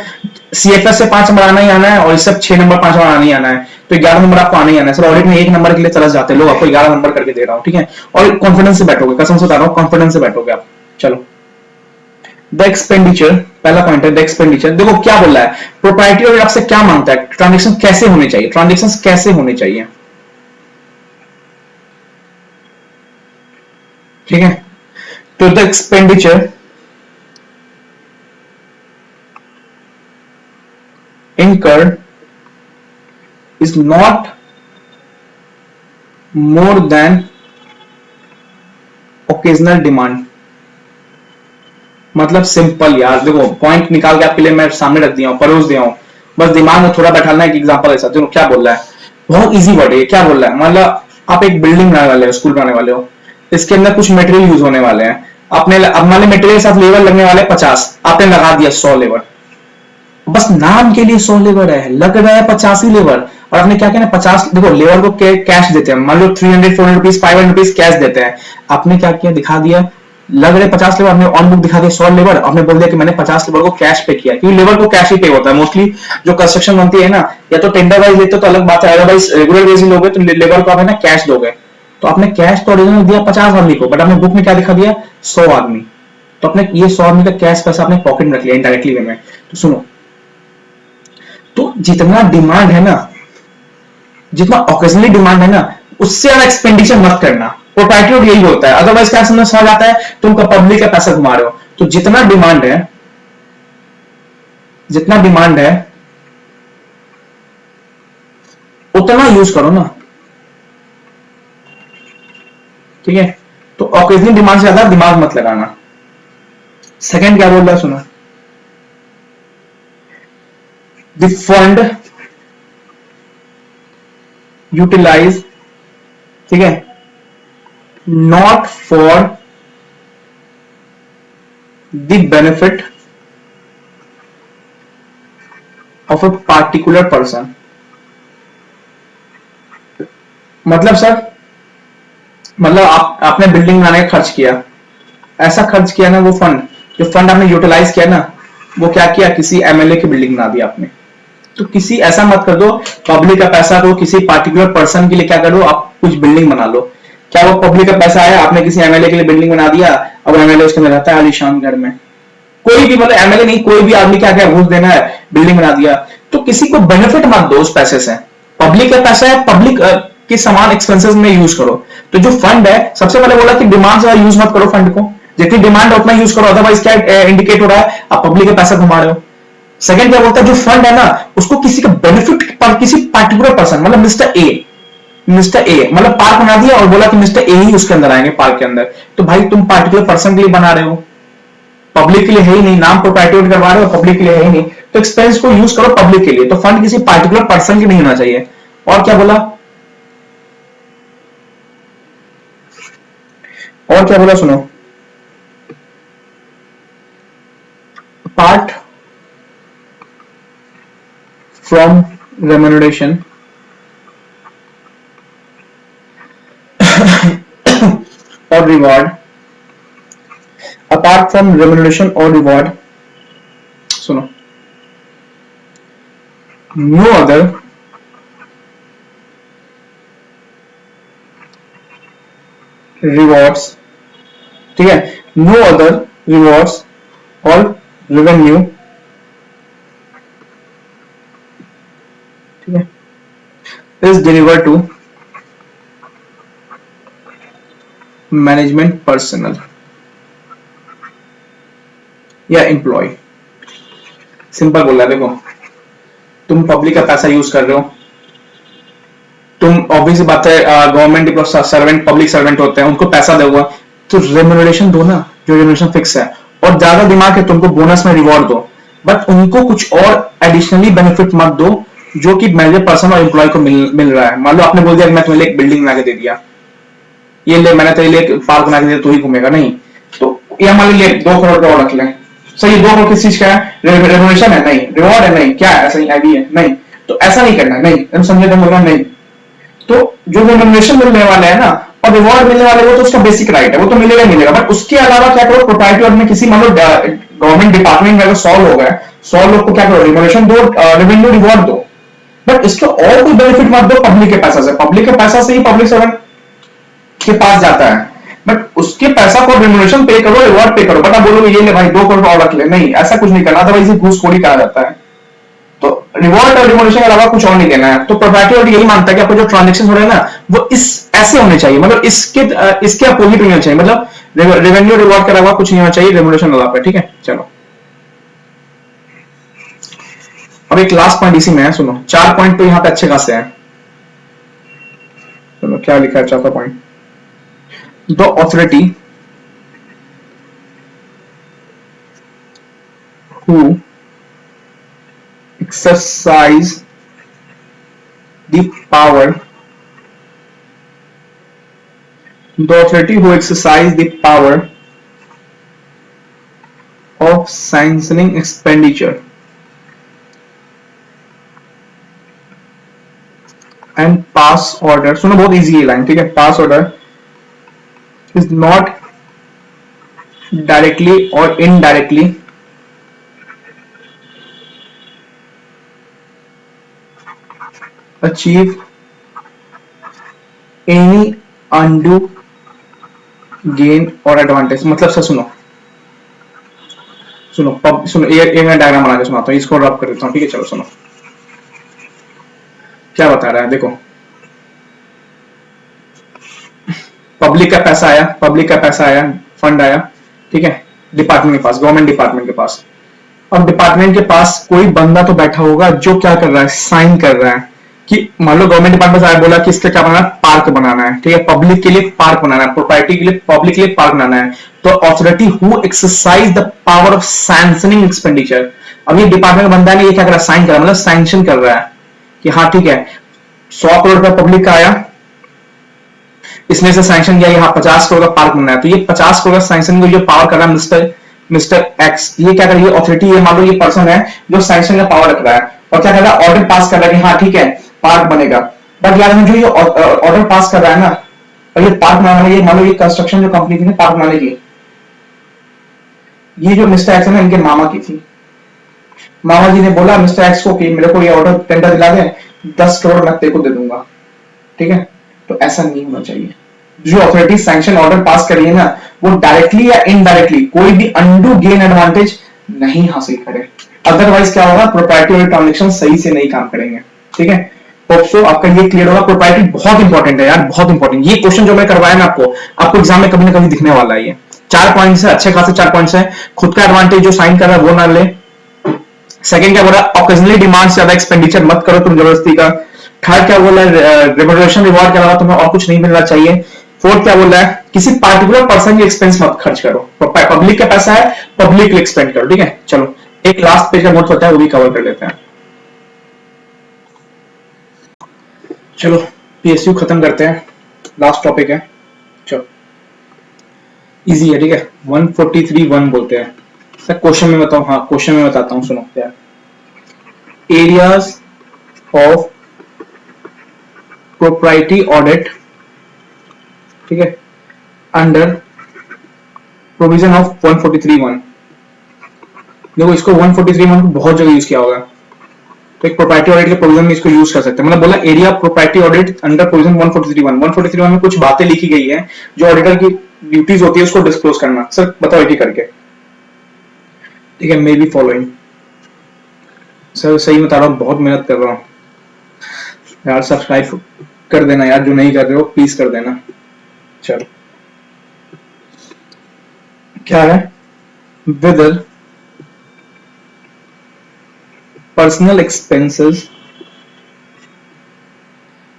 सीएफएस से 5 नंबर आना ही आना है, और इससे 6 नंबर 5 नंबर आना ही आना है, तो 11 नंबर आपको आना ही आना है। सर ऑडिट में 1 नंबर के लिए तरस जाते हैं लोग, आपको 11 नंबर करके दे रहा हूं, ठीक है, और कॉन्फिडेंस से बैठोगे, कसम से बता रहा हूं, कॉन्फिडेंस से बैठोगे आप। चलो द एक्सपेंडिचर, पहला पॉइंट है द एक्सपेंडिचर। देखो क्या बोल रहा है, प्रोप्राइटरी ऑडिट आपसे क्या मांगता है, ट्रांजेक्शन कैसे होने चाहिए, ट्रांजेक्शन कैसे होने चाहिए, ठीक है। तो the expenditure incurred is not more than occasional demand। मतलब सिंपल यार, देखो पॉइंट निकाल के आपके लिए मैं सामने रख दिया हूं, परोस दिया हूं, बस दिमाग में थोड़ा बैठाना है कि एग्जांपल ऐसा। देखो क्या बोल रहा है, बहुत इजी वर्ड है, क्या बोल रहा है, मतलब आप एक बिल्डिंग बनाने वाले हो, स्कूल बनाने वाले हो, इसके अंदर कुछ मटेरियल यूज होने वाले हैं, आपने अब मान ली मटेरियल के साथ लेबर लगने वाले 50, आपने लगा दिया 100 लेबर, बस नाम के लिए 100 लेबर है, लग रहा है 85 लेबर, और आपने क्या कहना 50। देखो लेबर को कैश देते हैं, मान लो 300 400 रुपीज 500 रुपीज कैश देते हैं, आपने क्या किया, दिखा दिया लग रहे 50 लेबर, आपने ऑन बुक दिखा दिया 100 लेबर, आपने बोल दिया कि मैंने 50 लेबर को कैश पे किया, क्योंकि लेबर को कैश ही पे होता है मोस्टली। जो कंस्ट्रक्शन बनती है ना, या तो टेंडर वाइज लेते तो अलग बात है, अदरवाइज रेगुलर बेसिस लोगे तो लेबर को आप है ना कैश दोगे। तो आपने कैश तो ओरिजिनल दिया 50 आदमी को, बट आपने बुक में क्या दिखा दिया 100 आदमी, तो आपने ये 100 आदमी का कैश पैसा अपने पॉकेट में रख लिया इनडायरेक्टली वे में। तो सुनो, तो जितना डिमांड है ना, जितना ऑकेजनली डिमांड है ना, उससे ज्यादा एक्सपेंडिचर मत करना। प्रोप्राइटरी यही होता है, अदरवाइज क्या समझ आता है, तुम पब्लिक का पैसा घुमा रहे हो। तो जितना डिमांड है, जितना डिमांड है उतना यूज करो ना, ठीक है। तो ऑकेजनली डिमांड से ज्यादा दिमाग मत लगाना। सेकंड क्या बोल रहा है सुनो, द फंड यूटिलाइज, ठीक है, not for the benefit of a particular person. मतलब सर, मतलब आपने बिल्डिंग बनाने का खर्च किया, ऐसा खर्च किया ना, वो फंड, जो फंड आपने यूटिलाइज किया ना, वो क्या किया, किसी एमएलए की बिल्डिंग बना दी आपने। तो किसी ऐसा मत कर दो, पब्लिक का पैसा को किसी पार्टिकुलर पर्सन के लिए क्या करो, आप कुछ बिल्डिंग बना लो। क्या वो पब्लिक का पैसा आया, आपने किसी एमएलए के लिए बिल्डिंग बना दिया, अब एमएलए उसके अंदर रहता है आलीशान घर में। कोई भी, मतलब एमएलए नहीं, कोई भी आदमी क्या क्या घूस देना है, बिल्डिंग बना दिया। तो किसी को बेनिफिट मत दो उस पैसे से। पब्लिक का पैसा है, पब्लिक के समान एक्सपेंसेस में यूज करो। तो जो फंड है, सबसे पहले बोला कि डिमांड से यूज मत करो फंड को, जितनी डिमांड है उतना यूज करो, अदरवाइज क्या इंडिकेट हो रहा है, आप पब्लिक का पैसा घुमा रहे हो। सेकंड क्या बोलता है, जो फंड है ना, उसको किसी का बेनिफिट पर किसी पार्टिकुलर पर्सन, मतलब मिस्टर ए मतलब पार्क बना दिया और बोला कि मिस्टर ए ही उसके अंदर आएंगे पार्क के अंदर। तो भाई तुम पार्टिकुलर पर्सन के लिए बना रहे हो, पब्लिक के लिए है ही नहीं, नाम प्रोप्राइटरी करवा रहे हो, पब्लिक के लिए है ही नहीं, तो एक्सपेंस को यूज करो पब्लिक के लिए। तो फंड किसी पार्टिकुलर पर्सन की नहीं होना चाहिए। और क्या बोला, और क्या बोला सुनो, पार्ट फ्रॉम रेम्यूनरेशन और रिवॉर्ड, अपार्ट फ्रॉम रेम्यूनरेशन और रिवॉर्ड, सुनो, नो अदर रिवॉर्ड्स, ठीक है, नो अदर रिवॉर्ड्स और रेवेन्यू, ठीक है, is deliver to management personal या एम्प्लॉय। सिंपल बोल रहा है, देखो तुम पब्लिक का पैसा यूज कर रहे हो, तुम ऑब्वियस बात है, गवर्नमेंट सर्वेंट, पब्लिक सर्वेंट होते हैं, उनको पैसा दोगे तो रेम्यूनरेशन दो ना, जो रेम्यूनरेशन फिक्स है, और ज्यादा दिमाग है तुमको बोनस में रिवॉर्ड दो, बट उनको कुछ और एडिशनली बेनिफिट मत दो जो कि मैनेजर पर्सन और एम्प्लॉय को मिल रहा है। मान लो आपने बोल दिया मैं तुम्हें एक बिल्डिंग बना के दे दिया, ये ले मैंने तेरे लिए पार्क बना के दिया, तू ही घूमेगा नहीं, तो ये मान लीजिए 2 करोड़ का और रख लें, सही, 2 करोड़ किस चीज का है, रेम्यूनरेशन है, नहीं रिवॉर्ड है, नहीं क्या है, ऐसा ही आईडी है, नहीं, तो ऐसा नहीं करना, नहीं तुम समझे, तुम बोलना नहीं। तो जो रेम्यूनरेशन मिलने वाले है ना और रिवॉर्ड मिलने वाले, वो तो उसका बेसिक राइट है, वो तो मिलेगा ही मिलेगा, बट उसके अलावा क्या करो, प्रोप्राइटरी में किसी मान लो गवर्नमेंट डिपार्टमेंट में अगर 100 लोग हैं, 100 लोग को क्या करो, रेम्यूनरेशन दो, रेवेन्यू रिवॉर्ड दो, बट इसको और कोई बेनिफिट मत दो पब्लिक के पैसा से। पब्लिक के पैसा से ही पब्लिक सर्वेंट के पास जाता है, बट उसके पैसा को रेम्यूनरेशन पे करो, रिवॉर्ड पे करो, बट आप बोलोगे ये ले भाई 2 करोड़ और रख ले, नहीं ऐसा कुछ नहीं करना, अदरवाइज घूसखोरी कहा जाता है। तो रिवॉर्ड और रेम्यूनरेशन के अलावा कुछ और नहीं देना है। तो प्रोप्राइटरी यही मानता है कि आपको जो ट्रांजेक्शन हो रहे हैं ना, वो इस ऐसे होने चाहिए, मतलब इसके अपोजिट नहीं होना चाहिए, मतलब रेवेन्यू रिवॉर्ड के अलावा कुछ नहीं होना चाहिए, रेम्यूनरेशन अलावा, ठीक है। चलो अब एक लास्ट पॉइंट इसी में है, सुनो, 4 पॉइंट तो यहाँ पे अच्छे खासे हैं। सुनो क्या लिखा है 4था point, the authority who exercise the power, the authority who exercise the power of sanctioning expenditure and pass order, सुनो बहुत इजी है लाइन, ठीक है, pass order is not directly or indirectly achieve any undue gain or advantage। मतलब sir सुनो सुनो ये मैं डायग्राम बना के सुनाता हूँ, इसको रब कर देता हूँ, ठीक है। चलो सुनो क्या बता रहा है, देखो पब्लिक का पैसा आया, फंड आया, ठीक है, डिपार्टमेंट के पास, गवर्नमेंट डिपार्टमेंट के पास। अब डिपार्टमेंट के पास कोई बंदा तो बैठा होगा जो क्या कर रहा है, साइन कर रहा है कि मान लो गवर्नमेंट डिपार्टमेंट से बोला कि इसका क्या बनाना है, पार्क बनाना है, ठीक है, पब्लिक के लिए पार्क बनाना है, प्रोप्राइटरी के लिए, पब्लिक के लिए पार्क बनाना है। तो authority who exercise the power of sanctioning expenditure, अब ये डिपार्टमेंट बंदा ने ये क्या कर रहा है, साइन कर रहा है, मतलब सैंक्शन कर रहा है कि हाँ ठीक है 100 करोड़ का पब्लिक का आया, इसने से सैंक्शन किया यहाँ 50 करोड़ का पार्क बनना है, तो ये 50 करोड़ का सैंक्शन को जो पावर कर रहा है मिस्टर एक्स, ये क्या कर रही है ऑथोरिटी, ये मान लो ये पर्सन है जो सैंक्शन का पावर रख रहा है, और क्या कर रहा है, ऑर्डर पास कर रहा है कि हाँ ठीक है पार्क बनेगा, बट यार जो ये ऑर्डर पास कर रहा है ना, और ये पार्क बनाने, ये मान लो ये कंस्ट्रक्शन जो कंपनी थी ना पार्क बनाने की, ये जो मिस्टर एक्स है ना इनके मामा की थी। मामा जी ने बोला मिस्टर एक्स को कि मेरे को ये ऑर्डर टेंडर दिला दे, 10 करोड़ मैं तेरे को दे दूंगा, ठीक है। तो ऐसा नहीं होना चाहिए। जो अथॉरिटी सैंक्शन ऑर्डर पास कर रही है ना, वो डायरेक्टली या इनडायरेक्टली कोई भी अनडू गेन एडवांटेज नहीं हासिल करे, अदरवाइज क्या होगा, प्रोप्राइटरी ट्रांजेक्शन सही से नहीं काम करेंगे, ठीक है। होप्सो आपका ये क्लियर होगा। प्रोप्राइटरी बहुत इंपॉर्टेंट है यार, बहुत इंपॉर्टेंट। ये क्वेश्चन जो मैं करवाया ना आपको एग्जाम में कभी ना कभी दिखने वाला है। ये 4 पॉइंट्स है, अच्छे खासे 4 पॉइंट्स है। खुद का एडवांटेज जो साइन कर रहा है वो ना ले। सेकंड क्या बोल रहा है, ऑकेजनली डिमांड से ज्यादा एक्सपेंडिचर मत करो तुम जबरदस्ती का। थर्ड क्या बोल रहा है, रिवॉल्यूशन रिवॉर्ड के अलावा तुम्हें और कुछ नहीं मिलना चाहिए। फोर्थ क्या बोल रहा है, किसी पार्टिकुलर पर्सन की एक्सपेंस मत खर्च करो, पब्लिक का पैसा है पब्लिक एक्सपेंड करो, ठीक है। चलो एक लास्ट पेज का नोट होता है वो भी कवर कर लेते हैं। चलो पीएसयू खत्म करते हैं, लास्ट टॉपिक है। चलो इजी है, ठीक है। 143(1) बोलते हैं सर। क्वेश्चन में बताऊं, हाँ क्वेश्चन में बताता हूं, सुनो क्या। एरियाज ऑफ प्रोप्राइटरी ऑडिट, ठीक है, अंडर प्रोविजन ऑफ 143(1). देखो इसको 143(1) को बहुत जगह यूज किया होगा, तो एक प्रोप्राइटरी ऑडिट के प्रोविजन में इसको यूज कर सकते हैं। मतलब बोला area of proprietary audit under provision 143(1). 143(1) में कुछ बातें लिखी गई है जो ऑडिटर की ड्यूटीज होती है उसको डिस्क्लोज करना। सर बताओ एक ही करके, ठीक है। मे बी फॉलोइंग, सर सही बता रहा हूँ, बहुत मेहनत कर रहा हूँ यार। सब्सक्राइब कर देना यार, जो नहीं कर रहे हो प्लीज कर देना। चलो क्या है, विद पर्सनल एक्सपेंसेस,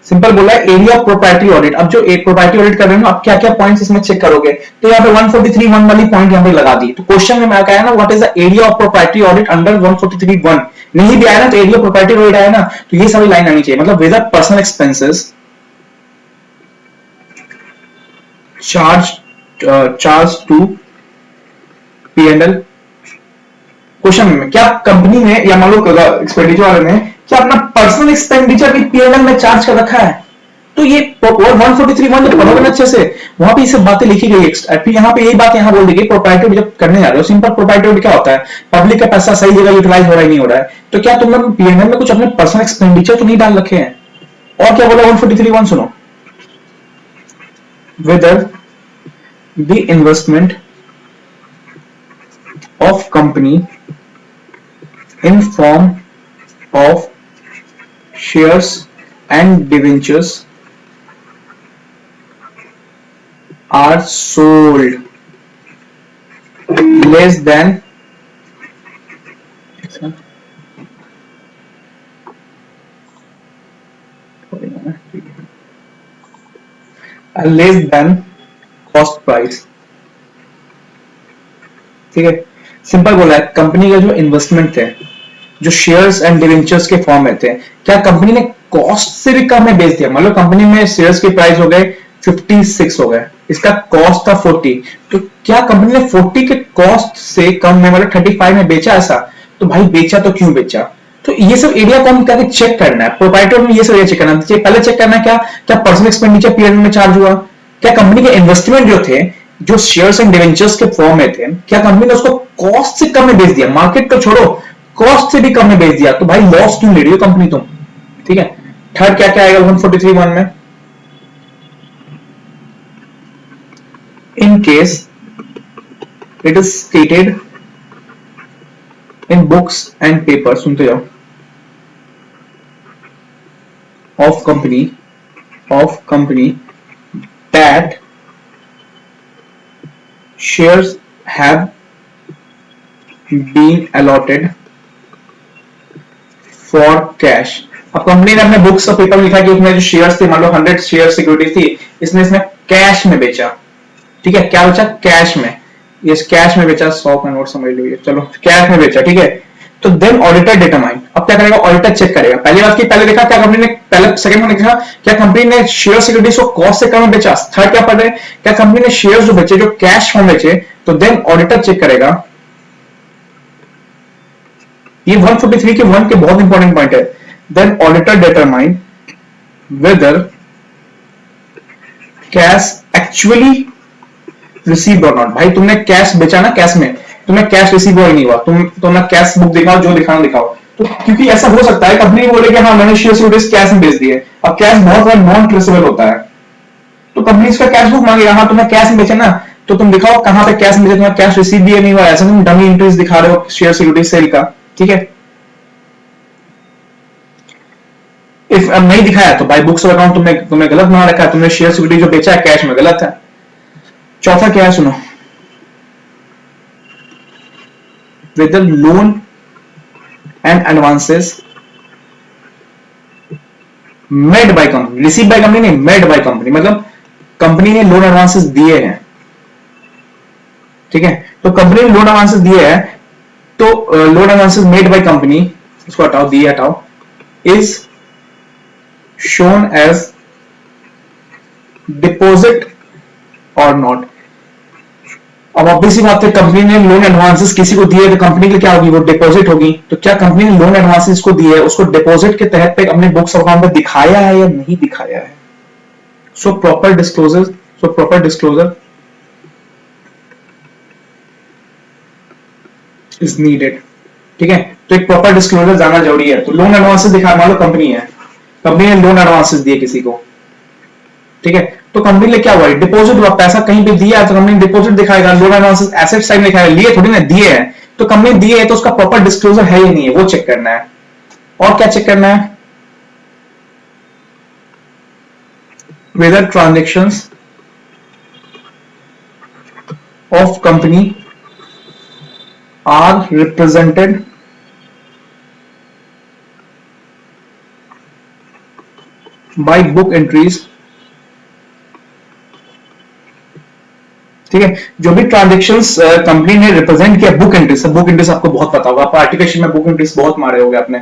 सिंपल बोला है एरिया ऑफ प्रोप्राइटरी ऑडिट। अब जो एक प्रोप्राइटरी ऑडिट कर रहे हो ना, आप क्या क्या पॉइंट्स इसमें चेक करोगे, तो यहाँ पे 143(1) वाली पॉइंट यहाँ पे लगा दी। तो क्वेश्चन में मैं कहा ना, what is the area of proprietary audit under 143(1), नहीं भी आया ना तो एरिया प्रोप्राइटरी ऑडिट आया ना, तो ये सारी लाइन आनी चाहिए। मतलब with personal expenses charge to P&L। Question में क्या कंपनी ने या मान लो एक्सपेंडिचर वाले ने क्या अपना पर्सनल एक्सपेंडिचर भी P&L में चार्ज कर रखा है, तो ये 143(1) जब पढ़ोगे ना अच्छे से, वहां पे ये सब बातें लिखी गई है। फिर यहाँ पे यही बात यहाँ बोल दी गई, प्रोप्राइटरी जब करने जा रहे हो, सिंपल प्रोप्राइटरी क्या होता है, पब्लिक का पैसा सही जगह यूटिलाइज हो रहा है नहीं हो रहा है, तो क्या तुम लोग P&L में कुछ अपने पर्सनल एक्सपेंडिचर तो नहीं डाल रखे हैं। और क्या बोला 143(1) सुनो, whether the investment of company in form of shares and debentures are sold less than cost price, ठीक है। सिंपल बोला है, कंपनी का जो इन्वेस्टमेंट थे, जो शेयर्स एंड डिवेंचर्स के फॉर्म में थे, क्या कंपनी ने कॉस्ट से भी कम में बेच दिया। मतलब कंपनी में शेयर्स के प्राइस हो गए 56 हो गए, इसका कॉस्ट था 40, तो क्या कंपनी ने 40 के कॉस्ट से कम में मतलब 35 में बेचा ऐसा, तो भाई बेचा तो क्यों बेचा। तो ये सब एरिया को हम क्या चेक करना है, प्रोप्राइटर में ये सब एरिया चेक करना है। पहले चेक करना है क्या पर्सनल एक्सपेंडिचर पीरियड में चार्ज हुआ, क्या कंपनी के इन्वेस्टमेंट जो थे, जो शेयर्स एंड डिवेंचर्स के फॉर्म में थे, क्या कंपनी ने उसको कॉस्ट से कम में बेच दिया, मार्केट तो छोड़ो कॉस्ट से भी कम में बेच दिया, तो भाई लॉस क्यों ले रही हो कंपनी तुम, ठीक है। थर्ड क्या क्या आएगा 143(1) में, in case it is stated in books and paper, सुनते जाओ, of company that shares have been allotted for cash। अब कंपनी ने अपने बुक्स और पेपर में लिखा कि उसमें जो शेयर्स थे, मान लो 100 शेयर सिक्योरिटी थी, इसमें कैश में बेचा, ठीक है। क्या बेचा, कैश में, ये कैश में बेचा, 100 का नोट समझ लो ये, चलो कैश में बेचा, ठीक है। तो देन ऑडिटर डिटरमाइन, अब क्या करेगा, ऑडिटर चेक करेगा। पहली बात की पहले देखा क्या कंपनी ने, पहले सेकंड में देखा क्या कंपनी ने शेयर सिक्योरिटीज को कॉस्ट से कम में बेचा। थर्ड क्या पढ़ रहे, क्या कंपनी ने शेयर जो बेचे, जो कैश फॉर्म बेचे, तो देन ऑडिटर चेक करेगा ये 143 के 1 के बहुत इंपॉर्टेंट पॉइंट है। Then auditor determine whether cash actually receive or not. भाई तुमने कैश बेचा ना, कैश में तुम्हें कैश रिसीव ही नहीं हुआ, तुम ना कैश बुक दिखाओ, जो दिखाना दिखाओ। तो क्योंकि ऐसा हो सकता है कंपनी बोले कि हाँ मैंने शेयर सिक्योरिटीज कैश में बेच दिए, अब कैश बहुत बार नॉन ट्रेसेबल होता है, तो कंपनी इसका कैश बुक मांगेगा। हाँ तुमने कैश में बेचा ना, तो तुम दिखाओ कहां पे कैश में बेचा, तुम्हारा कैश रिसीव भी नहीं हुआ, ऐसा तुम डमी इंट्रीज दिखा रहे हो शेयर सिक्योरिटीज सेल का, ठीक है। इफ नहीं दिखाया तो बाय बुक्स अकाउंट तुमने गलत मान रखा है, तुमने शेयर सिक्योरिटी जो बेचा है कैश में गलत है। चौथा क्या है सुनो, whether loan and advances made by company, received by company नहीं, made by company, मतलब कंपनी ने लोन एडवांसेस दिए हैं, ठीक है। तो कंपनी ने लोन एडवांसेस दिए हैं, तो loan advances made by company, इसको हटाओ, दिए हटाओ, इज शोन एज डिपॉजिट और नॉट। अब ऑब्वियसली बात है, कंपनी ने लोन एडवांसेस किसी को दिए तो कंपनी की क्या होगी, वो डिपॉजिट होगी। तो क्या कंपनी ने लोन एडवांसेस को दिए है, उसको डिपॉजिट के तहत पे अपने बुक्स अकाउंट में दिखाया है या नहीं दिखाया है? So proper disclosure is needed, ठीक है। तो एक प्रॉपर डिस्क्लोजर जाना जरूरी है। तो लोन एडवांसेस दिखा, मान लो कंपनी है, कंपनी ने लोन एडवांसेस दिए किसी को, ठीक है। तो कंपनी ने क्या हुआ, डिपॉजिट हुआ, पैसा कहीं पे दिया है तो कंपनी डिपॉजिट दिखाएगा, लोन एडवांसेस एसेट साइड में दिखाएगा, लिए थोड़ी ना, दिए हैं। तो कंपनी दिए है तो उसका प्रॉपर डिस्क्लोजर है या नहीं है, वो चेक करना है। और क्या चेक करना है, whether transactions of company are represented by book entries, ठीक है। जो भी ट्रांजेक्शन्स कंपनी ने रिप्रेजेंट किया बुक एंट्रीज, बुक एंट्रीज आपको बहुत पता होगा, आप आर्टिफिशियल में बुक एंट्रीज बहुत मारे होगे आपने,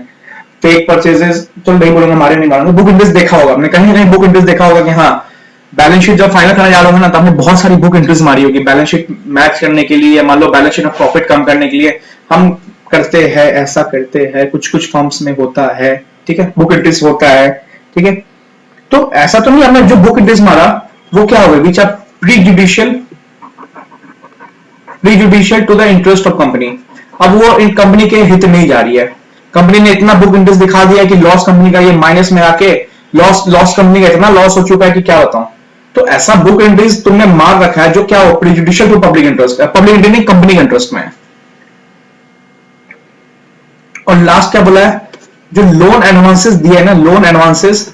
फेक परचेजेस, चलो नहीं बोलूंगा मारे नहीं मारूंगा, बुक एंट्रीज देखा होगा आपने, कहीं ना कहीं बुक एंट्रीज देखा होगा कि हाँ बैलेंस शीट जब फाइनल करने जा रहे होंगे ना, तो आपने बहुत सारी बुक एंट्रीज मारी होगी बैलेंस शीट मैच करने के लिए, मान लो बैलेंस शीट में प्रॉफिट कम करने के लिए हम करते हैं, ऐसा करते हैं, कुछ कुछ फर्म्स में होता है, ठीक है, बुक एंट्रीज होता है, ठीक है। तो ऐसा तो नहीं, हमने जो बुक एंट्रीज मारा वो क्या होगा, which are prejudicial to the interest of company. अब वो इन कंपनी के हित में ही जा रही है, कंपनी ने इतना बुक इंटरेस्ट दिखा दिया कि लॉस कंपनी का ये माइनस में आके लॉस कंपनी का इतना लॉस हो चुका है कि क्या बताऊं। तो ऐसा बुक इंटरेस्ट तुमने मार रखा है जो क्या हो, prejudicial to public interest, public interest नहीं कंपनी के इंटरेस्ट में है। और लास्ट क्या बोला है, जो लोन एडवांसेस दिए है ना, loan advances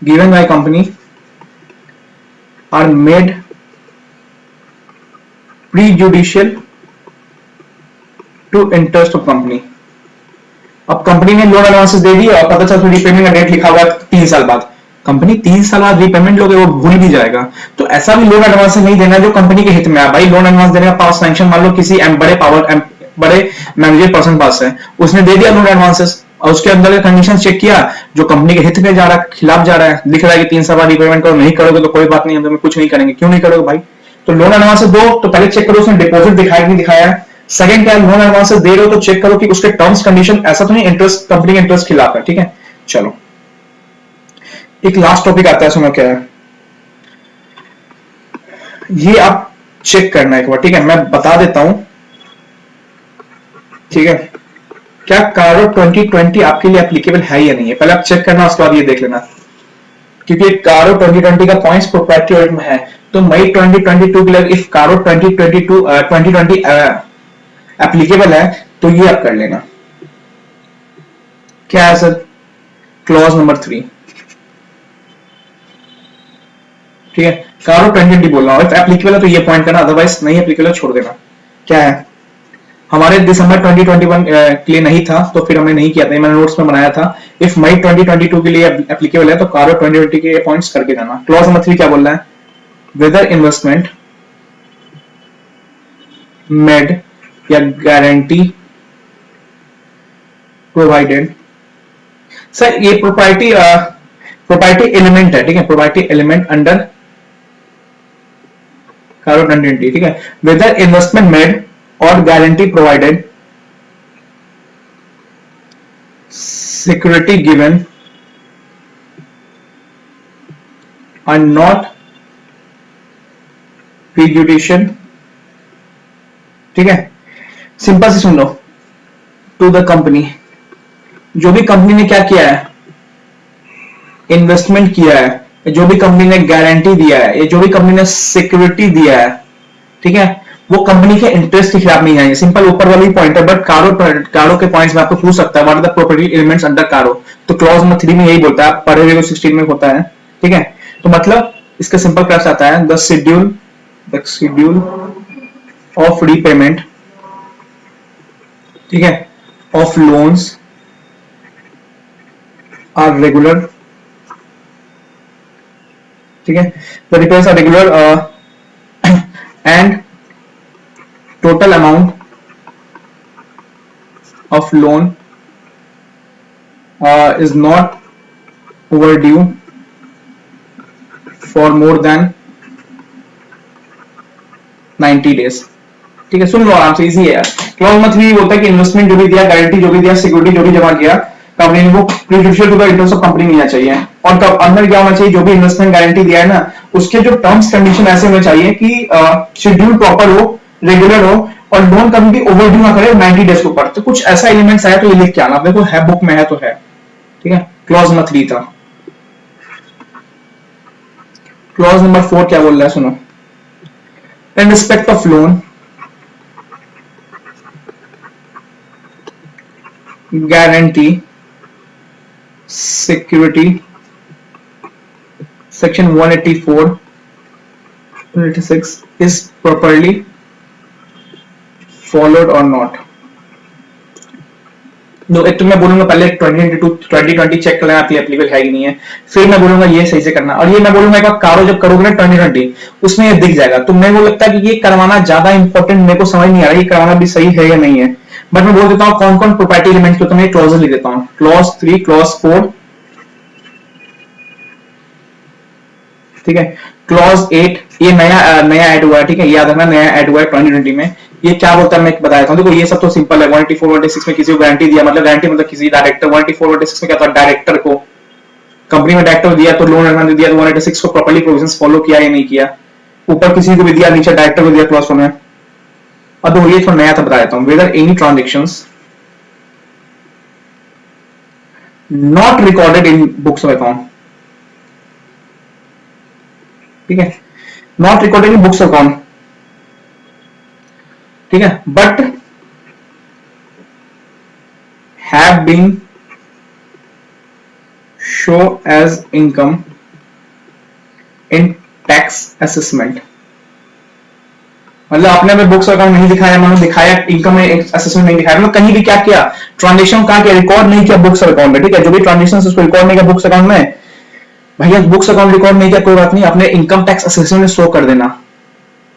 given by company are made prejudicial to interest of company. अब कंपनी ने लोन एडवांसेस दे दिया और पता चला रीपेमेंट का डेट लिखा हुआ है 3 साल बाद, कंपनी 3 साल बाद रीपेमेंट लोगे वो भूल भी जाएगा। तो ऐसा भी लोन एडवांस नहीं देना जो कंपनी के हित में है। भाई लोन एडवांस देने का पावर सैंक्शन मान लो किसी बड़े मैनेजर पर्सन पास है, उसने दे दिया लोन एडवांसेस और उसके अंदर के कंडीशन चेक किया जो कंपनी के हित में जा रहा है, खिलाफ जा रहा है, लिख रहा है कि 3 साल बाद रीपेमेंट करो, नहीं करोगे तो कोई बात नहीं, हम तुम्हें कुछ नहीं करेंगे। क्यों नहीं करोगे भाई, तो लोन एडवांस दो तो पहले चेक करो उसने डिपॉजिट दिखाया कि नहीं दिखाया है। सेकंड क्या, लोन एडवांस दे रहे हो तो चेक करो कि उसके टर्म्स कंडीशन ऐसा तो नहीं इंटरेस्ट कंपनी के इंटरेस्ट खिलाफ है, ठीक है। चलो एक लास्ट टॉपिक आता है, सुनो क्या है ये, आप चेक करना एक बार, ठीक है, मैं बता देता हूं, ठीक है। क्या कारो 2020 आपके लिए एप्लीकेबल है या नहीं है, पहले आप चेक करना, उसके बाद ये देख लेना, क्योंकि कारो 2020 का पॉइंट्स प्रोप्राइटरी ऑडिट में है। तो मई 2022 के लिए इफ कारो 2020 एप्लीकेबल है तो ये आप कर लेना। क्या है सर, क्लॉज नंबर 3, ठीक है, कारो 2020 बोल रहा हूं, इफ एप्लीकेबल है तो ये पॉइंट करना, अदरवाइज नहीं एप्लीकेबल छोड़ देना। क्या है, हमारे दिसंबर 2021 के लिए नहीं था तो फिर हमने नहीं किया था, मैंने नोट्स में बनाया था। इफ मई 2022 के लिए एप्लीकेबल है तो कारो 2020 के पॉइंट्स करके जाना। क्लॉज नंबर 3 क्या बोल रहा है, वेदर इन्वेस्टमेंट मेड या गारंटी प्रोवाइडेड, सर ये प्रोपर्टी एलिमेंट है, ठीक है, प्रोपर्टी एलिमेंट अंडर कारो 2020, ठीक है। वेदर इन्वेस्टमेंट मेड और guarantee provided security given are not prejudicial, ठीक है, सिंपल से सुन लो, टू द कंपनी, जो भी कंपनी ने क्या किया है, इन्वेस्टमेंट किया है, जो भी कंपनी ने गारंटी दिया है, जो भी कंपनी ने सिक्योरिटी दिया है, ठीक है, वो कंपनी के इंटरेस्ट के खिलाफ नहीं जाएंगे। सिंपल ऊपर वाली पॉइंट है, बट कारो के पॉइंट्स में आपको पूछ सकता है what are the property elements under CARO, तो क्लॉज नंबर 3 में यही बोलता है, पढ़े हुए 16 में होता है, ठीक है। तो मतलब इसका सिंपल क्रक्स आता है, द शेड्यूल ऑफ रीपेमेंट, ठीक है, ऑफ लोन्स आर रेगुलर, ठीक है, the repairs are regular and total amount of loan is not overdue for more than 90 days, ठीक है। सुन लो आराम से, इजी है यार। क्लॉज नंबर 3 बोलता है कि इन्वेस्टमेंट जो भी दिया, गारंटी जो भी दिया, सिक्योरिटी जो भी जमा किया कंपनी ने, वो prejudicial to the interest of company नहीं चाहिए। और तब अंदर क्या होना चाहिए, जो भी इन्वेस्टमेंट गारंटी दिया है ना, उसके जो टर्म्स कंडीशन ऐसे होने चाहिए कि शेड्यूल प्रॉपर हो, रेगुलर हो, और लोन कभी भी ओवरड्यू ना करे 90 डेज के ऊपर। तो कुछ ऐसा एलिमेंट्स आया तो ये लिख के आना, देखो है बुक में है तो है, ठीक है। क्लॉज नंबर 3 था। क्लॉज नंबर 4 क्या बोल रहा है, सुनो, in respect of loan guarantee security section 184 186 is properly followed or not। दो, एक तो मैं बोलूंगा पहले 2020 चेक कर लेना आपके लिए एप्लीकेबल है कि नहीं है, फिर मैं बोलूंगा ये सही से करना, और ये मैं बोलूंगा एक बार कारो जब करोगे ना 2020 उसमें ये दिख जाएगा। तो मेरे को लगता है कि ये करवाना ज्यादा इंपॉर्टेंट, मेरे को समझ नहीं आ रहा ये करवाना भी सही है या नहीं है, बट मैं बोल देता हूँ कौन कौन प्रॉपर्टी एलिमेंट्स के, तो मैं क्लॉजेस लिख देता हूँ, क्लॉज 3, क्लॉज 4, ठीक है, क्लॉज 8 ये नया ऐड हुआ है, ठीक है, याद रखना नया ऐड हुआ है 2020 में। ये क्या बोलता है मैं बता देता हूँ, देखो ये सब तो सिंपल है। 184 186 में किसी को गारंटी दिया, मतलब गारंटी मतलब किसी डायरेक्टर, 184 186 में क्या था, डायरेक्टर को कंपनी में डायरेक्टर दिया तो लोन रखना दिया, तो 186 को प्रॉपर्ली प्रोविजंस फॉलो किया या नहीं किया, ऊपर किसी को भी दिया, नीचे डायरेक्टर को दिया क्लॉज में। अब ये थोड़ा नया था बता देता हूँ, whether any transactions not recorded in books of account, ठीक है, not recorded in books account, ठीक है, but have been show as income in tax assessment, मतलब आपने में बुक्स अकाउंट नहीं दिखाया, मतलब दिखाया इनकम में असेसमेंट नहीं दिखाया, मतलब कहीं भी क्या किया, ट्रांजेक्शन कहां किया, रिकॉर्ड नहीं किया बुक्स अकाउंट में, ठीक है, जो भी ट्रांजेक्शन उसको रिकॉर्ड नहीं किया बुक्स अकाउंट में, भैया बुक्स अकाउंट रिकॉर्ड नहीं किया कोई बात नहीं, अपने इनकम टैक्स असेसमेंट में शो कर देना।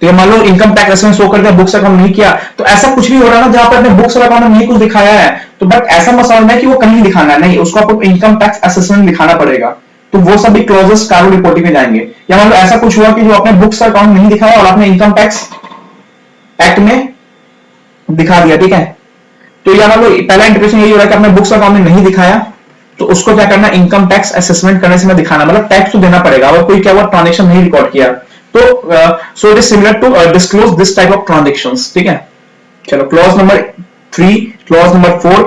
तो ये मान low income tax assessment show कर दिया, बुक्स अकाउंट नहीं किया, तो ऐसा कुछ भी हो रहा है ना जहां पर अपने बुक्स अकाउंट में नहीं कुछ दिखाया है, तो बट ऐसा मत समझना कि वो कहीं दिखाना है, नहीं, उसको आपको इनकम टैक्स असेसमेंट दिखाना पड़ेगा। तो वो सभी क्लॉजेस कारो रिपोर्टिंग में जाएंगे। या मान लो ऐसा कुछ हुआ कि जो आपने बुक्स अकाउंट नहीं दिखाया और आपने इनकम टैक्स एक्ट में दिखा दिया, ठीक है, तो या मान लो पहला इंटरप्रिटेशन यही हो रहा है कि आपने बुक्स अकाउंट में नहीं दिखाया, तो उसको क्या करना, इनकम टैक्स असेसमेंट करने से मैं दिखाना, मतलब टैक्स तो देना पड़ेगा अगर कोई क्या हुआ ट्रांजेक्शन नहीं रिकॉर्ड किया, तो so it is similar to disclose this type of transactions, ठीक है। चलो clause number 3, clause number 4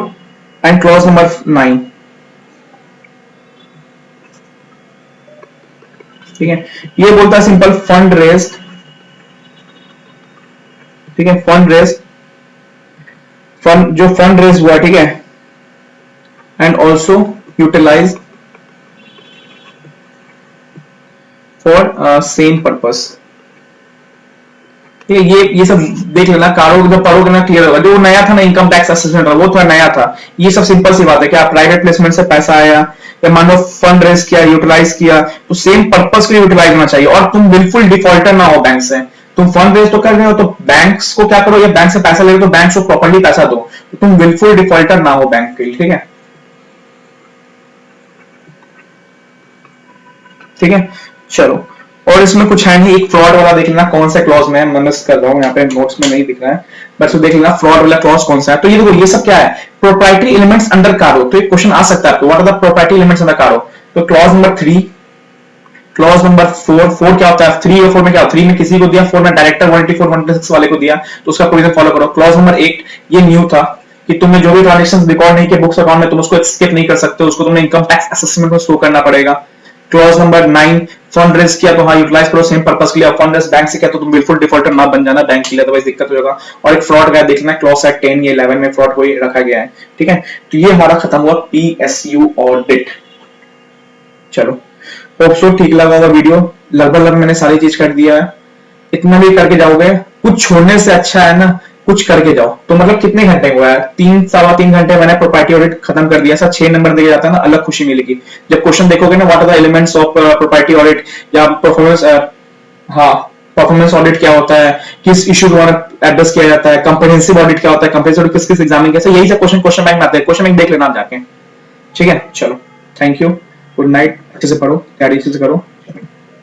and clause number 9, ठीक है, ये बोलता है सिंपल फंड रेज्ड, ठीक है, फंड रेज्ड, फंड जो फंड रेज हुआ, ठीक है, and also utilise for same purpose, ये सब देख लेना, कारो जब पढ़ोगे ना क्लियर होगा। जो नया था ना इनकम टैक्स असेसमेंट वो थोड़ा नया था, ये सब सिंपल सी बात है, क्या प्राइवेट प्लेसमेंट से पैसा आया या मान लो फंड रेज किया, यूटिलाइज किया, तो सेम पर्पस के लिए यूटिलाइज होना चाहिए, और तुम बिल्कुल डिफॉल्टर ना हो बैंक से। तुम फंड रेज तो कर रहे हो तो बैंक्स को क्या करो, या बैंक से पैसा ले रहे हो तो बैंक को प्रॉपर्ली पैसा दो, तो तुम बिल्कुल डिफॉल्टर ना हो बैंक के लिए, ठीक है, ठीक है। चलो और इसमें कुछ है नहीं, एक फ्रॉड वाला देख लेना कौन सा क्लॉज में है, मैं मिस कर रहा हूँ यहाँ पे नोट्स में नहीं दिख रहा है, बस देख लेना फ्रॉड वाला क्लॉज कौन सा है। तो ये देखो ये सब क्या है, प्रोप्राइटरी एलिमेंट्स अंडर कारो, तो एक क्वेश्चन आ सकता है आपको, what are the proprietary elements under CARO. तो क्लॉज नंबर 3, क्लॉज नंबर 4 क्या होता है, 3 और 4 में क्या होता है, 3 में किसी को दिया, 4 में डायरेक्टर 184 126 वाले को दिया, तो उसका प्रोविजन फॉलो करो। क्लॉज नंबर 8 ये न्यू था कि तुमने जो भी ट्रांजैक्शंस रिकॉर्ड नहीं किए बुक्स अकाउंट में, तुम उसको स्किप नहीं कर सकते, उसको तुमने इनकम टैक्स असेसमेंट में शो करना पड़ेगा। क्लॉज नंबर 9 फंड रेज किया तो हाँ यूटिलाइज करो सेम पर्पस के लिए, फंड रेज बैंक से किया तो तुम बिल्कुल डिफॉल्टर ना बन जाना बैंक के लिए, अदरवाइज दिक्कत हो जाएगा। और एक फ्रॉड का देखना क्लॉज एट 10 या 11 में फ्रॉड को रखा गया है, ठीक है। तो ये हमारा खत्म हुआ पीएसयू ऑडिट। चलो होप सो ठीक लगा होगा वीडियो, लगभग मैंने सारी चीज कर दिया है, इतना भी करके जाओगे, कुछ छोड़ने से अच्छा है ना कुछ करके जाओ। तो मतलब कितने घंटे हुआ है, 3-3.25 घंटे मैंने प्रॉपर्टी ऑडिट खत्म कर दिया। 6 नंबर दिया जाता है ना, अलग खुशी मिलेगी जब क्वेश्चन देखोगे ना, what are the elements of property audit or performance, हाँ परफॉर्मेंस ऑडिट क्या होता है, किस इशू द्वारा एड्रेस किया जाता है, कंप्रिहेंसिव ऑडिट क्या होता है, कंप्रिहेंसिव ऑडिट किस किस एग्जाम में कैसे, यही सब क्वेश्चन बैंक में आते हैं, क्वेश्चन बैंक देख लेना आप जाके, ठीक है। चलो थैंक यू, गुड नाइट, अच्छे से पढ़ो, तैयारी अच्छे से करो।